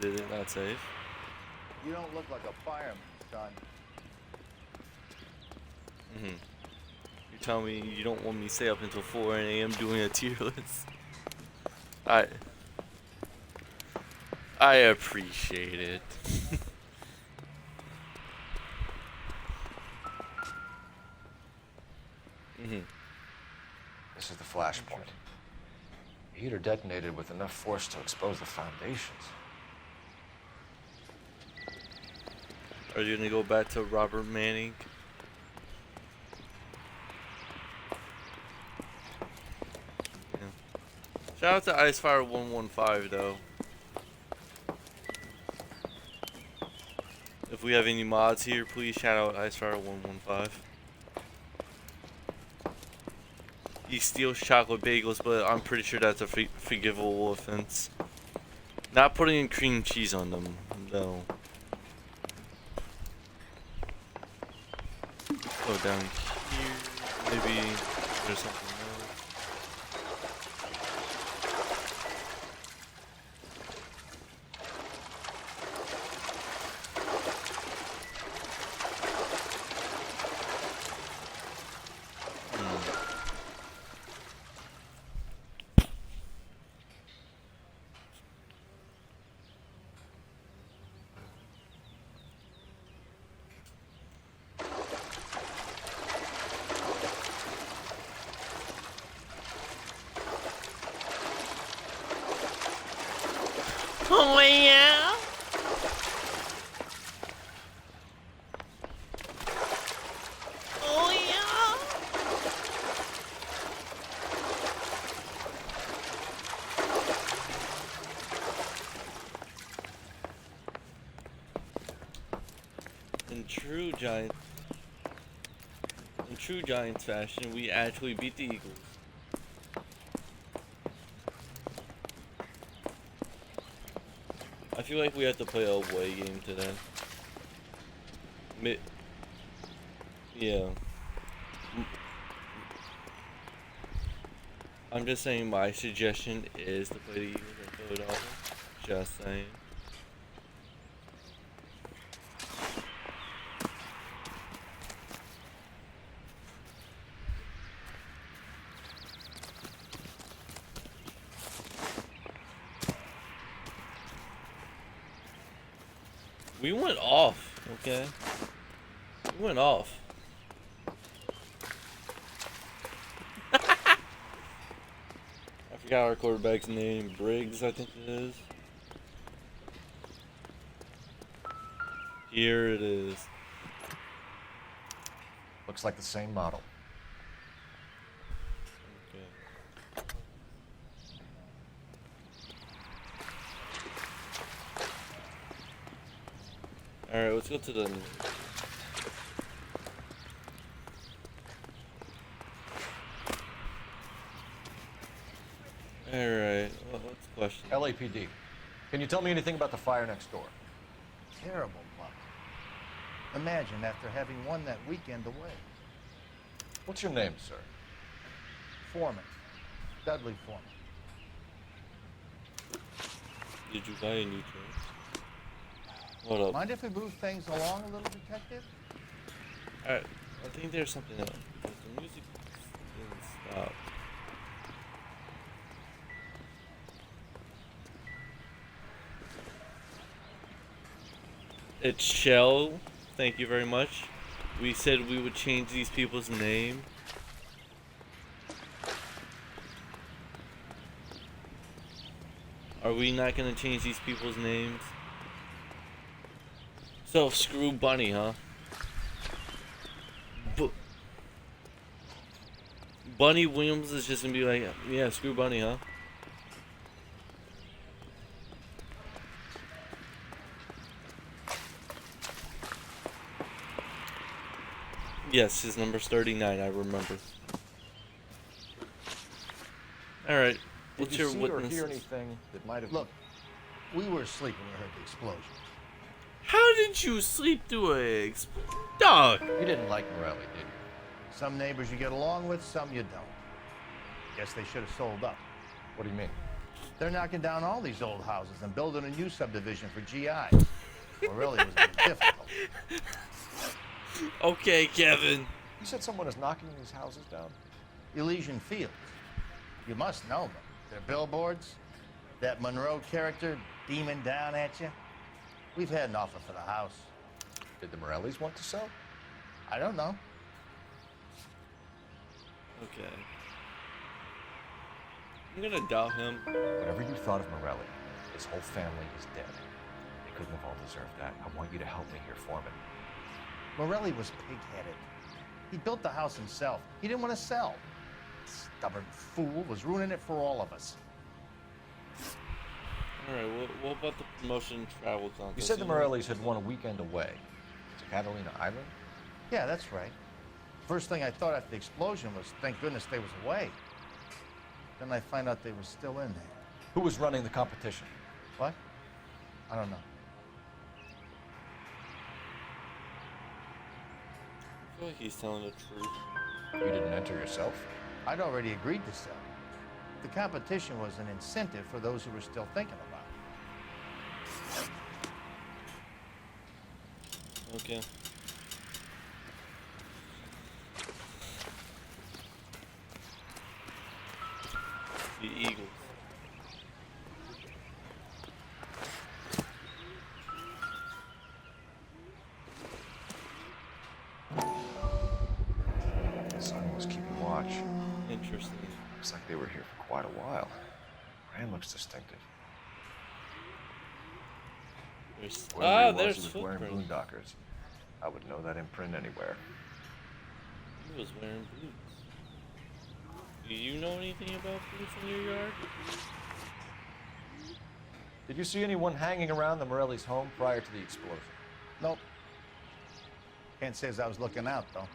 Did it not save? You don't look like a fireman, son. You tell me you don't want me to stay up until 4 a.m. doing a tier list. I appreciate it. This is the flashpoint. The heater detonated with enough force to expose the foundations. Are you gonna go back to Robert Manning? Yeah. Shout out to Icefire115 though. If we have any mods here, please shout out Icefire115. He steals chocolate bagels, but I'm pretty sure that's a forgivable offense. Not putting in cream cheese on them, though. Go down here. Maybe there's something else. Oh yeah. Oh yeah. In true Giants fashion, we actually beat the Eagles. I feel like we have to play a away game today. Yeah. I'm just saying my suggestion is to play the Eagles in Philadelphia. Just saying. We went off, okay? We went off. I forgot our quarterback's name. Briggs, I think it is. Here it is. Looks like the same model. Alright, let's go to the... Alright, well, what's the question? LAPD. Can you tell me anything about the fire next door? Terrible luck. Imagine after having won that weekend away. What's your name, sir? Foreman. Dudley Foreman. Did you buy a new truck? Hold up. Mind if we move things along a little, detective? Alright, I think there's something else. Because the music didn't stop. It's Shell. Thank you very much. We said we would change these people's name. Are we not gonna change these people's names? So screw Bunny, huh? Bunny Williams is just gonna be like, yeah, screw Bunny, huh? Yes, his number's 39, I remember. Alright, what's Did your you see witness? or hear anything that might have... Look, we were asleep when we heard the explosion. How did you sleep through a dog? You didn't like Morelli, did you? Some neighbors you get along with, some you don't. Guess they should have sold up. What do you mean? They're knocking down all these old houses and building a new subdivision for GIs. Morelli was being difficult. Okay, Kevin. You said someone is knocking these houses down? Elysian Fields. You must know them. Their billboards, that Monroe character beaming down at you. We've had an offer for the house. Did the Morellis want to sell? I don't know. Okay. I'm gonna doubt him. Whatever you thought of Morelli, his whole family is dead. They couldn't have all deserved that. I want you to help me here, Foreman. Morelli was pig-headed. He built the house himself. He didn't want to sell. Stubborn fool was ruining it for all of us. Alright, what about the promotion travel contest? You said the Morellis had won a weekend away to Catalina Island? Yeah, that's right. First thing I thought after the explosion was, thank goodness they was away. Then I find out they were still in there. Who was running the competition? What? I don't know. I feel like he's telling the truth. You didn't enter yourself? I'd already agreed to sell. The competition was an incentive for those who were still thinking about it. Okay. The Eagles. Someone was keeping watch. Interesting. Looks like they were here for quite a while. Brand looks distinctive. There's, Whoever he there's was wearing footprints. boondockers. I would know that imprint anywhere. He was wearing boots. Do you know anything about boots in your yard? Did you see anyone hanging around the Morellis' home prior to the explosion? Nope. Can't say as I was looking out, though.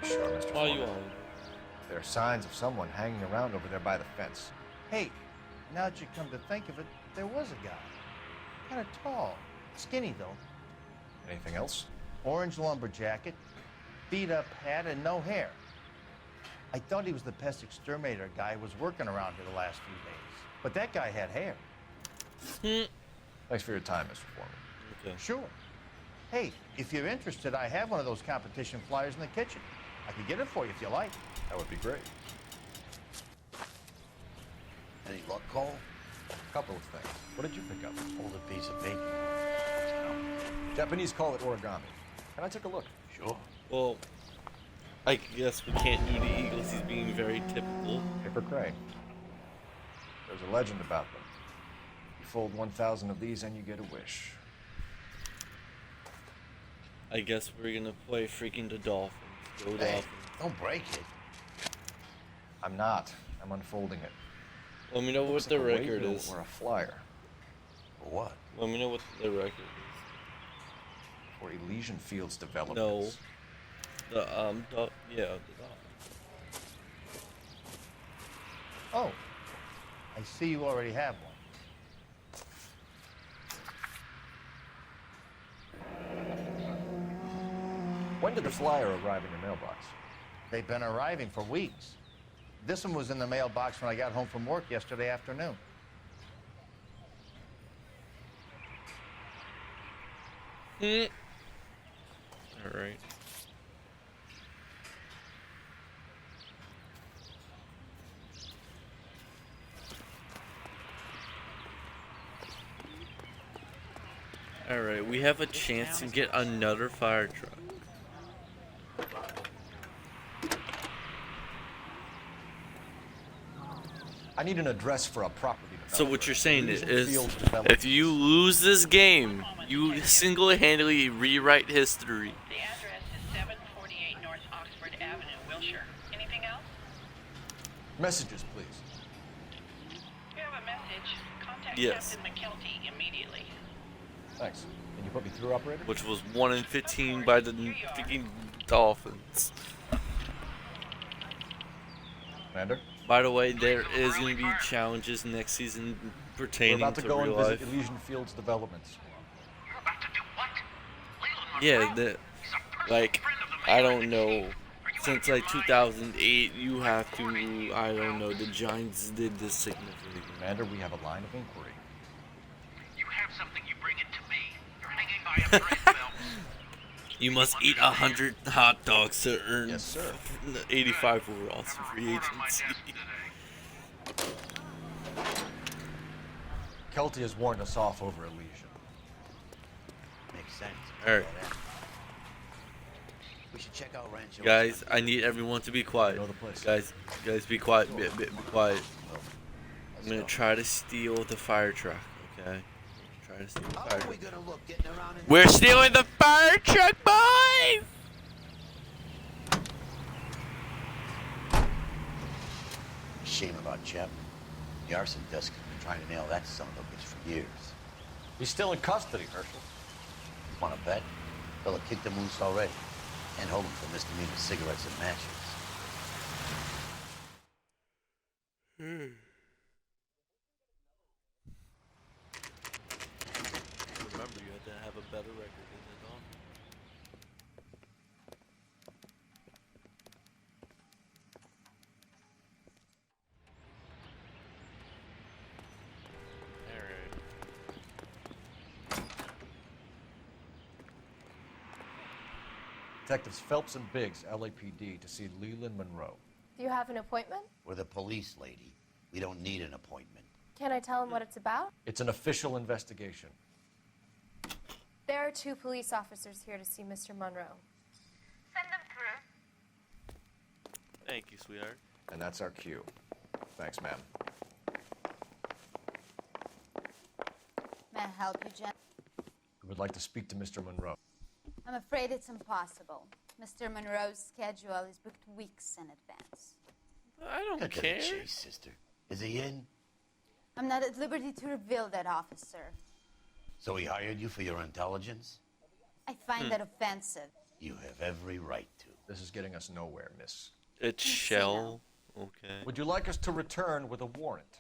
Sure, Mr. Oh, you Foreman. are. There are signs of someone hanging around over there by the fence. Hey, now that you come to think of it, there was a guy. Kind of tall. Skinny, though. Anything else? Orange lumber jacket, beat-up hat, and no hair. I thought he was the pest exterminator guy who was working around here the last few days. But that guy had hair. Thanks for your time, Mr. Foreman. Okay. Sure. Hey, if you're interested, I have one of those competition flyers in the kitchen. I could get it for you if you like. That would be great. Any luck, Cole? A couple of things. What did you pick up? Hold a piece of bacon. Japanese call it origami. Can I take a look? Sure. Well, I guess we can't do the Eagles. He's being very typical. Paper crane. There's a legend about them. You fold 1,000 of these and you get a wish. I guess we're gonna play freaking the Dolphins. Go Hey, Dolphins. don't break it. I'm not. I'm unfolding it. Let me know what Looks the like a record waybill is. or a flyer. For what? Let me know what the record is. For Elysian Fields No. Developments. The yeah, the Oh, I see you already have one. When did the flyer arrive in your mailbox? They've been arriving for weeks. This one was in the mailbox when I got home from work yesterday afternoon. All right. All right, we have a chance to get another fire truck. I need an address for a property developer. So what you're saying Elysian is, Fields Developments. if you lose this game, you single-handedly rewrite history. The address is 748 North Oxford Avenue, Wilshire. Anything else? Messages, please. You have a message. Contact Yes. Captain McKelty immediately. Thanks. Can you put me through, operator? Which was 1 in 15 by the freaking Dolphins. Commander? By the way, there is going to be challenges next season We're pertaining about to to go real and life. visit Elysian Fields Developments. Yeah, like, I don't know. Since like 2008, you have to, I don't know, the Giants did this significantly. Commander, we have a line of inquiry. You have something, you bring it You must eat 100 hot dogs to earn Yes, sir. 85 overalls in free agency. Kelty has warned us off over Elysium. Makes sense. Alright. We should check out Rancho. Guys, I need everyone to be quiet. Guys, be quiet. Be quiet. I'm gonna try to steal the fire truck, okay? Try to steal the fire truck. We're stealing the fire truck, boys! Shame about Jep. The arson desk has been trying to nail that son of a bitch for years. He's still in custody, Herschel. You want to bet? Fella kicked him loose already. And hold him for misdemeanor cigarettes and matches. Remember, you have to have a better record than the dog. Detectives Phelps and Biggs, LAPD, to see Leland Monroe. Do you have an appointment? We're the police, lady. We don't need an appointment. Can I tell him what it's about? It's an official investigation. There are 2 police officers here to see Mr. Monroe. Send them through. Thank you, sweetheart. And that's our cue. Thanks, ma'am. May I help you, Jen? We would like to speak to Mr. Monroe. I'm afraid it's impossible. Mr. Monroe's schedule is booked weeks in advance. I don't Cut to the care. chase, sister. Is he in? I'm not at liberty to reveal that, officer. So he hired you for your intelligence? I find that offensive. You have every right to. This is getting us nowhere, miss. It's Shell. Okay. Would you like us to return with a warrant?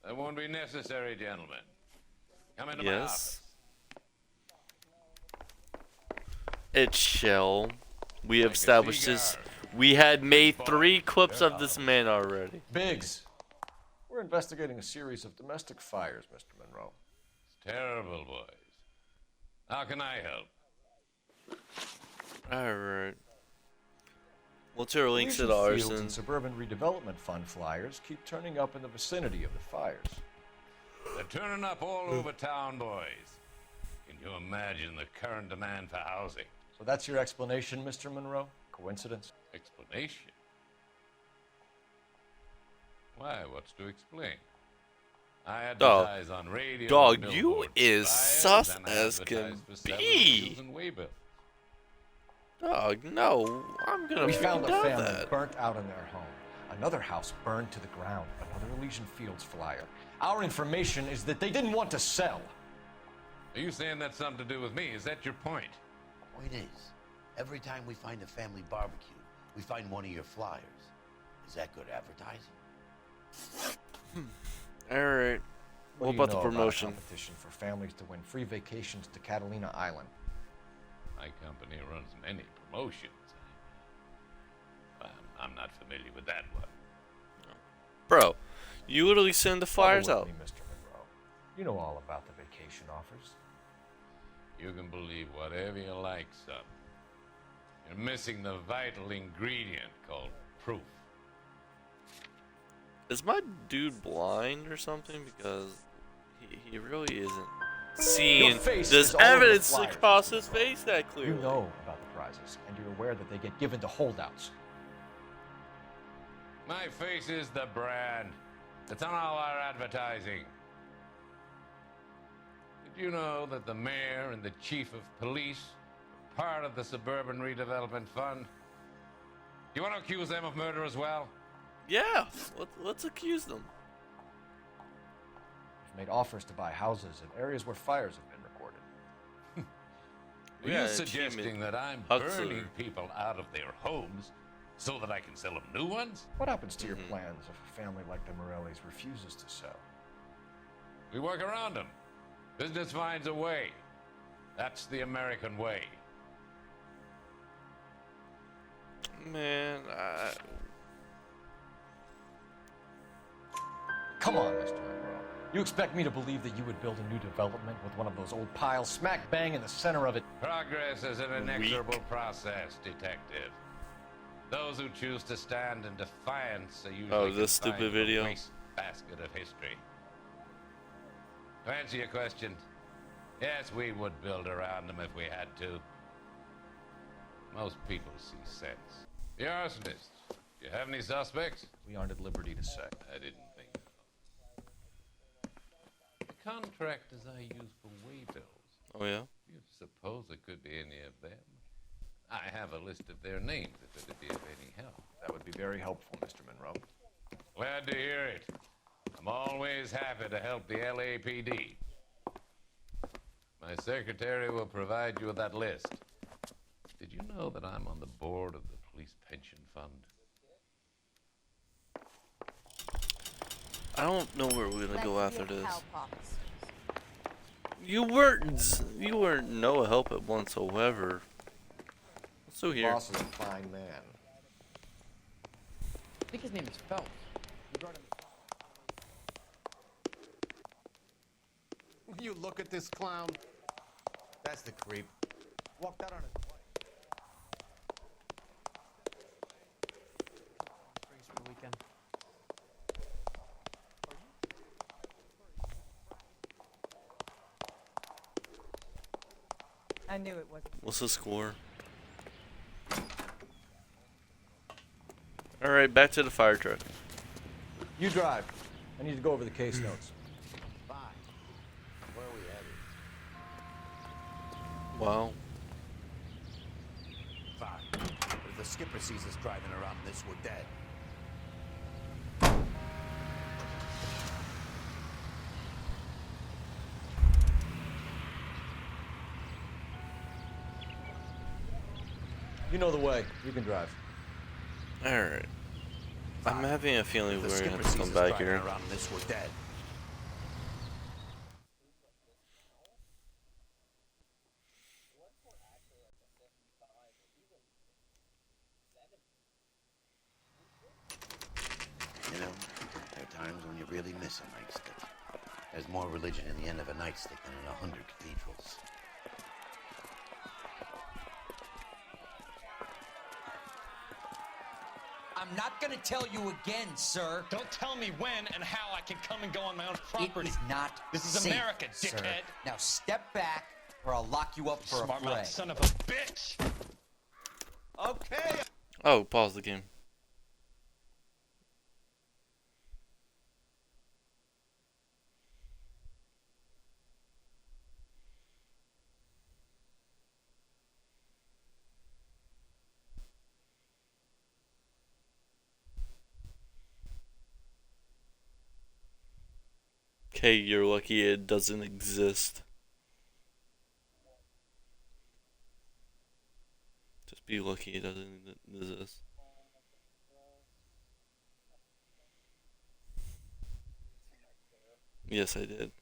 That won't be necessary, gentlemen. Come into my office. Yes. It's Shell. We have established this. We had made 3 clips of this man already. Biggs, we're investigating a series of domestic fires, Mr. Monroe. It's terrible, boys. How can I help? Alright. What's your links to Elysian the Fields arson? and Suburban Redevelopment Fund flyers keep turning up in the vicinity of the fires. They're turning up all over town, boys. Can you imagine the current demand for housing? So that's your explanation, Mr. Monroe? Coincidence? Explanation? Why, what's to explain? I advertise on radio. Dog, and you billboards, is flyers, sus and as advertise can for sellers, be. deals, and waybills. Dog, no. I'm gonna We found a freaking family that. burnt out in their home. Another house burned to the ground. Another Elysian Fields flyer. Our information is that they didn't want to sell. Are you saying that's something to do with me? Is that your point? Point is, every time we find a family barbecue, we find one of your flyers. Is that good advertising? Alright. What do you about the know promotion? a competition for families to win free vacations to Catalina Island? My company runs many promotions. I'm not familiar with that one. Bro, you literally send the flyers Trouble out. with me, Mr. Monroe. You know all about the vacation offers. You can believe whatever you like, son. You're missing the vital ingredient called proof. Is my dude blind or something? Because he really isn't seeing face this is all over the evidence flyers, across his face that clearly. You know about the prizes, and you're aware that they get given to holdouts. My face is the brand. It's on all our advertising. Did you know that the mayor and the chief of police are part of the Suburban Redevelopment Fund? You want to accuse them of murder as well? Yeah, let's accuse them. We've made offers to buy houses in areas where fires have been recorded. Are Yeah, you suggesting that I'm Huxley. burning people out of their homes so that I can sell them new ones? What happens to your plans if a family like the Morellis refuses to sell? We work around them. Business finds a way. That's the American way. Man, Come on, Mr. Monroe. You expect me to believe that you would build a new development with one of those old piles smack bang in the center of it? Progress is an inexorable process, Detective. Those who choose to stand in defiance are usually this stupid confined to video. the wastebasket of history. To answer your question, yes, we would build around them if we had to. Most people see sense. The arsonists, do you have any suspects? We aren't at liberty to say. I didn't think so. The contractors I use for waybills. Oh, yeah? You suppose it could be any of them? I have a list of their names if it would be of any help. That would be very helpful, Mr. Monroe. Glad to hear it. I'm always happy to help the LAPD. My secretary will provide you with that list. Did you know that I'm on the board of the police pension fund? I don't know where we're gonna go after this. You weren't no help at whatsoever. So here. Boss is a fine man. I think his name is Phelps. You look at this clown. That's the creep. Walked out on his wife. Drinks for the weekend. I knew it wasn't. What's the score? Alright, back to the fire truck. You drive. I need to go over the case notes. Fine. Where are we headed? Wow. Fine. But if the skipper sees us driving around this, we're dead. You know the way. You can drive. Alright. I'm having a feeling If the we're gonna skipper have to sees come us back driving here. around this, we're dead. You know, there are times when you really miss a nightstick. There's more religion in the end of a nightstick than in 100 cathedrals. I'm not gonna tell you again, sir. Don't tell me when and how I can come and go on my own property. It is not This is safe, America, sir. dickhead. Now step back, or I'll lock you up for a Smart fray. mouth son of a bitch. Okay. Oh, pause the game. Okay, you're lucky it doesn't exist. Just be lucky it doesn't exist. Yes, I did.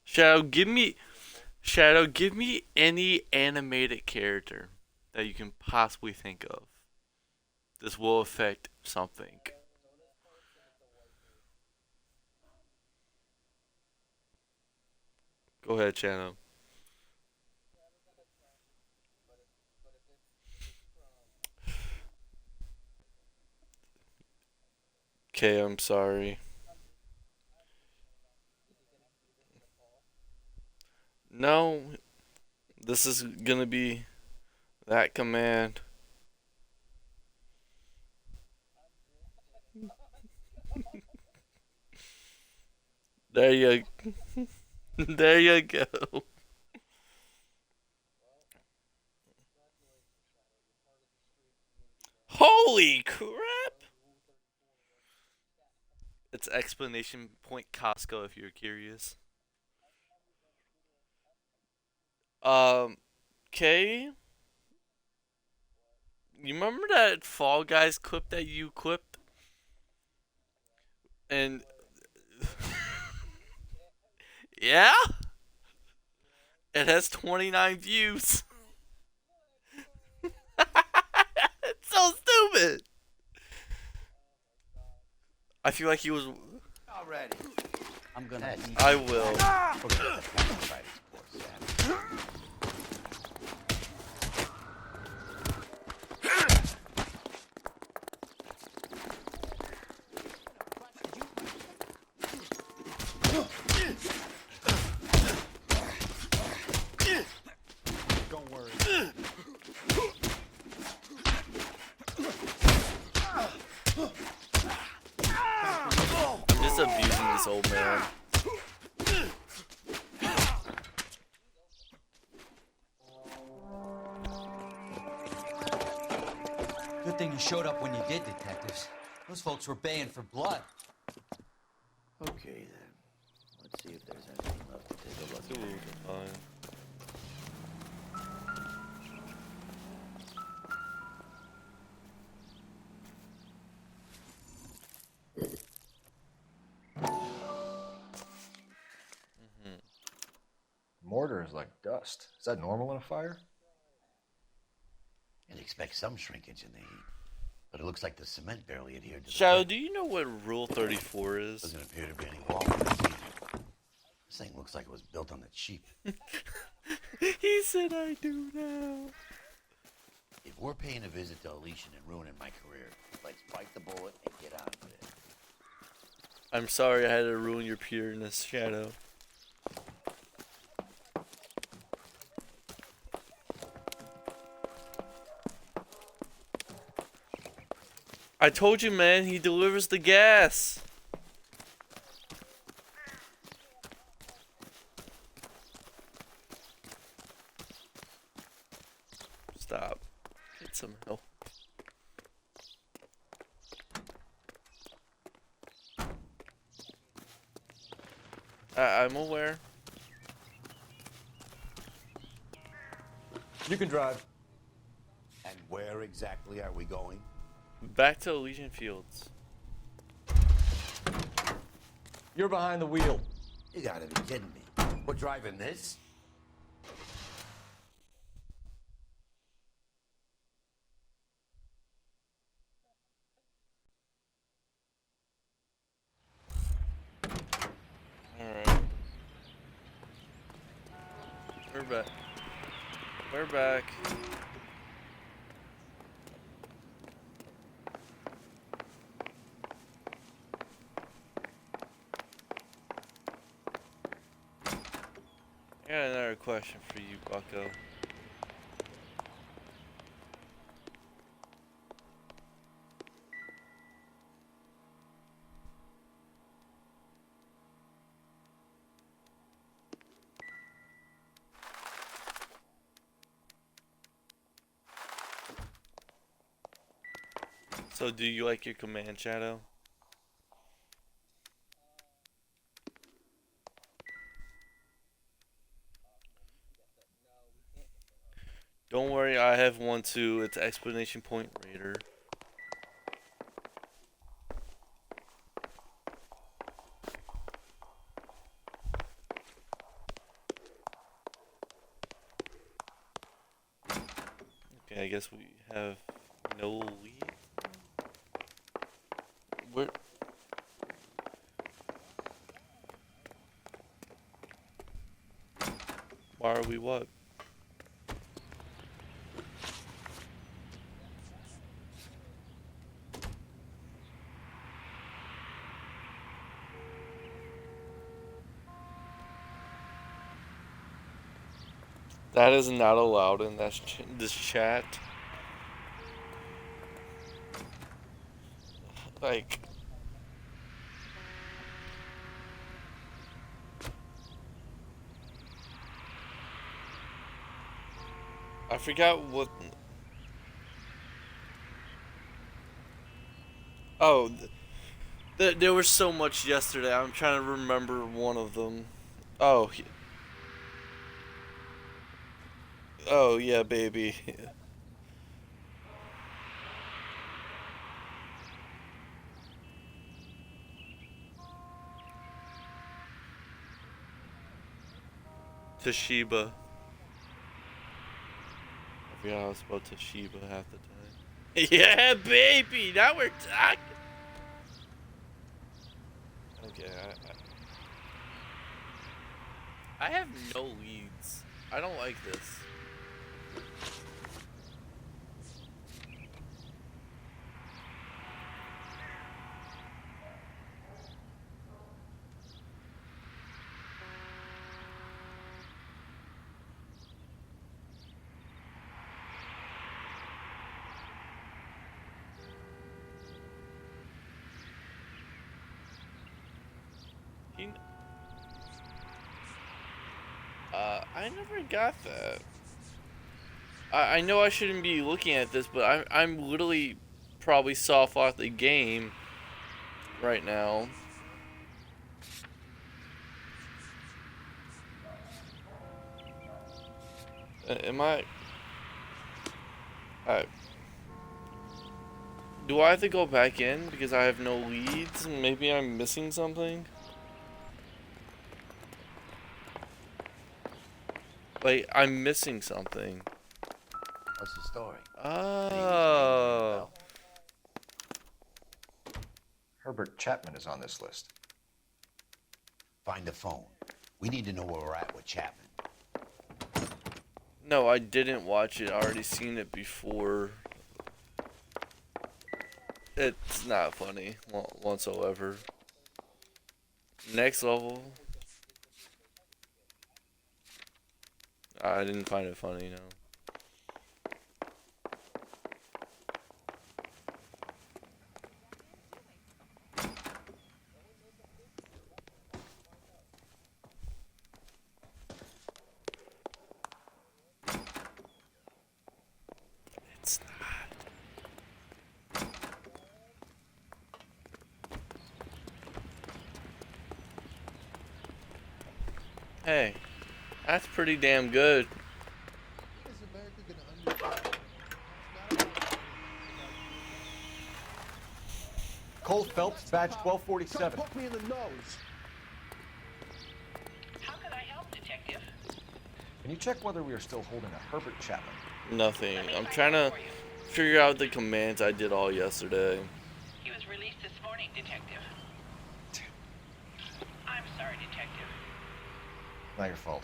Shadow, give me any animated character that you can possibly think of. This will affect something. Go ahead, Shadow. Okay, I'm sorry. No, this is gonna be that command. There you there you go. Holy crap! It's exclamation point Costco if you're curious. Okay. You remember that Fall Guys clip that you clipped? And yeah? It has 29 views. It's so stupid. I feel like he was Already. I'm gonna. I will. We're gonna let that guy fight his poor savage. Don't worry. I'm just abusing this old man. Good thing you showed up when you did, detectives. Those folks were baying for blood. Okay then. Let's see if there's anything left to take a look Ooh, at. fine. Mortar is like dust. Is that normal in a fire? You'd expect some shrinkage in the heat, but it looks like the cement barely adhered to the Shadow, brick. do you know what Rule 34 is? Doesn't appear to be any wall in this either. This thing looks like it was built on the cheap. He said I do now. If we're paying a visit to Elysian and ruining my career, let's bite the bullet and get on with it. I'm sorry I had to ruin your pureness, Shadow. I told you, man, he delivers the gas. Stop. Get some help. I'm aware. You can drive. And where exactly are we going? Back to Elysian Fields. You're behind the wheel. You gotta be kidding me. We're driving this? Alright. We're back. We're back. I got another question for you, Bucko. So, do you like your command, Shadow? Don't worry, I have one too. It's Explanation Point Raider. Okay, I guess we have no lead. Where? Why are we what? That is not allowed in this chat. Like, I forgot what. Oh, there was so much yesterday. I'm trying to remember one of them. Oh. Oh yeah, baby. Toshiba. I forgot I was about Toshiba half the time. Yeah, baby. Now we're talking. Okay. I have no leads. I don't like this. I never got that. I know I shouldn't be looking at this, but I'm literally probably soft locked the game right now. Am I? Do I have to go back in because I have no leads? Maybe I'm missing something. Like, I'm missing something. What's the story? Oh. Herbert Chapman is on this list. Find the phone. We need to know where we're at with Chapman. No, I didn't watch it. I already seen it before. It's not funny whatsoever. Next level. I didn't find it funny, no. It's not. Hey, that's pretty damn good. Cole Phelps, badge 1247. Poke me in the nose. How could I help, Detective? Can you check whether we are still holding a Herbert Chapman? Nothing. I'm trying to figure out the commands I did all yesterday. He was released this morning, Detective. I'm sorry, Detective. Not your fault.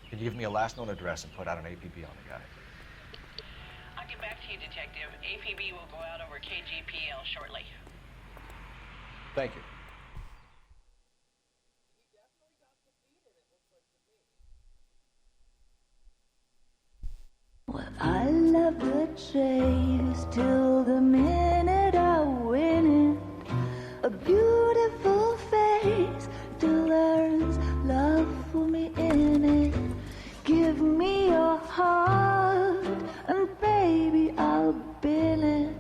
Can you give me a last known address and put out an APB on the guy? I'll get back to you, Detective. APB will go out over KGPL shortly. Thank you. Well, I love the chase till the minute I win it. A beautiful face till there's love for me in it. Give me your heart and baby I'll bill it.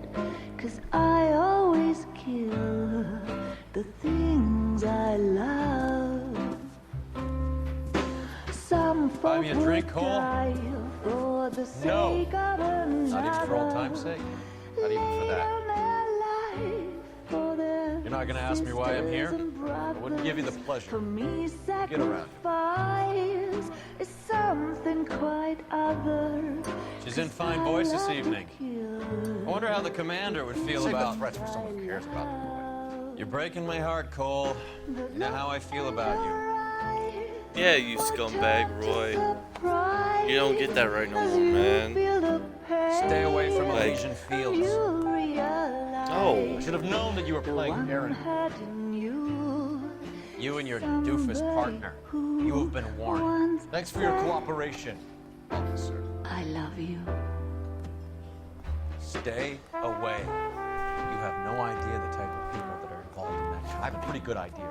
'Cause I always kill the things I love. Some Buy me a drink, Cole? for the No. sake of another. Not even for old time's sake. Not even for that. You're not gonna ask me why I'm here? I wouldn't give you the pleasure. For me, Get around. sacrifice is something quite other. She's in fine voice this evening. I wonder how the commander would feel Save about... the threats for someone who cares about the boy. You're breaking my heart, Cole. You know how I feel about you. Yeah, you scumbag, Roy. You don't get that right no more, man. Stay away from Like- Elysian Fields. Oh. I should have known that you were playing Aaron. You and your doofus partner. You have been warned. Thanks for your cooperation, officer. I love you. Stay away. You have no idea the type of people that are involved in that I have a pretty good idea.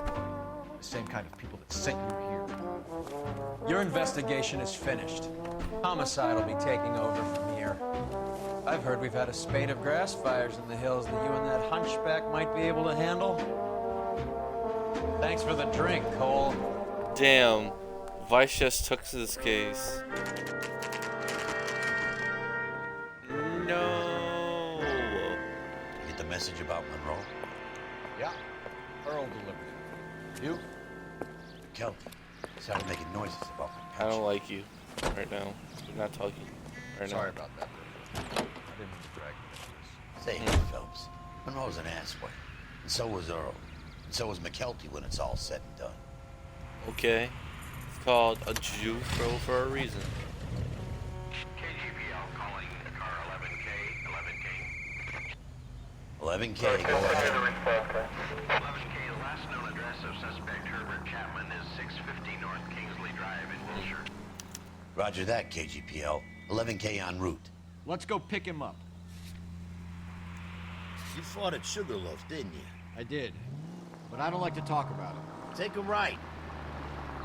The same kind of people that sent you here. Your investigation is finished. Homicide will be taking over from here. I've heard we've had a spate of grass fires in the hills that you and that hunchback might be able to handle. Thanks for the drink, Cole. Damn. Vice just took this case. No. You get the message about Monroe? Yeah. Earl delivered it. You? Kelty started making noises about my I don't like you right now. You're not talking right now. Sorry about that. I didn't mean to drag you into this. Say hey, Phelps. Monroe's an asswipe. And so was Earl. And so was McKelty when it's all said and done. Okay. called a Jufro for a reason. KGPL calling car 11K. 11K, go ahead. 11K, the last known address of suspect Herbert Chapman is 650 North Kingsley Drive in Wilshire. Roger that, KGPL. 11K en route. Let's go pick him up. You fought at Sugarloaf, didn't you? I did, but I don't like to talk about it. Take a right.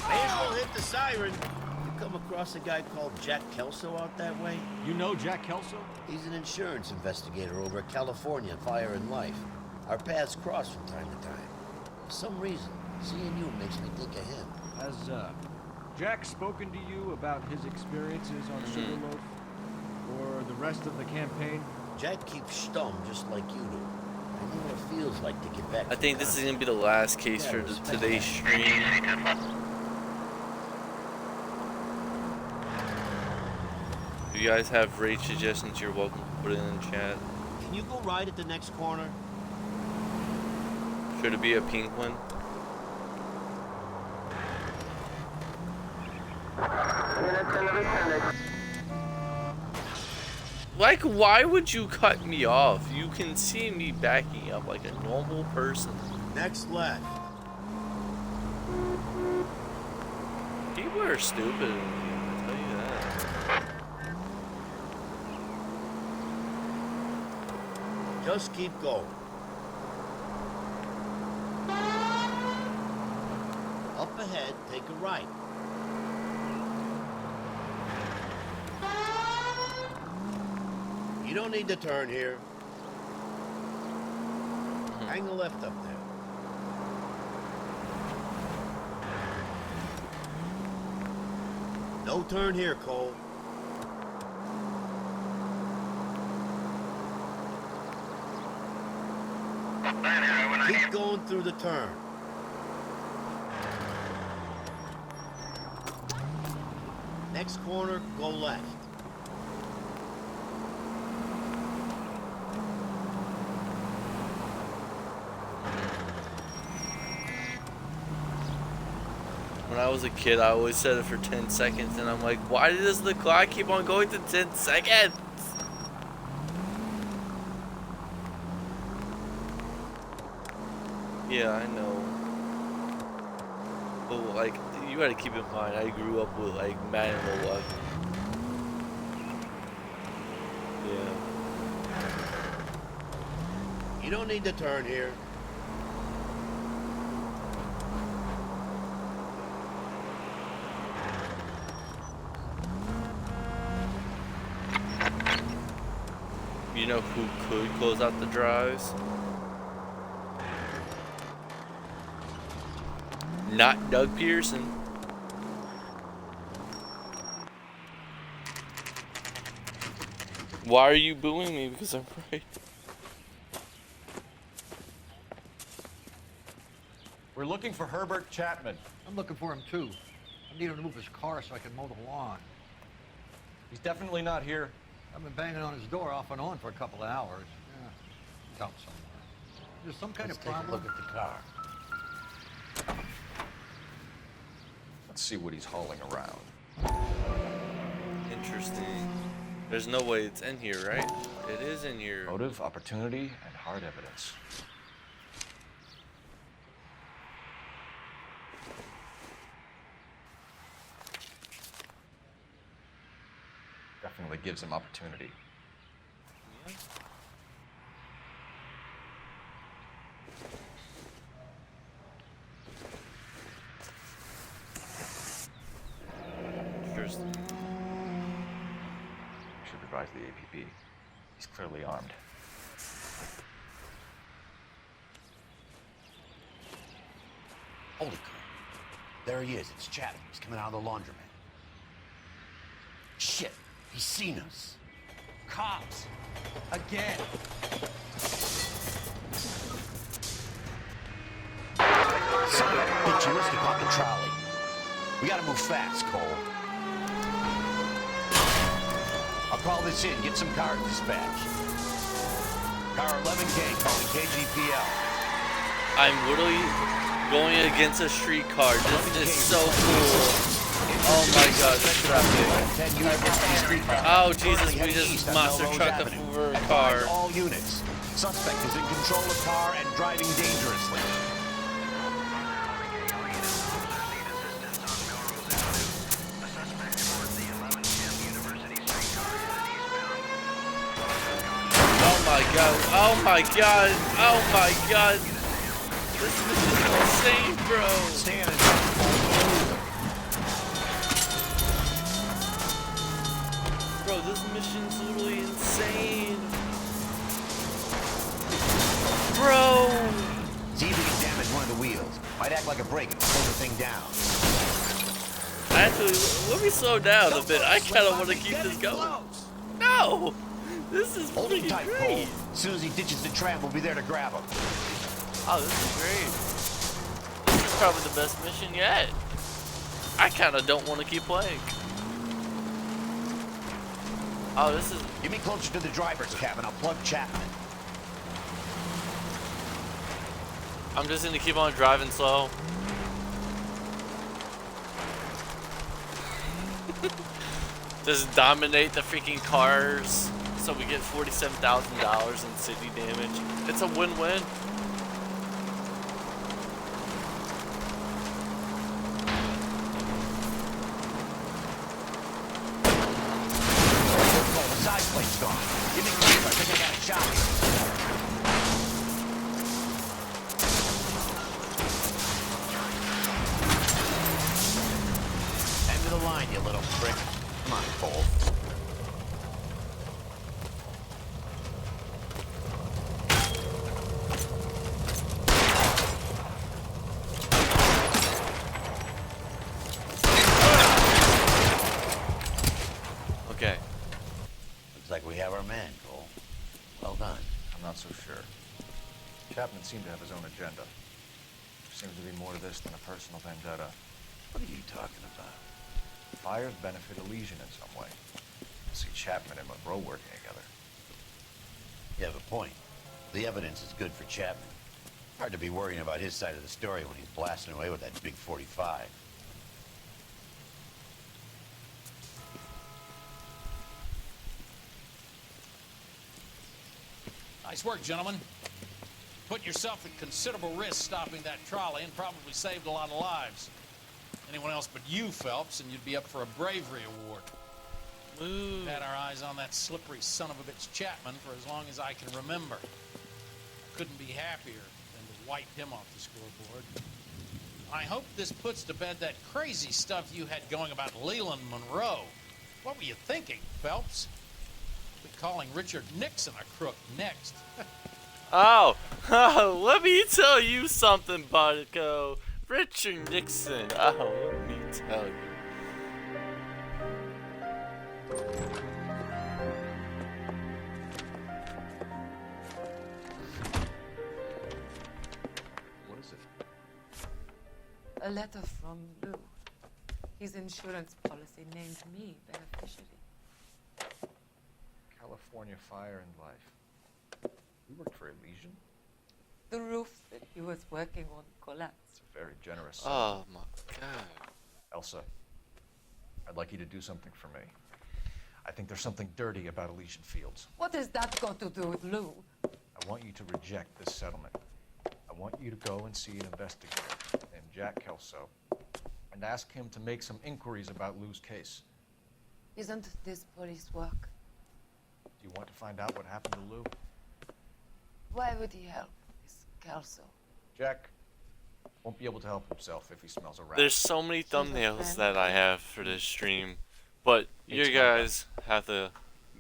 May as well hit the siren. You come across a guy called Jack Kelso out that way? You know Jack Kelso? He's an insurance investigator over at California Fire and Life. Our paths cross from time to time. For some reason, seeing you makes me think of him. Has Jack spoken to you about his experiences on Sugarloaf? Or the rest of the campaign? Jack keeps stum just like you do. I know what it feels like to get back. I think this is gonna be the last case for today's stream. If you guys have raid suggestions, you're welcome to put it in the chat. Can you go right at the next corner? Should it be a pink one? Like, why would you cut me off? You can see me backing up like a normal person. Next left. People are stupid, I'll tell you that. Just keep going. Up ahead, take a right. You don't need to turn here. Hang a left up there. No turn here, Cole. Keep going through the turn. Next corner, go left. When I was a kid, I always set it for 10 seconds, and I'm like, why does the clock keep on going to 10 seconds? Yeah, I know. But, like, you gotta keep in mind, I grew up with, like, Madden 11. Yeah. You don't need to turn here. You know who could close out the drives? Not Doug Pearson. Why are you booing me? Because I'm right. We're looking for Herbert Chapman. I'm looking for him too. I need him to move his car so I can mow the lawn. He's definitely not here. I've been banging on his door off and on for a couple of hours. Yeah, he's out somewhere. There's some kind of problem. Look at the car. Let's see what he's hauling around. Interesting. There's no way it's in here, right? It is in here. Motive, opportunity, and hard evidence. Definitely gives him opportunity. Yeah. Interesting. Should advise the APB. He's clearly armed. Holy crap. There he is. It's Chatham. He's coming out of the laundromat. Shit. He's seen us. Cops. Again. Son of a bitch, you must have caught the trolley. We gotta move fast, Cole. I'll call this in. Get some cars dispatched. Car 11K calling KGPL. I'm literally going against a streetcar. This is so cool. Oh my god. Oh Jesus, we just monster truck over a car. All units. Suspect is in control of car and driving dangerously. Oh my god. Oh my god. Oh my god. This is insane, bro. Bro, this mission's literally insane. Bro! See if we can damage one of the wheels. Might act like a brake and slow the thing down. Actually, let me slow down a bit. I kind of want to keep this going. No! This is pretty tight, great. Cole. As soon as he ditches the trap, we'll be there to grab him. Oh, this is great. This is probably the best mission yet. I kind of don't want to keep playing. Oh, this is... Get me closer to the driver's cabin. I'll plug Chapman. I'm just going to keep on driving slow. Just dominate the freaking cars so we get $47,000 in city damage. It's a win-win. The side plate's gone. Give me closer. I think I got a shot here. End of the line, you little prick. Come on, Cole. Okay. Looks like we have our man, Cole. Well done. I'm not so sure. Chapman seemed to have his own agenda. There seems to be more to this than a personal vendetta. What are you talking about? Fires benefit Elysian in some way. I see Chapman and Monroe working together. You have a point. The evidence is good for Chapman. Hard to be worrying about his side of the story when he's blasting away with that big 45. Nice work, gentlemen. Put yourself at considerable risk stopping that trolley and probably saved a lot of lives. Anyone else but you, Phelps, and you'd be up for a bravery award. We've had our eyes on that slippery son of a bitch Chapman for as long as I can remember. Couldn't be happier than to wipe him off the scoreboard. I hope this puts to bed that crazy stuff you had going about Leland Monroe. What were you thinking, Phelps? Be calling Richard Nixon a crook next. Oh, let me tell you something, Buttico. Richard Nixon. Oh, let me tell you. What is it? A letter from Lou. His insurance policy named me beneficiary. California Fire and Life. You worked for Elysian? The roof that he was working on collapsed. It's a very generous. Oh my god. Elsa, I'd like you to do something for me. I think there's something dirty about Elysian Fields. What has that got to do with Lou? I want you to reject this settlement. I want you to go and see an investigator named Jack Kelso and ask him to make some inquiries about Lou's case. Isn't this police work? Do you want to find out what happened to Lou? Why would he help Miss Kelso? Jack won't be able to help himself if he smells a rat. There's so many thumbnails that I have for this stream, but you guys have to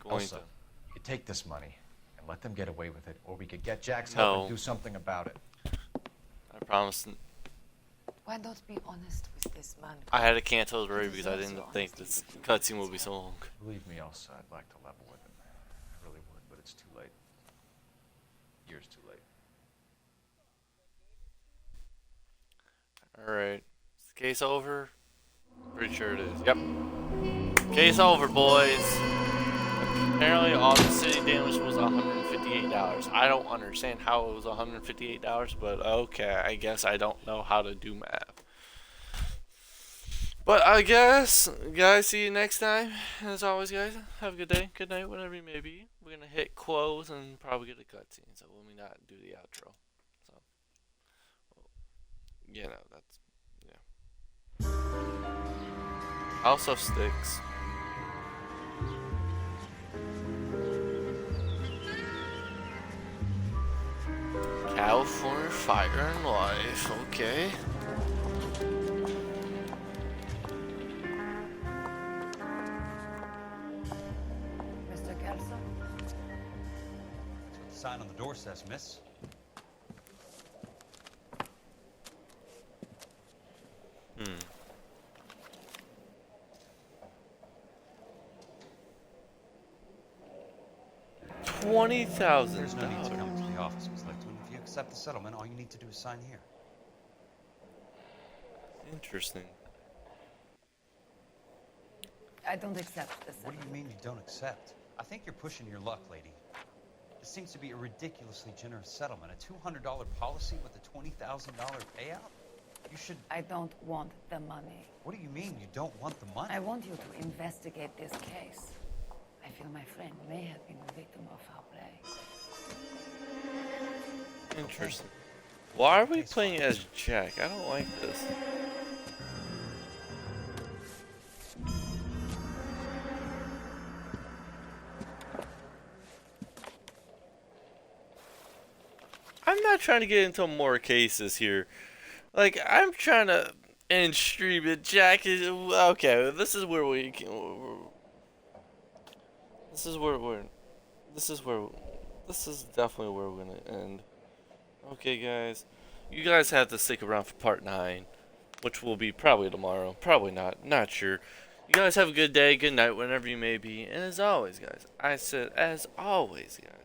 Elsa, you could take this money and let them get away with it, or we could get Jack's help and do something about it. I promise. Why not be honest with this man? I had to cancel it already because I didn't think this cutscene would be so long. Believe me, Elsa, I'd like to level with him. I really would, but it's too late. Years too late. Alright. Is the case over? Pretty sure it is. Yep. Case over, boys. Apparently all the city damage was $158. I don't understand how it was $158, but okay, I guess I don't know how to do math. But I guess, guys, see you next time. As always, guys, have a good day, good night, whatever you may be. We're gonna hit close and probably get a cutscene, so let me not do the outro. So, you know, that's, yeah. House of Sticks. California Fire and Life, okay. Mr. Kelso? That's what the sign on the door says, miss. $20,000. There's no need to come to the office, Miss Lipton. If you accept the settlement, all you need to do is sign here. Interesting. I don't accept this. What do you mean you don't accept? I think you're pushing your luck, lady. This seems to be a ridiculously generous settlement. A $200 policy with a $20,000 payout? You should... I don't want the money. What do you mean you don't want the money? I want you to investigate this case. I feel my friend may have been a victim of foul play. Interesting. Why are we playing as Jack? I don't like this. I'm not trying to get into more cases here. Like, I'm trying to end stream it. Jack is okay. This is where we can. This is definitely where we're gonna end. Okay, guys, you guys have to stick around for part 9, which will be probably tomorrow. Probably not sure. You guys have a good day, good night, whenever you may be. And as always, guys, I said, as always, guys.